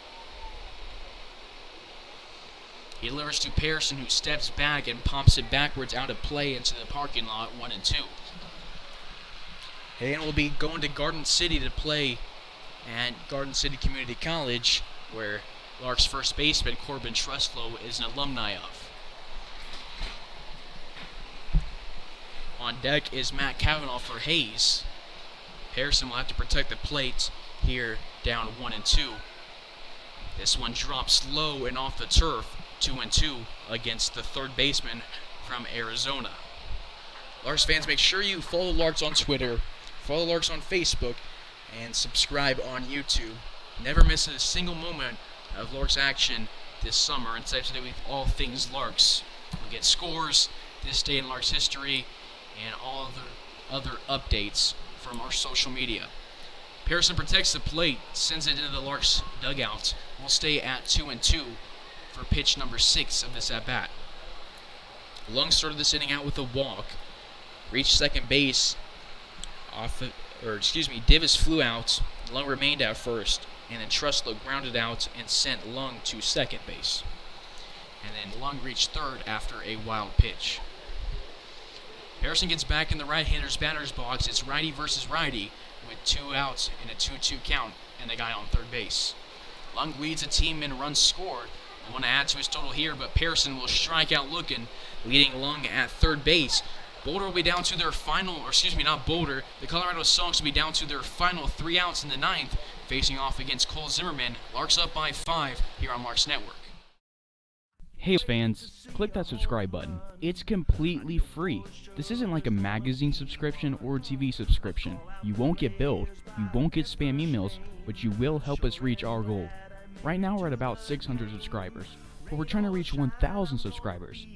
He delivers to Pearson, who steps back and pumps it backwards out of play into the parking lot, 1-2. Hayen will be going to Garden City to play at Garden City Community College, where Larks first baseman Corbin Truslow is an alumni of. On deck is Matt Cavanaugh for Hayes. Pearson will have to protect the plate here, down 1-2. This one drops low and off the turf, 2-2 against the third baseman from Arizona. Larks fans, make sure you follow Larks on Twitter, follow Larks on Facebook, and subscribe on YouTube. Never miss a single moment of Larks action this summer, and stay up to date with all things Larks. We'll get scores, this day in Larks history, and all the other updates from our social media. Pearson protects the plate, sends it into the Larks dugout. We'll stay at 2-2 for pitch number 6 of this at-bat. Lung started this inning out with a walk, reached second base, Divis flew out, Lung remained at first, and then Truslow grounded out and sent Lung to second base. And then Lung reached third after a wild pitch. Pearson gets back in the right-hander's batter's box. It's righty versus righty with 2 outs and a 2-2 count and the guy on third base. Lung leads a team in runs scored. I want to add to his total here, but Pearson will strike out looking, leading Lung at third base. Boulder will be down to their final, not Boulder. The Colorado Sox will be down to their final 3 outs in the 9th, facing off against Cole Zimmerman. Larks up by 5 here on Larks Network. Hey fans, click that subscribe button. It's completely free. This isn't like a magazine subscription or a TV subscription. You won't get billed, you won't get spam emails, but you will help us reach our goal. Right now we're at about 600 subscribers, but we're trying to reach 1,000 subscribers.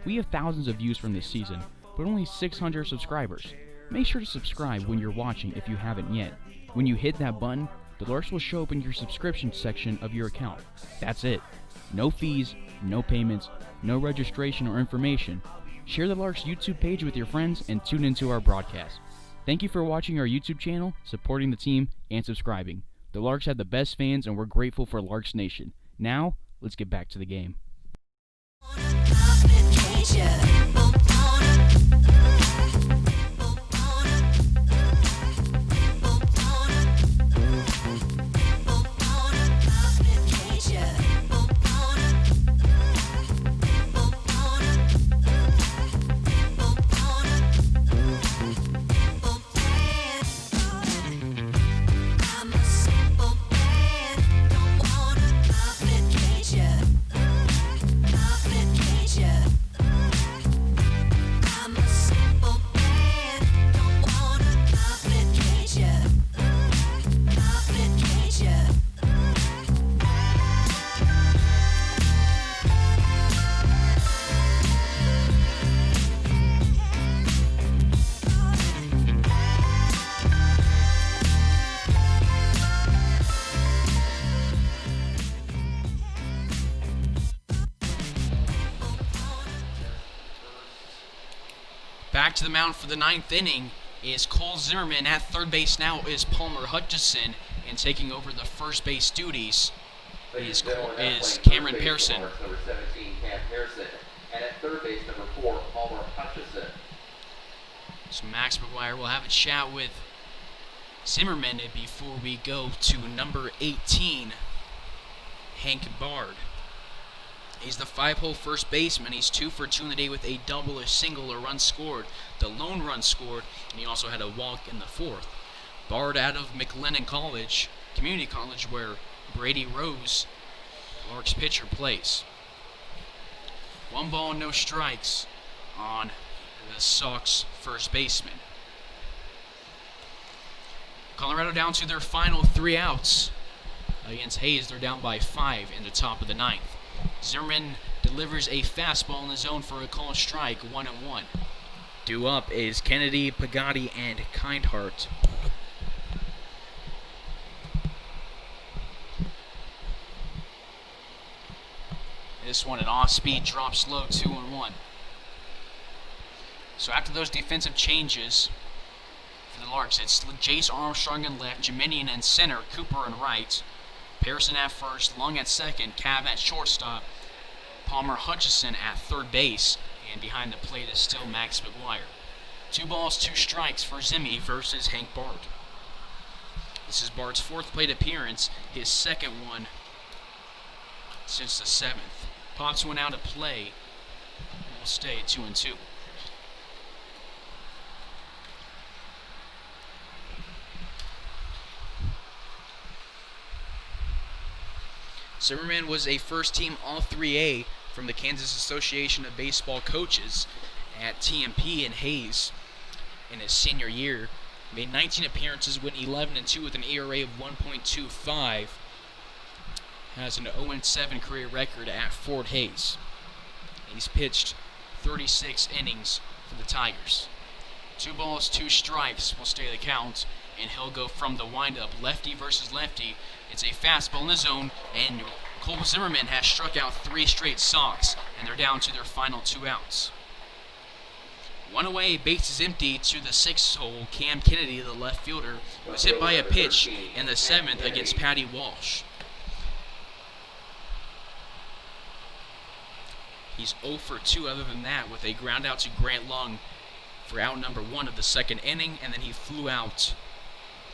We have thousands of views from this season, but only 600 subscribers. Make sure to subscribe when you're watching if you haven't yet. When you hit that button, the Larks will show up in your subscription section of your account. That's it. No fees, no payments, no registration or information. Share the Larks YouTube page with your friends and tune into our broadcast. Thank you for watching our YouTube channel, supporting the team, and subscribing. The Larks have the best fans and we're grateful for Larks Nation. Now, let's get back to the game. Back to the mound for the 9th inning is Cole Zimmerman. At third base now is Palmer Hutchison, and taking over the first base duties is Cameron Pearson. Number 17, Cam Pearson. And at third base, number 4, Palmer Hutchison. So Max McGuire will have a chat with Zimmerman before we go to number 18, Hank Bard. He's the 5-hole first baseman. He's 2 for 2 in the day with a double, a single, a run scored, the lone run scored, and he also had a walk in the 4th. Bard out of McLennan College, Community College, where Brady Rose, Larks pitcher, plays. 1 ball, no strikes on the Sox first baseman. Colorado down to their final 3 outs. Against Hayes, they're down by 5 in the top of the 9th. Zimmerman delivers a fastball in the zone for a called strike, 1-1. Due up is Kennedy, Pagani, and Kindheart. This one, an off-speed drop slow, 2-1. So after those defensive changes for the Larks, it's Jace Armstrong in left, Jiminian in center, Cooper in right, Pearson at first, Lung at second, Cav at shortstop, Palmer Hutchison at third base, and behind the plate is still Max McGuire. 2 balls, 2 strikes for Zimmy versus Hank Bard. This is Bard's 4th plate appearance, his 2nd one since the 7th. Pops one out of play, and will stay at 2-2. Zimmerman was a first-team All-3A from the Kansas Association of Baseball Coaches at TMP in Hayes in his senior year. Made 19 appearances, went 11-2 with an ERA of 1.25. Has an 0-7 career record at Fort Hayes. He's pitched 36 innings for the Tigers. 2 balls, 2 strikes will stay the count, and he'll go from the windup. Lefty versus lefty. It's a fastball in the zone, and Cole Zimmerman has struck out 3 straight Sox, and they're down to their final 2 outs. 1 away, base is empty to the 6th hole. Cam Kennedy, the left fielder, was hit by a pitch in the 7th against Patty Walsh. He's 0 for 2 other than that, with a ground out to Grant Lung for out number 1 of the 2nd inning, and then he flew out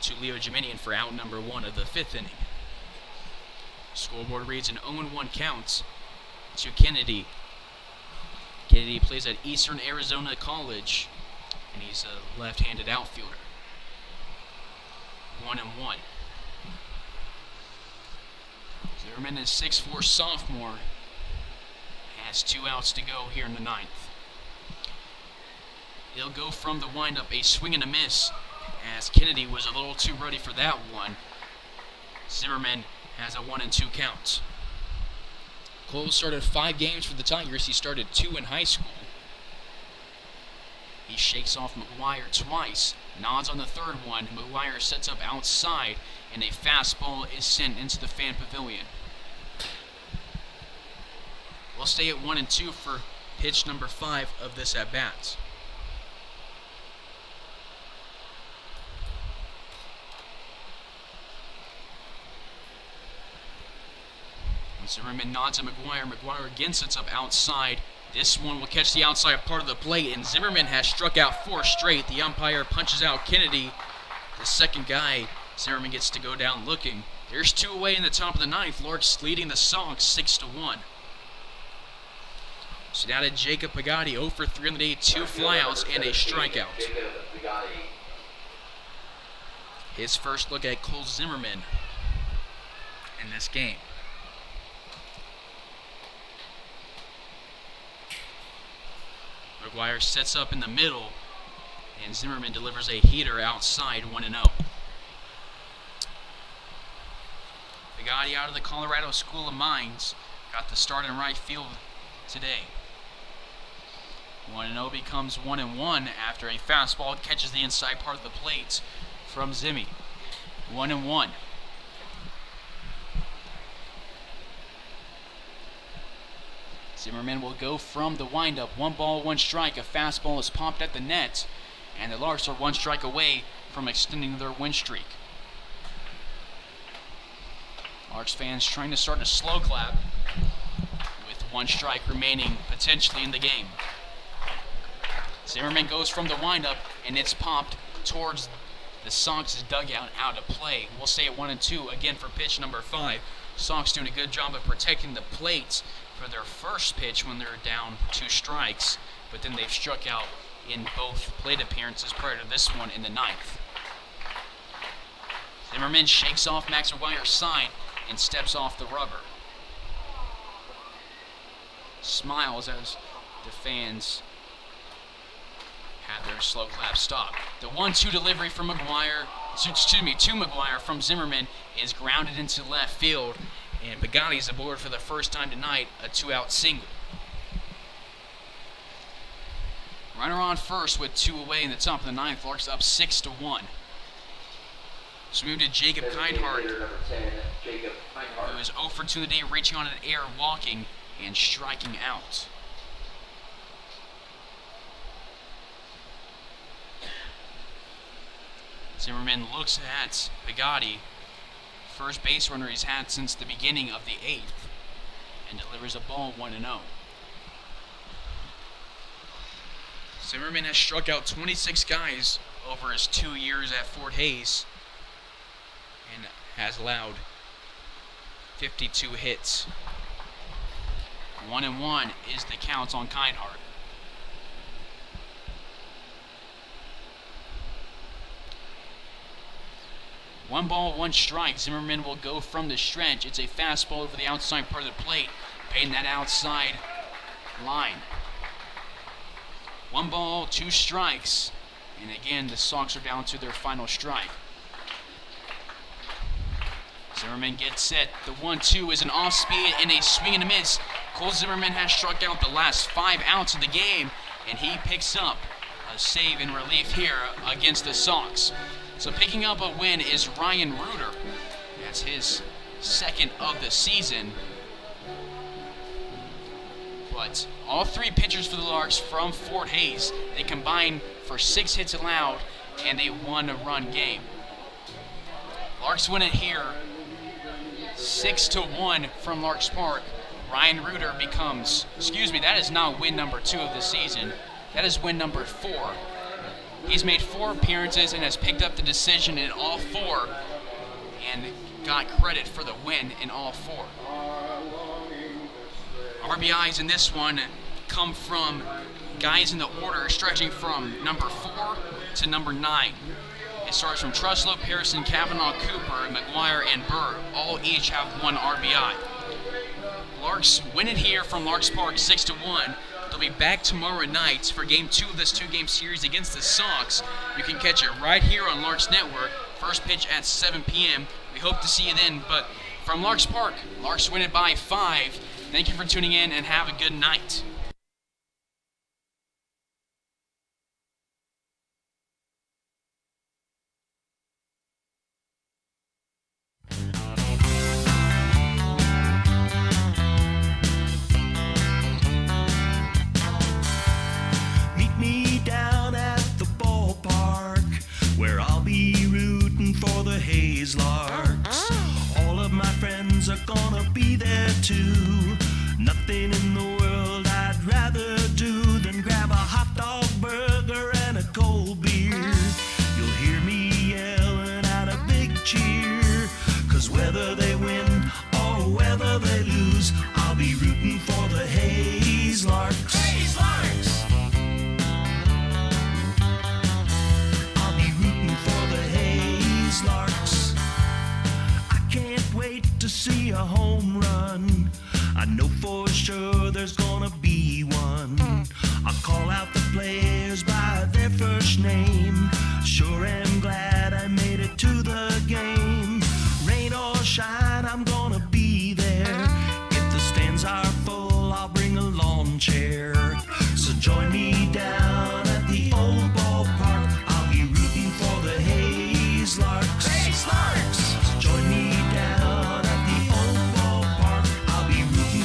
to Leo Jiminian for out number 1 of the 5th inning. Scoreboard reads an 0-1 count to Kennedy. Kennedy plays at Eastern Arizona College, and he's a left-handed outfielder. 1-1. Zimmerman is 6'4" sophomore. Has 2 outs to go here in the 9th. He'll go from the windup, a swing and a miss, as Kennedy was a little too ready for that one. Zimmerman has a 1-2 count. Cole started 5 games for the Tigers. He started 2 in high school. He shakes off McGuire twice, nods on the 3rd one. McGuire sets up outside, and a fastball is sent into the fan pavilion. We'll stay at 1-2 for pitch number 5 of this at-bat. Zimmerman nods at McGuire. McGuire again sets up outside. This one will catch the outside part of the plate, and Zimmerman has struck out 4 straight. The umpire punches out Kennedy. The 2nd guy, Zimmerman gets to go down looking. There's 2 away in the top of the 9th. Larks leading the Sox 6-1. So now to Jacob Pagani, 0 for 3 on the day, 2 flyouts and a strikeout. His first look at Cole Zimmerman in this game. McGuire sets up in the middle, and Zimmerman delivers a heater outside, 1-0. Pagani out of the Colorado School of Mines got the start in right field today. 1-0 becomes 1-1 after a fastball catches the inside part of the plate from Zimmy. 1-1. Zimmerman will go from the windup. 1 ball, 1 strike. A fastball is popped at the net, and the Larks are 1 strike away from extending their win streak. Larks fans trying to start a slow clap with 1 strike remaining potentially in the game. Zimmerman goes from the windup, and it's popped towards the Sox dugout out of play. We'll stay at 1-2 again for pitch number 5. Sox doing a good job of protecting the plate for their first pitch when they're down 2 strikes, but then they've struck out in both plate appearances prior to this one in the 9th. Zimmerman shakes off Max McGuire's sign and steps off the rubber. Smiles as the fans have their slow clap stop. The 1-2 delivery from McGuire, to McGuire from Zimmerman is grounded into left field, and Bugatti's aboard for the first time tonight, a 2-out single. Runner on first with 2 away in the top of the 9th. Larks up 6-1. So we move to Jacob Kindhart, who is 0 for 2 today, reaching on an air, walking, and striking out. Zimmerman looks at Bugatti, first base runner he's had since the beginning of the 8th, and delivers a ball 1-0. Zimmerman has struck out 26 guys over his 2 years at Fort Hays and has allowed 52 hits. 1-1 is the count on Kindhart. One ball, 1 strike. Zimmerman will go from the stretch. It's a fastball over the outside part of the plate, paying that outside line. 1 ball, 2 strikes. And again, the Sox are down to their final strike. Zimmerman gets set. The 1-2 is an off-speed and a swing and a miss. Cole Zimmerman has struck out the last 5 outs of the game, and he picks up a save in relief here against the Sox. So picking up a win is Ryan Reuter. That's his 2nd of the season. But all 3 pitchers for the Larks from Fort Hays, they combine for 6 hits allowed and a 1-run game. Larks win it here 6-1 from Larks Park. Ryan Reuter becomes, that is not win number 2 of the season. That is win number 4. He's made 4 appearances and has picked up the decision in all 4 and got credit for the win in all 4. RBIs in this one come from guys in the order stretching from number 4 to number 9. It starts from Truslow, Pearson, Kavanaugh, Cooper, McGuire, and Burr. All each have 1 RBI. Larks win it here from Larks Park 6-1. They'll be back tomorrow night for Game 2 of this 2-game series against the Sox. You can catch it right here on Larks Network. First pitch at 7 p.m. We hope to see you then. But from Larks Park, Larks win it by 5. Thank you for tuning in and have a good night. Where I'll be rooting for the Hays Larks. All of my friends are gonna be there too. Nothing in the world I'd rather do than grab a hot dog burger and a cold beer. You'll hear me yelling out a big cheer, 'cause whether they win or whether they lose, I'll be rooting for the Hays Larks. Hays Larks! Larks. I can't wait to see a home run. I know for sure there's gonna be one. I'll call out the players by their first name. Sure am glad